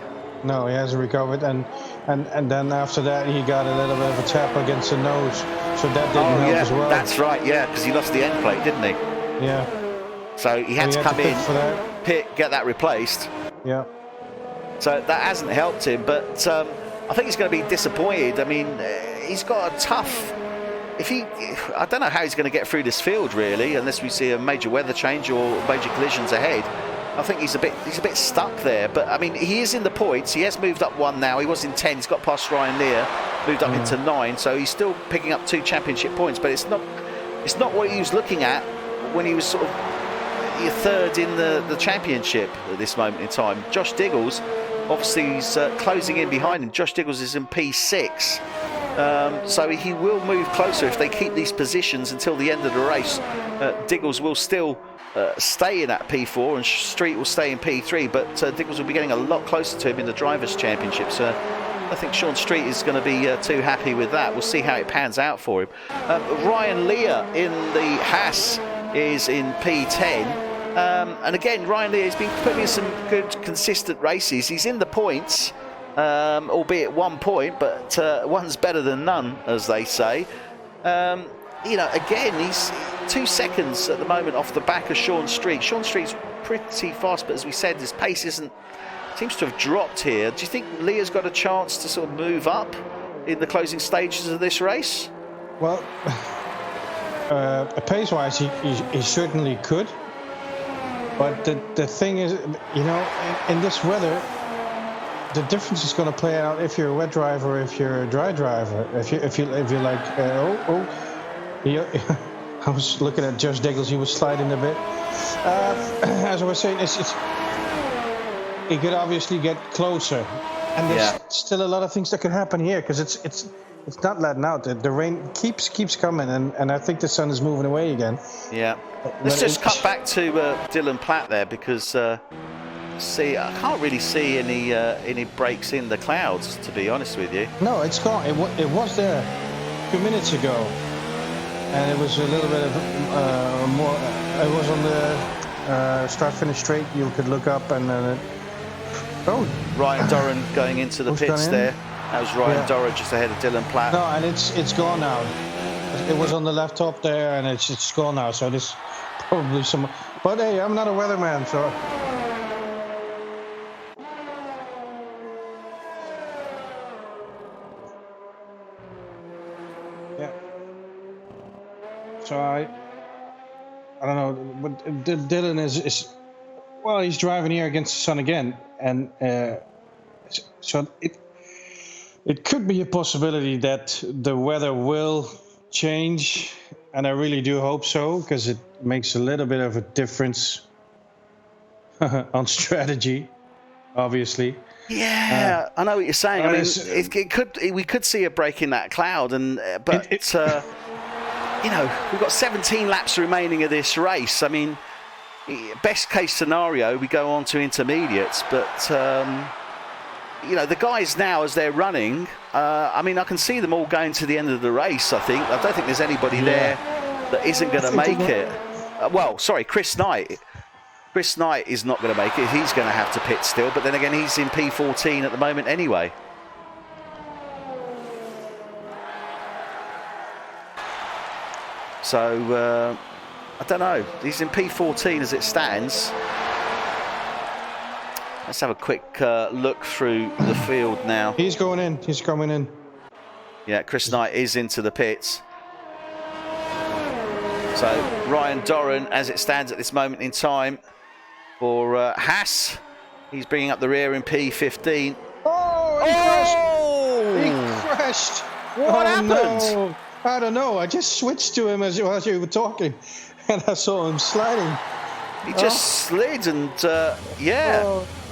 No, he hasn't recovered, and then after that he got a little bit of a tap against the nose, so that didn't help as well. That's right, yeah, because he lost the end plate, didn't he? Yeah. So he had to come in, pit, get that replaced. Yeah. So that hasn't helped him, but I think he's going to be disappointed. I mean, he's got a tough. I don't know how he's going to get through this field really, unless we see a major weather change or major collisions ahead. I think he's a bit stuck there. But I mean, he is in the points. He has moved up 1 now. He was in 10. He's got past Ryan Lear, moved up into 9. So he's still picking up 2 championship points. But it's not what he was looking at when he was sort of third in the championship at this moment in time. Josh Diggles. Obviously, he's closing in behind him. Josh Diggles is in P6. So he will move closer if they keep these positions until the end of the race. Diggles will still stay in at P4 and Street will stay in P3, but Diggles will be getting a lot closer to him in the Drivers' Championship. So I think Sean Street is going to be too happy with that. We'll see how it pans out for him. Ryan Lear in the Haas is in P10. And again, Ryan Lear has been putting in some good, consistent races. He's in the points, albeit 1 point, but one's better than none, as they say. You know, again, he's 2 seconds at the moment off the back of Sean Street. Sean Street's pretty fast, but as we said, his pace seems to have dropped here. Do you think Lear's got a chance to sort of move up in the closing stages of this race? Well, pace-wise, he certainly could. But the thing is, you know, in this weather, the difference is going to play out if you're a wet driver or if you're a dry driver. If you're like, I was looking at Josh Diggles, he was sliding a bit. As I was saying, it could obviously get closer, and there's still a lot of things that could happen here because it's not letting out. The rain keeps coming, and I think the sun is moving away again. Yeah. Let's just cut back to Dylan Platt there because I can't really see any breaks in the clouds, to be honest with you. No, it's gone. It was there a few minutes ago, and it was a little bit of more. It was on the start-finish straight. You could look up and Ryan Doran going into the pits there. That was Ryan Doran just ahead of Dylan Platt. No, and it's gone now. It was on the left top there, and it's gone now. So this probably some. But hey, I'm not a weatherman, so. Yeah. So I don't know, but Dylan is well, he's driving here against the sun again, and so it could be a possibility that the weather will change, and I really do hope so, because it makes a little bit of a difference on strategy, obviously. Yeah, I know what you're saying. I mean, we could see a break in that cloud, and you know, we've got 17 laps remaining of this race. I mean, best case scenario, we go on to intermediates, but you know, the guys now as they're running, I mean, I can see them all going to the end of the race. I don't think there's anybody there that isn't going to make it. Well, sorry, Chris Knight. Chris Knight is not going to make it. He's going to have to pit still, but then again, he's in P14 at the moment anyway. So, I don't know. He's in P14 as it stands. Let's have a quick look through the field now. He's going in. He's coming in. Yeah, Chris Knight is into the pits. So, Ryan Doran, as it stands at this moment in time, for Haas. He's bringing up the rear in P15. Oh, he crashed! He crashed! What happened? No. I don't know. I just switched to him as you were talking, and I saw him sliding. He just slid, and yeah.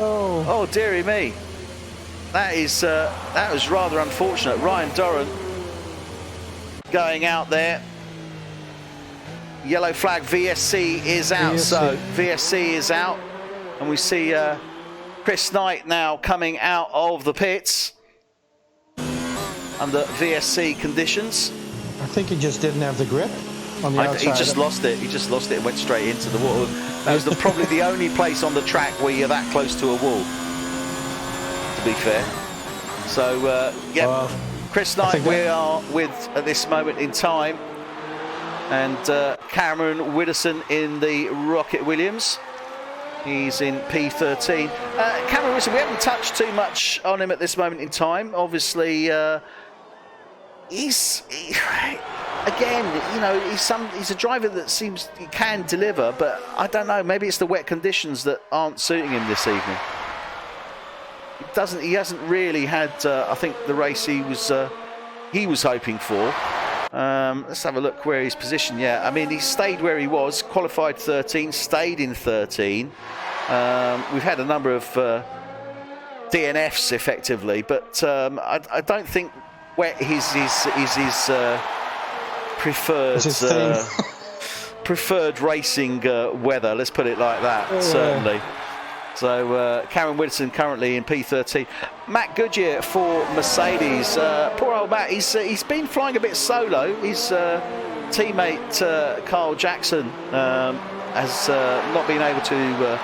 Oh, dearie me. That was rather unfortunate. Ryan Doran going out there. Yellow flag, VSC is out. So VSC is out, and we see Chris Knight now coming out of the pits under VSC conditions. I think he just didn't have the grip on the outside. He just lost it. He just lost it and went straight into the wall. That was probably the only place on the track where you're that close to a wall, to be fair. So, yeah, Chris Knight we are with at this moment in time. And Cameron Widdowson in the Rocket Williams. He's in P13. Cameron Widdowson, we haven't touched too much on him at this moment in time. Obviously, again, you know, he's a driver that seems he can deliver, but I don't know. Maybe it's the wet conditions that aren't suiting him this evening. He hasn't really had, I think, the race he was hoping for. Let's have a look where he's positioned. Yeah, I mean, he stayed where he was, qualified 13, stayed in 13. We've had a number of DNFs effectively, but I don't think wet is his preferred racing weather. Let's put it like that. Certainly. So Cameron Widdowson currently in P13. Matt Goodyear for Mercedes. Poor old Matt. He's been flying a bit solo. His teammate Carl Jackson has not been able to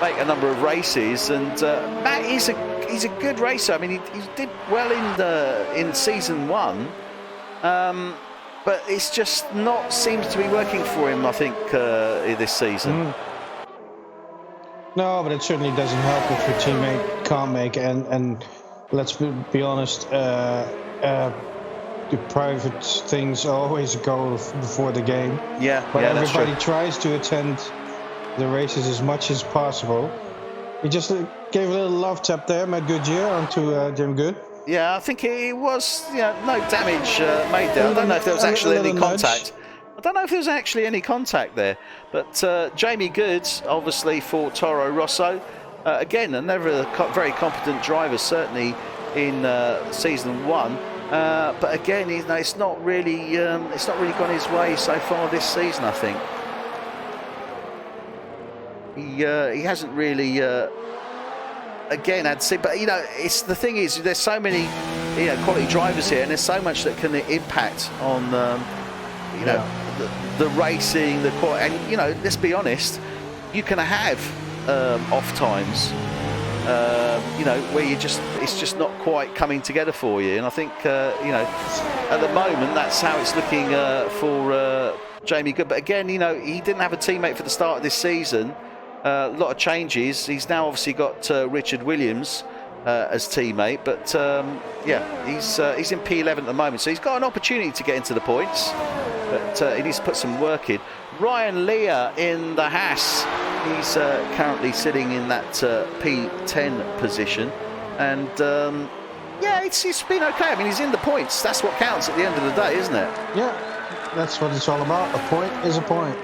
make a number of races. And Matt he's a good racer. I mean, he did well in season 1, but it's just not seems to be working for him. I think this season. No, but it certainly doesn't help if your teammate can't make it. And let's be honest, the private things always go before the game. Yeah, but yeah, everybody tries to attend the races as much as possible. He just gave a little love tap there, Matt Goodyear, onto Jim Good. Yeah, I think it was no damage made there. I don't know if there was actually any contact. I don't know if there was actually any contact there, but Jamie Goods, obviously for Toro Rosso, again another very competent driver, certainly in season 1. But again, it's not really gone his way so far this season. I think he hasn't really again had to see. But it's the thing is there's so many quality drivers here, and there's so much that can impact on the racing, the quality, and let's be honest, you can have off times, where it's just not quite coming together for you. And I think at the moment that's how it's looking for Jamie Good. But again, he didn't have a teammate for the start of this season. A lot of changes. He's now obviously got Richard Williams as teammate, but he's in P11 at the moment, so he's got an opportunity to get into the points, but he needs to put some work in. Ryan Lear in the Haas, he's currently sitting in that P10 position, and it's been okay. I mean, he's in the points. That's what counts at the end of the day, isn't it? Yeah, that's what it's all about. A point is a point.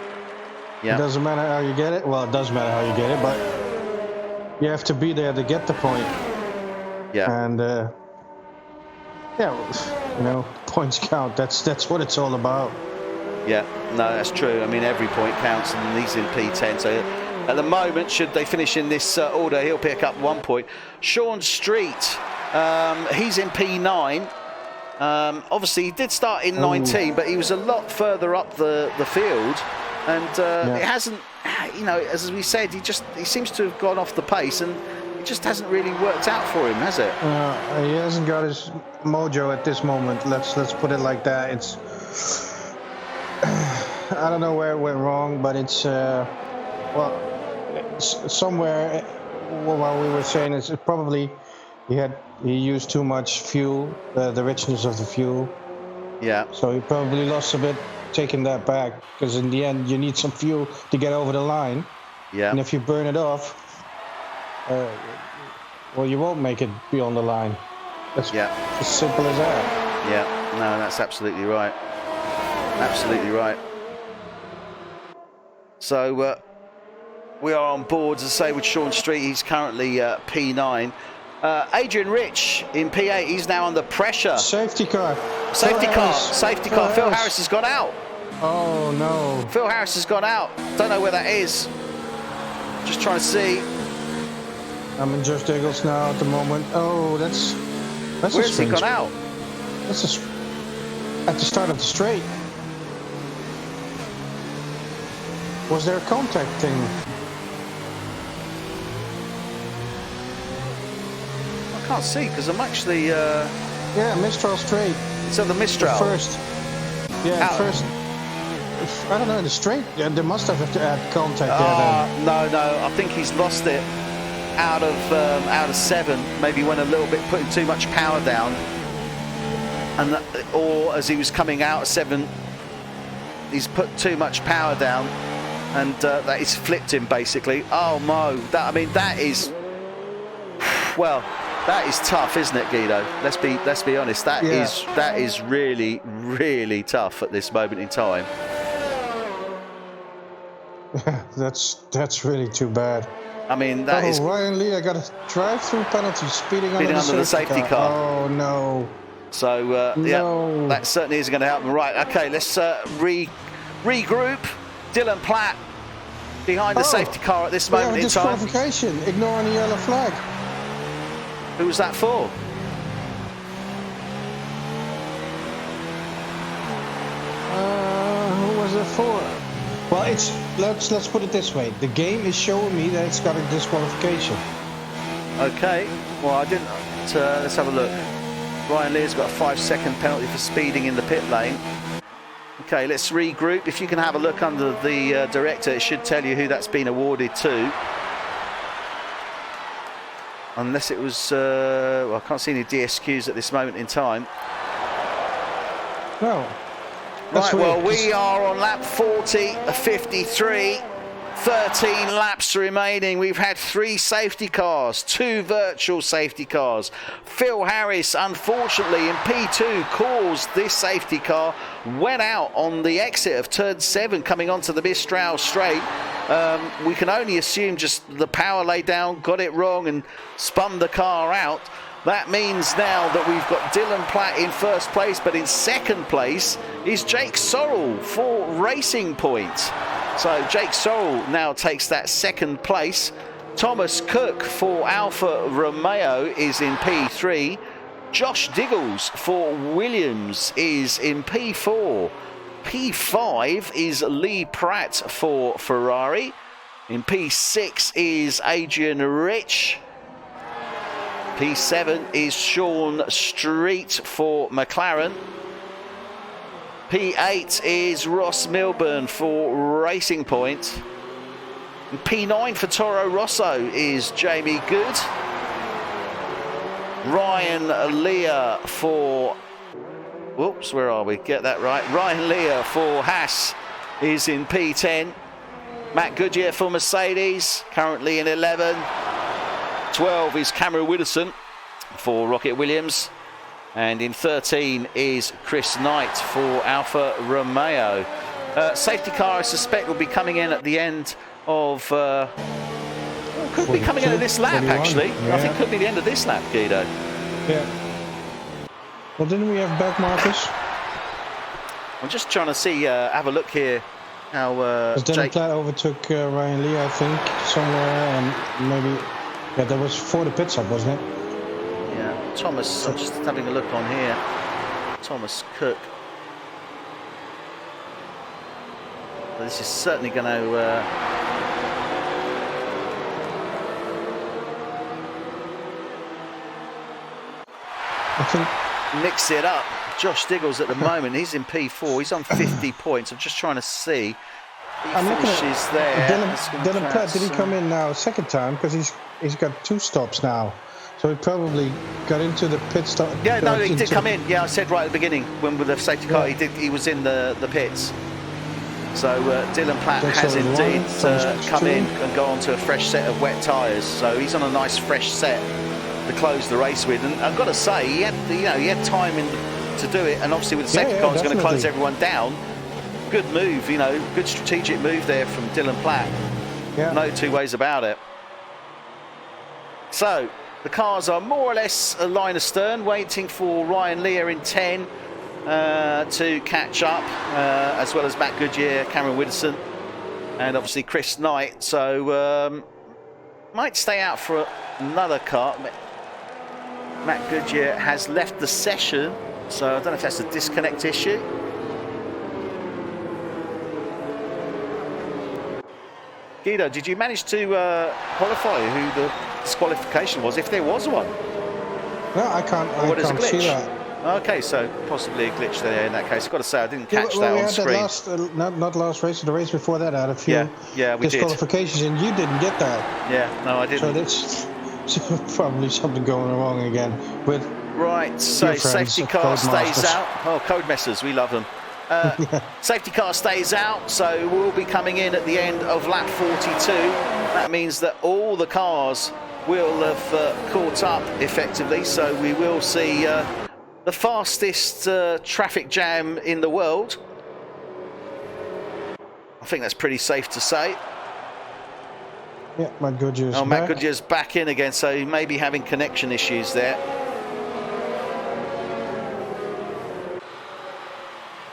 Yeah. It doesn't matter how you get it. Well, it does matter how you get it, but you have to be there to get the point. Yeah. And points count. That's what it's all about. Yeah, no, that's true. I mean, every point counts, and he's in P10, so at the moment, should they finish in this order, he'll pick up 1 point. Sean Street, he's in P9. Obviously, he did start in 19, but he was a lot further up the field. And it hasn't, you know, as we said, he seems to have gone off the pace, and it just hasn't really worked out for him, has it? He hasn't got his mojo at this moment. Let's put it like that. It's I don't know where it went wrong, but it's well, somewhere while we were saying it's probably he used too much fuel, the richness of the fuel. Yeah. So he probably lost a bit taking that back, because in the end you need some fuel to get over the line. Yeah. And if you burn it off, well, you won't make it beyond the line. That's as simple as that. Yeah. No, that's absolutely right. Absolutely right. So we are on board, as I say, with Sean Street. He's currently P9. Adrian Rich in P8. He's now under pressure. Safety car. Safety car. Safety car. Phil Harris has gone out. Oh no. Phil Harris has gone out. Don't know where that is. Just trying to see. I'm in Josh Diggles now at the moment. Oh, that's where's he gone out? That's at the start of the straight. Was there a contact thing? I can't see because I'm actually. Yeah, Mistral straight. So the Mistral. The first. Yeah, first. I don't know, in the straight. Yeah, they must have had contact there. No. I think he's lost it out of 7. Maybe went a little bit, putting too much power down, and or as he was coming out of 7, he's put too much power down, and that is flipped him basically. Oh Mo, that is, well, that is tough, isn't it, Guido? Let's be honest. That is really, really tough at this moment in time. That's really too bad. I mean, that is. Ryan Lee, I got a drive-through penalty, speeding under the safety car. Oh no. So yeah, that certainly isn't going to happen. Right, okay, let's regroup. Dylan Platt behind the safety car at this moment in time. Disqualification, ignoring the yellow flag. Who was that for? Who was it for? Well, let's put it this way. The game is showing me that it's got a disqualification. Okay. Well, I didn't. Let's have a look. Ryan Lear's got a 5-second penalty for speeding in the pit lane. Okay, let's regroup. If you can have a look under the director, it should tell you who that's been awarded to. Unless it was, well, I can't see any DSQs at this moment in time. No. Right, well, we are on lap 40 of 53. 13 laps remaining. We've had 3 safety cars, 2 virtual safety cars. Phil Harris, unfortunately, in P2, caused this safety car, went out on the exit of turn 7, coming onto the Mistral straight. We can only assume just the power laid down, got it wrong, and spun the car out. That means now that we've got Dylan Platt in first place, but in second place is Jake Sorrell for Racing Point. So Jake Sorrell now takes that second place. Thomas Cook for Alfa Romeo is in P3. Josh Diggles for Williams is in P4. P5 is Lee Pratt for Ferrari. In P6 is Adrian Rich. P7 is Sean Street for McLaren. P8 is Ross Milburn for Racing Point. And P9 for Toro Rosso is Jamie Good. Ryan Lear for... Whoops, where are we? Get that right. Ryan Lear for Haas is in P10. Matt Goodyear for Mercedes, currently in 11. 12 is Cameron Widdowson for Rocket Williams. And in 13 is Chris Knight for Alfa Romeo. Safety car, I suspect, will be coming in at the end of... could be coming in at this lap, 41, actually. yeah. I think could be the end of this lap, Guido. Yeah. Well, didn't we have back markers? I'm just trying to see, have a look here how Dylan Platt overtook Ryan Lee, I think, somewhere, and maybe that was for the pit stop, wasn't it? Yeah, Thomas. I'm just having a look on here. Thomas Cook. This is certainly going to. I think. Mix it up. Josh Diggles at the moment, he's in P4, he's on 50 points. I'm just trying to see. He finishes there. Dylan Platt, did he come in now a second time? Because he's got 2 stops now. So he probably got into the pit stop. Yeah, no, he did come in. Yeah, I said right at the beginning, when with the safety car, he was in the pits. So Dylan Platt has indeed come in and gone to a fresh set of wet tyres. So he's on a nice fresh set to close the race with. And I've got to say, he had time to do it. And obviously with the safety car, he's going to close everyone down. Good move, good strategic move there from Dylan Platt. Yeah. No two ways about it. So the cars are more or less a line astern, waiting for Ryan Lear in 10 to catch up, as well as Matt Goodyear, Cameron Widdowson, and obviously Chris Knight. So might stay out for another car. Matt Goodyear has left the session, so I don't know if that's a disconnect issue. Guido, did you manage to qualify who the disqualification was, if there was one? No, I can't see that. Okay, so possibly a glitch there in that case. I've got to say, I didn't catch that on screen. Not last race, the race before that, I had a few we disqualifications, and you didn't get that. Yeah, no, I didn't. So that's probably something going wrong again with. Right, so safety car stays out. Oh, code messers, we love them. Safety car stays out, so we'll be coming in at the end of lap 42. That means that all the cars will have caught up effectively, so we will see the fastest traffic jam in the world. I think that's pretty safe to say. Yeah, Matt Goodyear's back. Matt Goodyear's back in again, so he may be having connection issues there.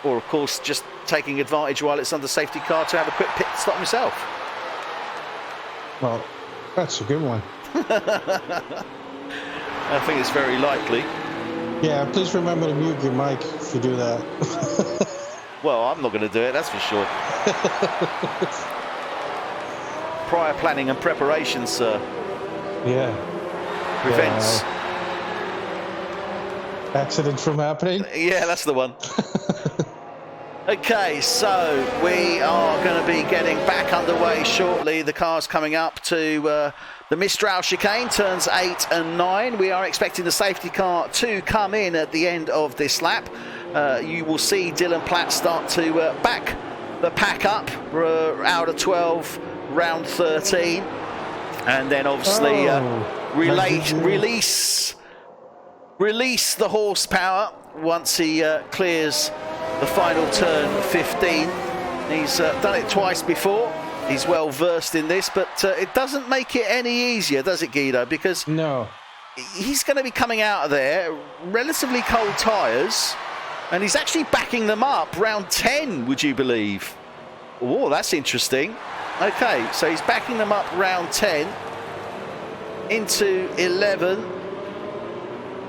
Or, of course, just taking advantage while it's under safety car to have a quick pit stop himself. Well, that's a good one. I think it's very likely. Yeah, please remember to mute your mic if you do that. Well, I'm not going to do it, that's for sure. Prior planning and preparation, sir. Yeah. Prevents accidents from happening. Yeah, that's the one. Okay, so we are going to be getting back underway shortly. The car's coming up to the Mistral chicane, turns 8 and 9. We are expecting the safety car to come in at the end of this lap. You will see Dylan Platt start to back the pack up. We're out of 12, round 13. And then obviously release the horsepower once he clears the final turn 15. He's done it twice before. He's well versed in this, but it doesn't make it any easier, does it, Guido? Because he's going to be coming out of there relatively cold tyres, and he's actually backing them up round 10, would you believe? Oh, that's interesting. Okay, so he's backing them up round 10 into 11.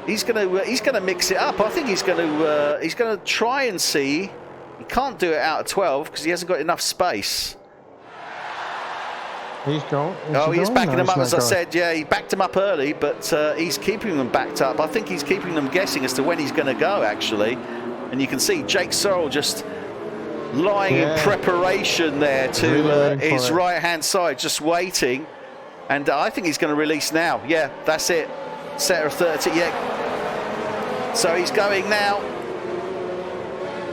He's going to mix it up. I think he's going to try and see. He can't do it out of 12 because he hasn't got enough space. He's going. He's backing them up, as I said. Yeah, he backed them up early, but he's keeping them backed up. I think he's keeping them guessing as to when he's going to go, actually. And you can see Jake Sorrell just lying in preparation there to his right-hand side, just waiting. And I think he's going to release now. Yeah, that's it. Set of 30, yeah. So he's going now.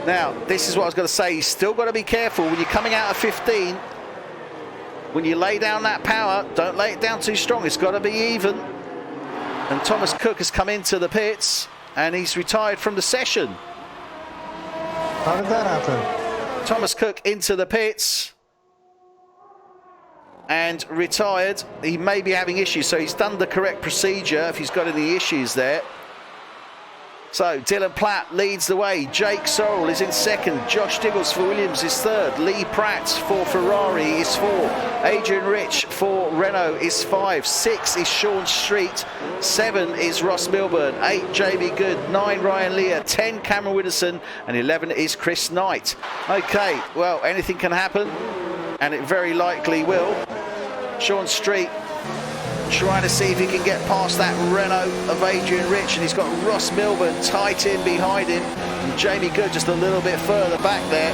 Now, this is what I was going to say. He's still got to be careful when you're coming out of 15. When you lay down that power, don't lay it down too strong. It's got to be even. And Thomas Cook has come into the pits, and he's retired from the session. How did that happen? Thomas Cook into the pits and retired. He may be having issues, so he's done the correct procedure if he's got any issues there. So Dylan Platt leads the way. Jake Sorrell is in second. Josh Diggles for Williams is third. Lee Pratt for Ferrari is 4. Adrian Rich for Renault is 5. 6 is Sean Street. 7 is Ross Milburn. 8 Jamie Good. 9 Ryan Lear. 10 Cameron Widdowson. And 11 is Chris Knight. Okay, well, anything can happen. And it very likely will. Sean Street trying to see if he can get past that Renault of Adrian Rich, and he's got Ross Milburn tight in behind him, and Jamie Good just a little bit further back there.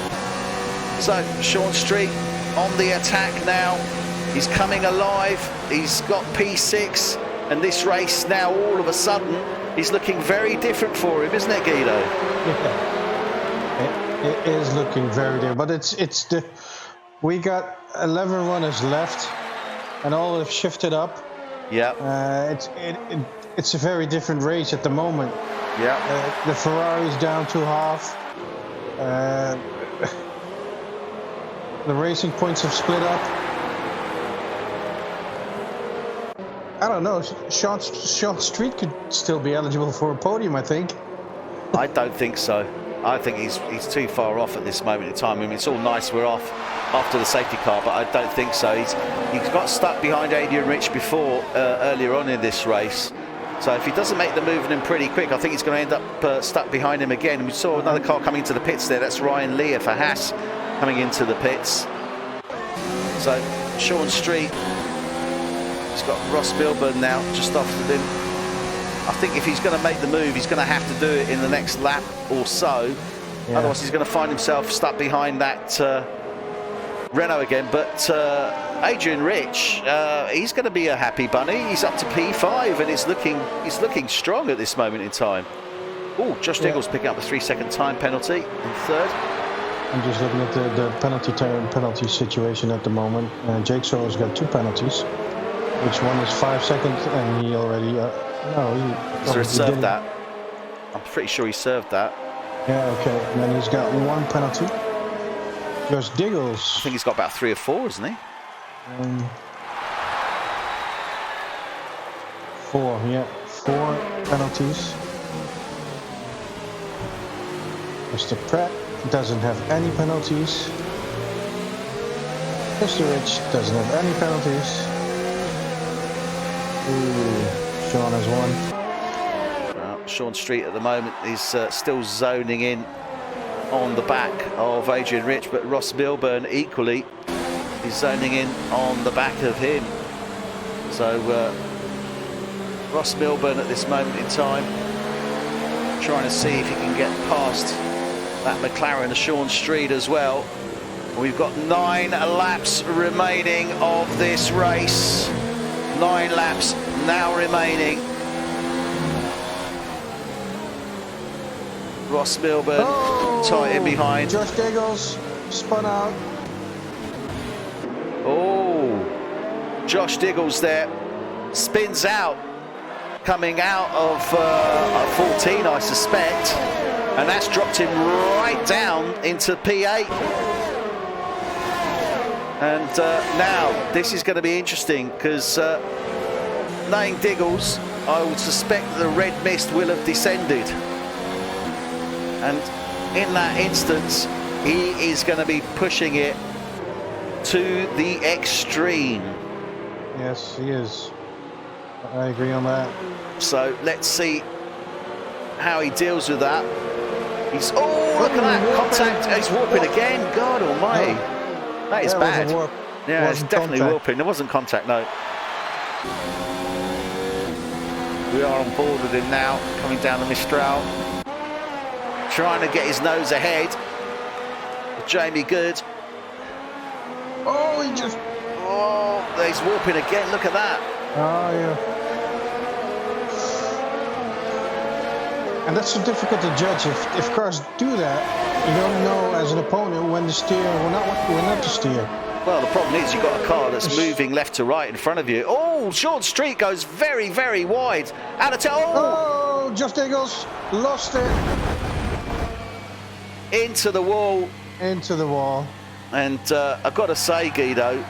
So Sean Street on the attack now. He's coming alive. He's got P6, and this race now all of a sudden is looking very different for him, isn't it, Guido? Yeah. It is looking very different, but we got 11 runners left, and all have shifted up. Yeah. It's a very different race at the moment. Yeah. The Ferrari's down to half. The racing points have split up. I don't know. Sean Street could still be eligible for a podium, I think. I don't think so. I think he's too far off at this moment in time. I mean, it's all nice we're off after the safety car, but I don't think so. He's got stuck behind Adrian Rich before earlier on in this race. So if he doesn't make the move in pretty quick, I think he's going to end up stuck behind him again. We saw another car coming into the pits there. That's Ryan Lear for Haas coming into the pits. So Sean Street, he's got Ross Milburn now just after him. I think if he's going to make the move, he's going to have to do it in the next lap or so. Yeah. Otherwise, he's going to find himself stuck behind that Renault again. But Adrian Rich, he's going to be a happy bunny. He's up to P5, and he's looking strong at this moment in time. Oh, Josh Diggles picking up a 3-second time penalty in third. I'm just looking at the penalty situation at the moment. Jake Sorrell's got 2 penalties, which one is 5 seconds, and he already. He served that. I'm pretty sure he served that. Yeah, okay. And then he's got 1 penalty. Josh Diggles. I think he's got about 3 or 4, isn't he? 4, yeah. 4 penalties. Mr. Pratt doesn't have any penalties. Mr. Rich doesn't have any penalties. Ooh. Sean has 1. Well, Sean Street at the moment is still zoning in on the back of Adrian Rich, but Ross Milburn equally is zoning in on the back of him. So Ross Milburn at this moment in time trying to see if he can get past that McLaren of Sean Street as well. We've got 9 laps remaining of this race. 9 laps now remaining. Ross Milburn tight in behind. Josh Diggles spun out. Oh, Josh Diggles there spins out, coming out of 14, I suspect, and that's dropped him right down into P8. And now this is going to be interesting because knowing Diggles, I would suspect the red mist will have descended. And in that instance, he is going to be pushing it to the extreme. Yes, he is. I agree on that. So let's see how he deals with that. He's, oh, look at that, contact, he's warping again, God almighty. That is bad. Yeah, it's definitely warping. There wasn't contact, no. We are on board with him now, coming down the Mistral. Trying to get his nose ahead. Jamie Good. Oh, he just... Oh, he's warping again, look at that. Oh, yeah. And that's so difficult to judge. If cars do that, you don't know as an opponent when to steer or not to steer. Well, the problem is you've got a car that's moving left to right in front of you. Oh, Sean Street goes very, very wide. Out of town. Oh, Josh Diggles lost it. Into the wall. Into the wall. And I've got to say, Guido,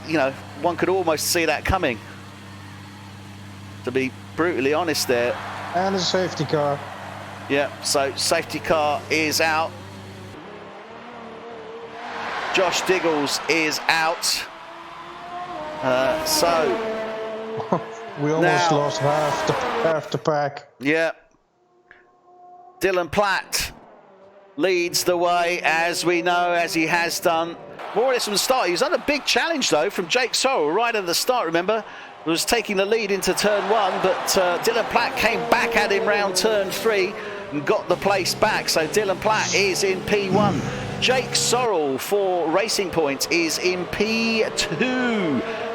you know, one could almost see that coming. To be brutally honest there. And a safety car. Yeah, so safety car is out. Josh Diggles is out. We almost lost half the pack. Yeah. Dylan Platt leads the way, as we know, as he has done more or less from the start. He was under a big challenge, though, from Jake Sorrell right at the start, remember? Was taking the lead into turn 1, but Dylan Platt came back at him round turn 3 and got the place back. So Dylan Platt is in P1. Jake Sorrell for Racing Point is in P2,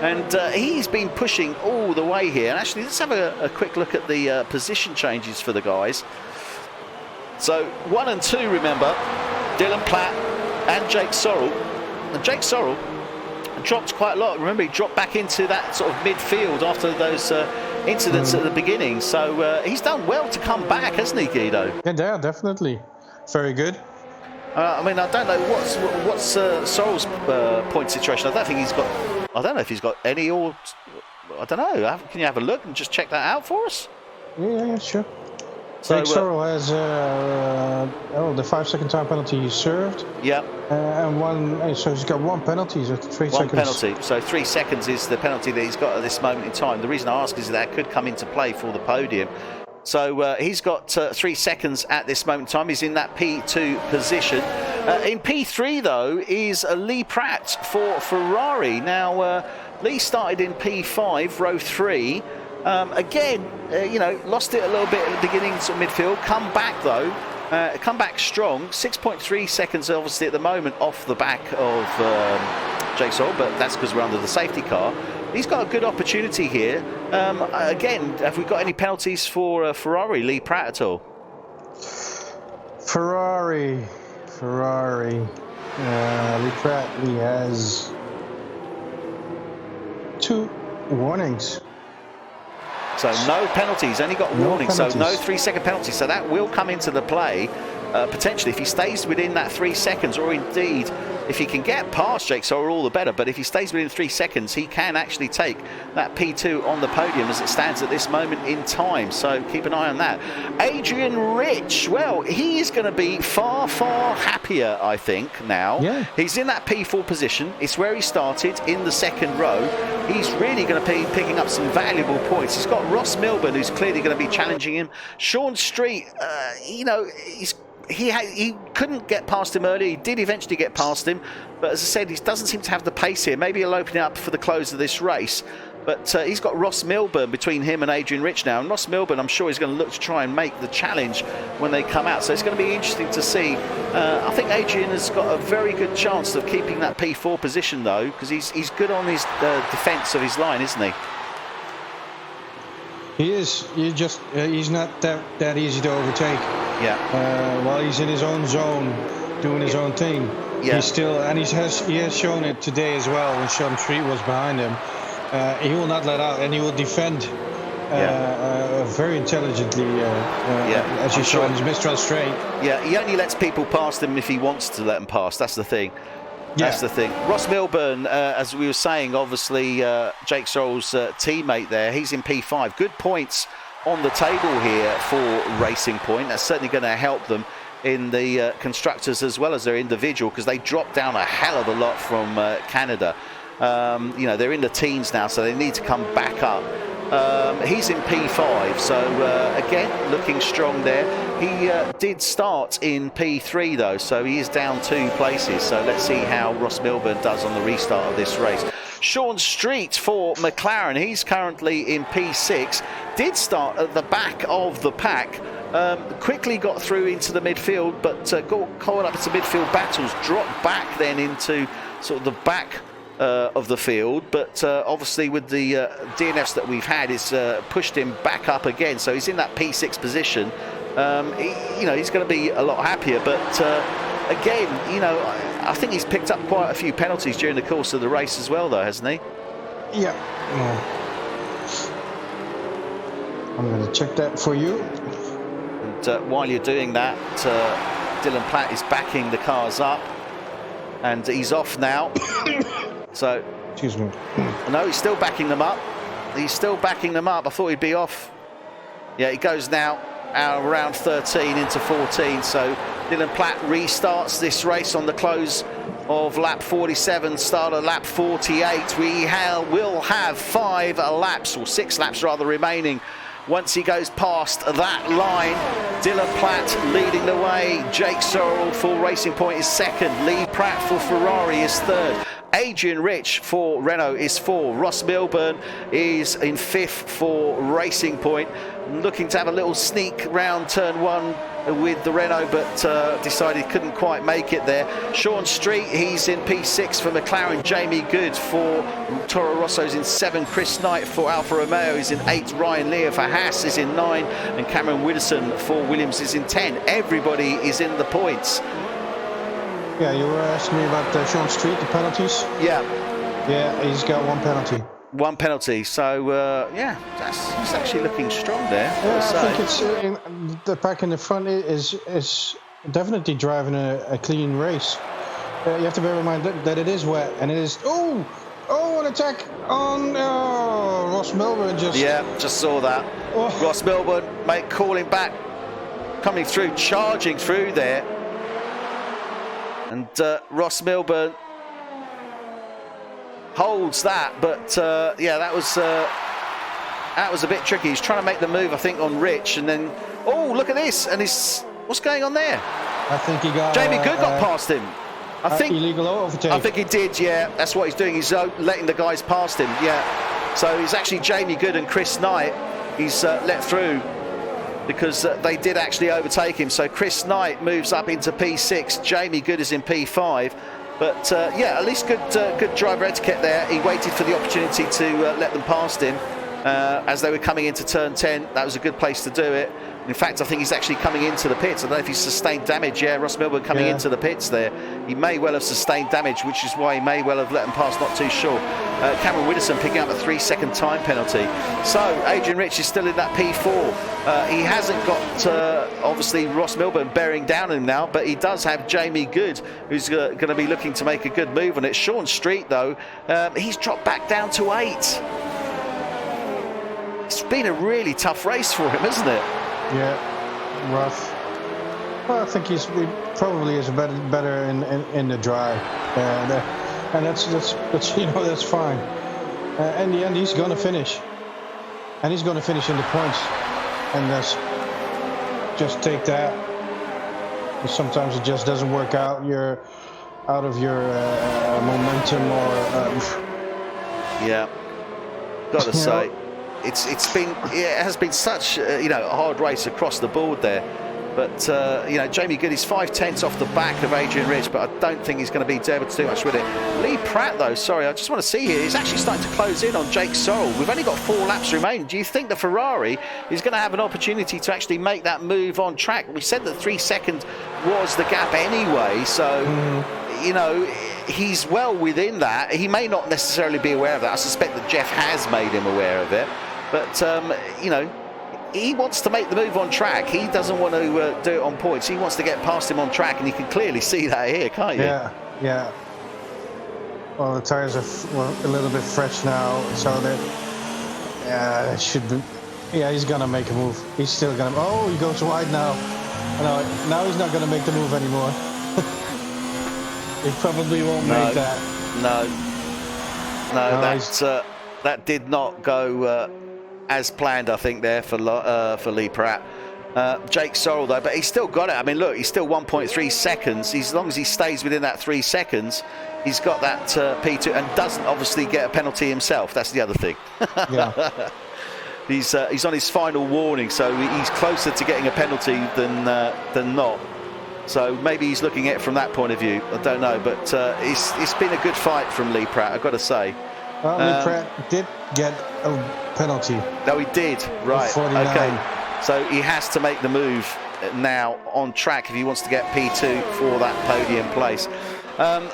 and he's been pushing all the way here. And actually, let's have a quick look at the position changes for the guys. So 1 and 2, remember, Dylan Platt and Jake Sorrell. And Jake Sorrell dropped quite a lot. Remember, he dropped back into that sort of midfield after those incidents at the beginning. So he's done well to come back, hasn't he, Guido? Yeah, definitely. Very good. I mean, I don't know what's Sorrell's point situation. I don't think he's got. I don't know if he's got any, or I don't know. Can you have a look and just check that out for us? Yeah, sure. So Sorrell has the 5-second time penalty served. Yeah. And one, so he's got 1 penalty, so 3 seconds. 1 penalty. So 3 seconds is the penalty that he's got at this moment in time. The reason I ask is that could come into play for the podium. So he's got 3 seconds at this moment in time. He's in that P2 position. In P3, though, is Lee Pratt for Ferrari. Now, Lee started in P5, row 3. Again, lost it a little bit at the beginning, sort of midfield. Come back, though. Come back strong. 6.3 seconds, obviously, at the moment, off the back of Jake Sorrell, but that's because we're under the safety car. He's got a good opportunity here. Again, have we got any penalties for Ferrari, Lee Pratt at all? Ferrari. Lee Pratt, he has 2 warnings. So no penalties, only got warnings, so no 3-second penalties. So that will come into the play, potentially, if he stays within that 3 seconds, or indeed, if he can get past Jake Sorrell, all the better. But if he stays within 3 seconds, he can actually take that P2 on the podium as it stands at this moment in time. So keep an eye on that. Adrian Rich, well, he is going to be far, far happier, I think, now. Yeah. He's in that P4 position. It's where he started, in the 2nd row. He's really going to be picking up some valuable points. He's got Ross Milburn, who's clearly going to be challenging him. Sean Street, he couldn't get past him earlier. He did eventually get past him, but as I said, he doesn't seem to have the pace here. Maybe he'll open it up for the close of this race, but he's got Ross Milburn between him and Adrian Rich now, and Ross Milburn, I'm sure, is going to look to try and make the challenge when they come out, so it's going to be interesting to see. I think Adrian has got a very good chance of keeping that P4 position, though, because he's good on his defence of his line, isn't he? He is. He's not that easy to overtake. Yeah. While he's in his own zone, doing his own thing. Yeah. He's still, and he has shown it today as well. When Sean Street was behind him, he will not let out, and he will defend very intelligently. As you saw in his Mistral straight. Yeah, he only lets people past him if he wants to let them pass. That's the thing. That's the thing. Ross Milburn, as we were saying, obviously Jake Sorrell's teammate there, he's in P5. Good points on the table here for Racing Point. That's certainly going to help them in the constructors as well as their individual, because they dropped down a hell of a lot from Canada. They're in the teens now, so they need to come back up. He's in P5, so again, looking strong there. He did start in P3 though, so he is down 2 places. So let's see how Ross Milburn does on the restart of this race. Sean Street for McLaren, he's currently in P6. Did start at the back of the pack. Quickly got through into the midfield, but got caught up into midfield battles. Dropped back then into sort of the back of the field, but obviously with the DNFs that we've had, it's pushed him back up again, so he's in that P6 position. He's going to be a lot happier, but again, I think he's picked up quite a few penalties during the course of the race as well, though, hasn't he? Yeah. I'm going to check that for you. And while you're doing that, Dylan Platt is backing the cars up, and he's off now. So, excuse me. No, he's still backing them up. He's still backing them up. I thought he'd be off Yeah, he goes now around 13 into 14. So Dylan Platt restarts this race on the close of lap 47, start of lap 48. We will have 5 laps, or 6 laps rather, remaining. Once he goes past that line, Dylan Platt leading the way. Jake Sorrell for Racing Point is second. Lee Pratt for Ferrari is third. Adrian Rich for Renault is 4. Ross Milburn is in 5th for Racing Point. Looking to have a little sneak round turn 1 with the Renault, but decided couldn't quite make it there. Sean Street, he's in P6 for McLaren. Jamie Good for Toro Rosso's in 7. Chris Knight for Alfa Romeo is in 8. Ryan Lear for Haas is in 9. And Cameron Widdowson for Williams is in 10. Everybody is in the points. Yeah, you were asking me about Sean Street, the penalties. Yeah. Yeah, he's got 1 penalty. 1 penalty, so yeah, he's actually looking strong there. Yeah, I think it's the pack in the front is definitely driving a clean race. You have to bear in mind that it is wet, and it is an attack on Ross Milburn. Just saw that. Oh. Ross Milburn, mate, calling back, coming through, charging through there, and Ross Milburn holds that, but yeah, that was a bit tricky. He's trying to make the move, I think, on Rich, and then look at this, and what's going on there? I think he got Jamie Good got past him. I think illegal overtake. I think he did. Yeah, that's what he's doing. He's letting the guys past him. Yeah, so it's actually Jamie Good and Chris Knight he's let through, because they did actually overtake him. So Chris Knight moves up into P6. Jamie Good is in P5. But yeah, at least good driver etiquette there. He waited for the opportunity to let them past him as they were coming into turn 10. That was a good place to do it. In fact, I think he's actually coming into the pits. I don't know if he's sustained damage. Yeah, Ross Milburn coming into the pits there. He may well have sustained damage, which is why he may well have let them pass, not too sure. Cameron Widdowson picking up a 3-second time penalty. So Adrian Rich is still in that P4. He hasn't got, obviously, Ross Milburn bearing down on him now, but he does have Jamie Good, who's going to be looking to make a good move on it. Sean Street, though, he's dropped back down to 8. It's been a really tough race for him, isn't it? Yeah, rough. Well, I think he probably is better in the dry, and that's that's fine. In the end, he's going to finish, and he's going to finish in the points, and that's just take that. Sometimes it just doesn't work out. You're out of your momentum, or yeah. Got to say. It has been such a hard race across the board there, but Jamie Good is 5/10 off the back of Adrian Rich, but I don't think he's going to be able to do much with it. Lee Pratt, though, sorry, I just want to see here, he's actually starting to close in on Jake Sorrell. We've only got 4 laps remaining. Do you think the Ferrari is going to have an opportunity to actually make that move on track? We said that 3 seconds was the gap anyway, so he's well within that. He may not necessarily be aware of that. I suspect that Jeff has made him aware of it. But, he wants to make the move on track. He doesn't want to do it on points. He wants to get past him on track, and you can clearly see that here, can't you? Yeah. Well, the tyres are a little bit fresh now, so that it should be. Yeah, he's going to make a move. He's still going to... Oh, he goes wide now. No, now he's not going to make the move anymore. He probably won't make that. No, that did not go... as planned, I think, there for Lee Pratt. Jake Sorrell, though, but he's still got it. I mean, look, he's still 1.3 seconds. As long as he stays within that 3 seconds, he's got that P2 and doesn't obviously get a penalty himself. That's the other thing. Yeah. He's on his final warning, so he's closer to getting a penalty than not. So maybe he's looking at it from that point of view. I don't know, but it's been a good fight from Lee Pratt, I've got to say. Well, Lee Pratt did get a penalty. No, he did. Right. 49. Okay. So he has to make the move now on track if he wants to get P2 for that podium place.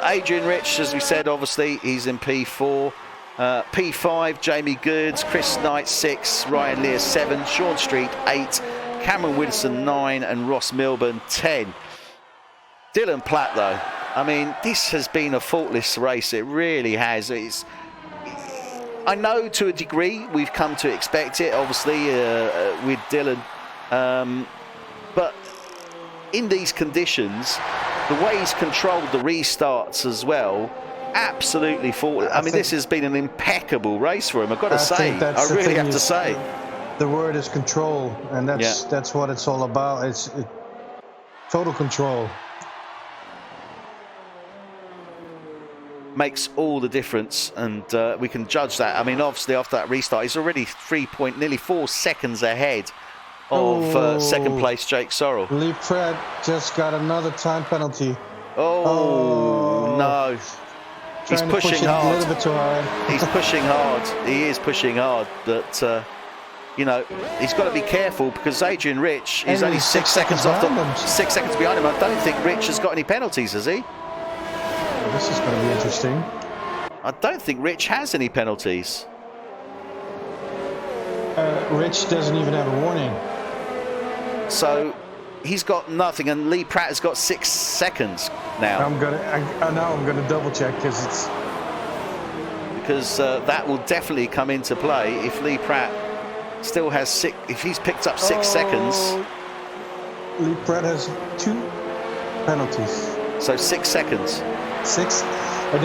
Adrian Rich, as we said, obviously, he's in P4. P5, Jamie Goods, Chris Knight 6, Ryan Lear 7, Sean Street 8, Cameron Widdowson 9, and Ross Milburn 10. Dylan Platt, though, I mean, this has been a faultless race. It really has. I know to a degree we've come to expect it, obviously, with Dylan. But in these conditions, the way he's controlled the restarts as well, absolutely faultless. I mean, this has been an impeccable race for him, I've got to say. I really have to say. The word is control, and that's what it's all about. It's total control. Makes all the difference, and we can judge that. I mean, obviously after that restart, he's already nearly 4 seconds ahead of second place Jake Sorrell. Lee Pratt just got another time penalty. No. He's pushing hard. A little bit too hard. He's pushing hard. He is pushing hard, but you know, he's got to be careful because Adrian Rich is only 6 seconds off 6 seconds behind him. I don't think Rich has got any penalties, has he? This is going to be interesting. I don't think Rich has any penalties. Rich doesn't even have a warning. So he's got nothing, and Lee Pratt has got 6 seconds now. I'm gonna double check because that will definitely come into play if Lee Pratt still has 6. If he's picked up 6 seconds, Lee Pratt has 2 penalties. So 6 seconds. 6. It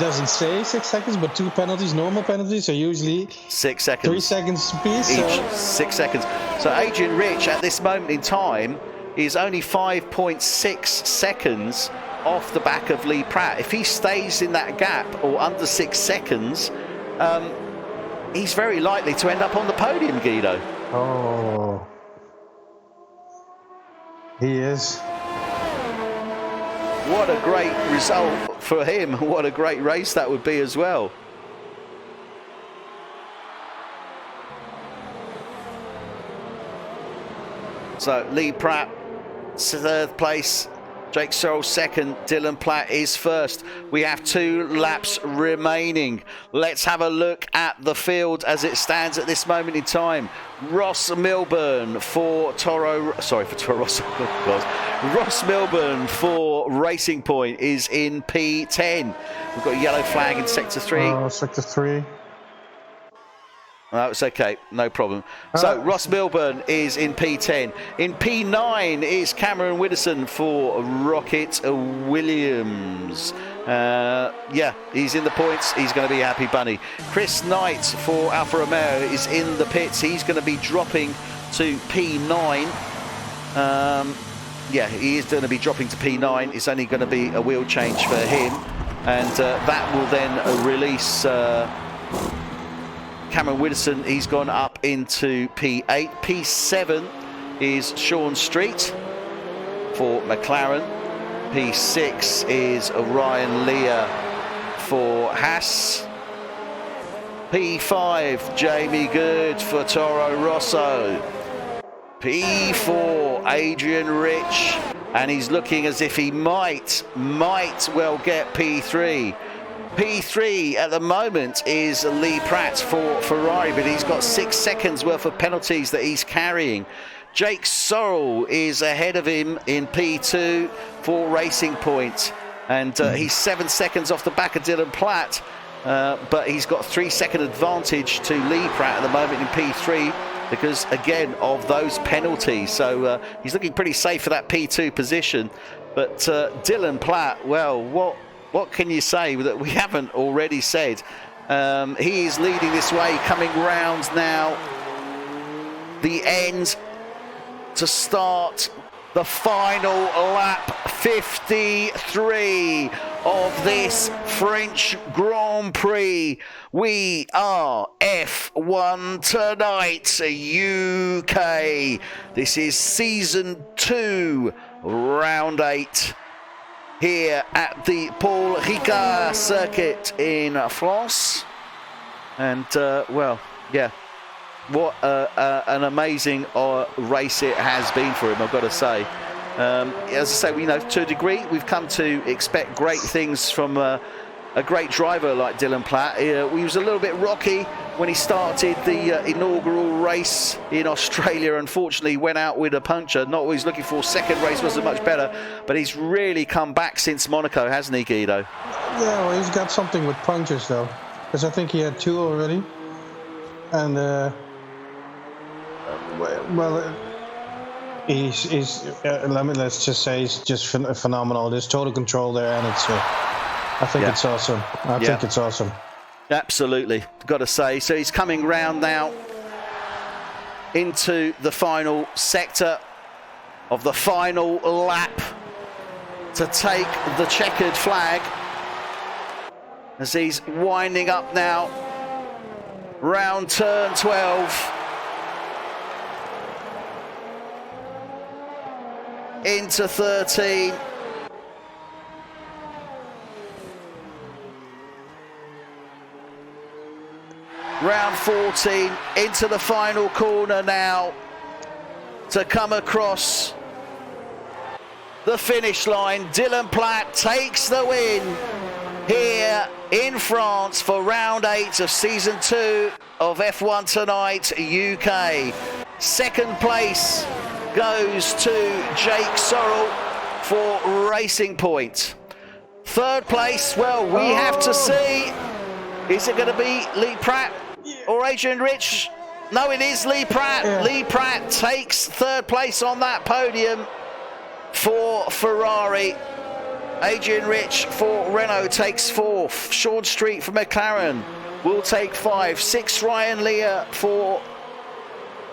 doesn't say 6 seconds, but 2 penalties. Normal penalties are usually 6 seconds. 3 seconds apiece. Each. 6 seconds. So Adrian Rich at this moment in time is only 5.6 seconds off the back of Lee Pratt. If he stays in that gap or under 6 seconds, he's very likely to end up on the podium, Guido. Oh, he is. What a great result for him. What a great race that would be as well. So Lee Pratt, 3rd place. Jake Sorrell 2nd, Dylan Platt is 1st. We have 2 laps remaining. Let's have a look at the field as it stands at this moment in time. Ross Milburn for Ross Milburn for Racing Point is in P10. We've got a yellow flag in Sector 3. Sector 3. No, it's okay, no problem. So Ross Milburn is in P10. In P9 is Cameron Widdowson for Rocket Williams. Yeah, he's in the points. He's going to be a happy bunny. Chris Knight for Alfa Romeo is in the pits. He's going to be dropping to P9. Yeah, he is going to be dropping to P9. It's only going to be a wheel change for him. And that will then release... Cameron Widdowson, he's gone up into P8. P7 is Sean Street for McLaren. P6 is Ryan Lear for Haas. P5, Jamie Good for Toro Rosso. P4, Adrian Rich, and he's looking as if he might well get P3. P3 at the moment is Lee Pratt for Ferrari, but he's got 6 seconds worth of penalties that he's carrying. Jake Sorrell is ahead of him in P2 for Racing Point, and he's 7 seconds off the back of Dylan Platt, but he's got 3-second advantage to Lee Pratt at the moment in P3 because, again, of those penalties. So he's looking pretty safe for that P2 position. But Dylan Platt, well, what can you say that we haven't already said? He is leading this way, coming round now. The end to start the final lap, 53 of this French Grand Prix. We are F1 Tonight, UK. This is season 2, round 8. Here at the Paul Ricard circuit in France. And, well, yeah, what an amazing race it has been for him, I've got to say. As I say, you know, to a degree, we've come to expect great things from a great driver like Dylan Platt. He was a little bit rocky when he started the inaugural race in Australia. Unfortunately, went out with a puncture. Not what he's looking for. Second race wasn't much better, but he's really come back since Monaco, hasn't he, Guido? Yeah, well, he's got something with punctures, though. because I think he had 2 already. And let's just say he's just phenomenal. There's total control there, and it's I think it's awesome. I think it's awesome. Absolutely, got to say. So he's coming round now into the final sector of the final lap to take the checkered flag as he's winding up now round turn 12 into 13. Round 14 into the final corner now to come across the finish line. Dylan Platt takes the win here in France for round 8 of season 2 of F1 Tonight UK. Second place goes to Jake Sorrell for Racing Point. Third place, well, we have to see. Is it going to be Lee Pratt or Adrian Rich? No, it is Lee Pratt. Yeah. Lee Pratt takes third place on that podium for Ferrari. Adrian Rich for Renault takes 4th. Sean Street for McLaren will take 5. 6, Ryan Lear for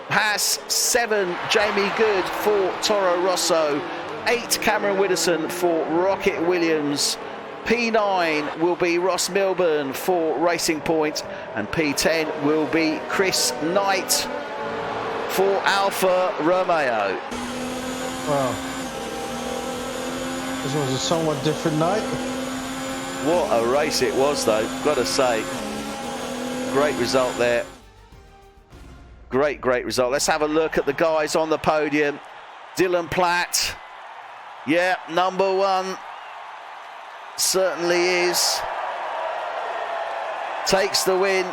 Haas. 7, Jamie Good for Toro Rosso. 8, Cameron Widdowson for Rocket Williams. P9 will be Ross Milburn for Racing Point, and P10 will be Chris Knight for Alfa Romeo. Wow. This was a somewhat different night. What a race it was, though, gotta say. Great result there. Great result. Let's have a look at the guys on the podium. Dylan Platt, yeah, number 1. Certainly is. Takes the win.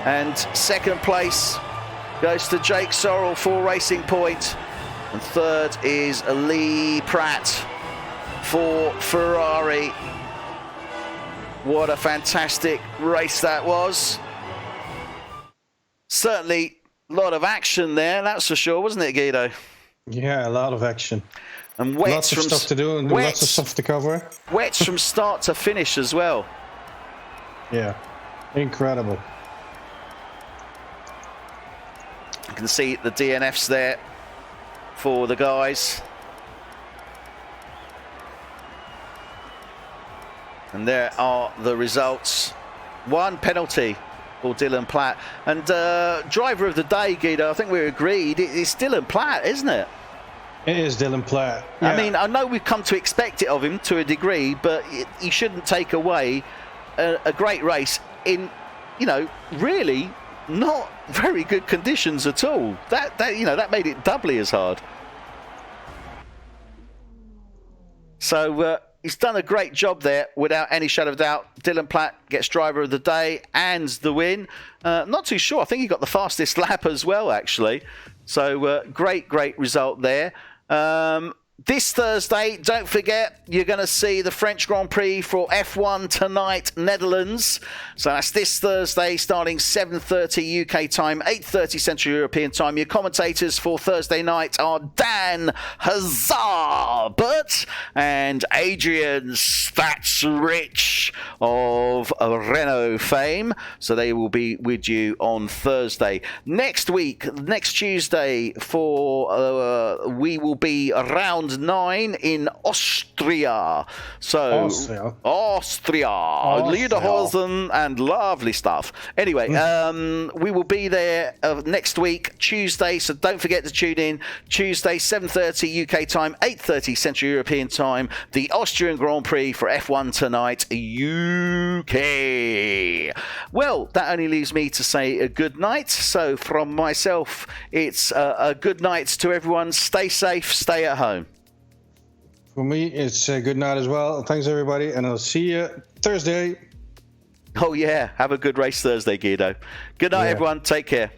And second place goes to Jake Sorrell for Racing Point. And third is Lee Pratt for Ferrari. What a fantastic race that was. Certainly a lot of action there, that's for sure, wasn't it, Guido? Yeah, a lot of action. And lots of stuff to do and lots of stuff to cover. Wets from start to finish as well. Yeah, incredible. You can see the DNFs there for the guys. And there are the results. 1 penalty for Dylan Platt. And driver of the day, Guido, I think we agreed, it's Dylan Platt, isn't it? It is Dylan Platt. Yeah. I mean, I know we've come to expect it of him to a degree, but he shouldn't take away a great race in, really not very good conditions at all. That made it doubly as hard. So he's done a great job there, without any shadow of doubt. Dylan Platt gets driver of the day and the win. Not too sure. I think he got the fastest lap as well, actually. So great result there. This Thursday, don't forget, you're going to see the French Grand Prix for F1 Tonight Netherlands. So that's this Thursday, starting 7:30 UK time, 8:30 Central European time. Your commentators for Thursday night are Dan Hazard and Adrian Stats Rich of Renault fame. So they will be with you on Thursday. Next week, next Tuesday, we will be around 9 in Austria. So Austria. Lederhosen and lovely stuff. Anyway, we will be there next week, Tuesday, so don't forget to tune in. Tuesday, 7:30 UK time, 8:30 Central European time, the Austrian Grand Prix for F1 Tonight UK. Well, that only leaves me to say a good night. So from myself, it's a good night to everyone. Stay safe, stay at home. For me, it's a good night as well. Thanks, everybody, and I'll see you Thursday. Oh, yeah. Have a good race Thursday, Guido. Good night, everyone. Take care.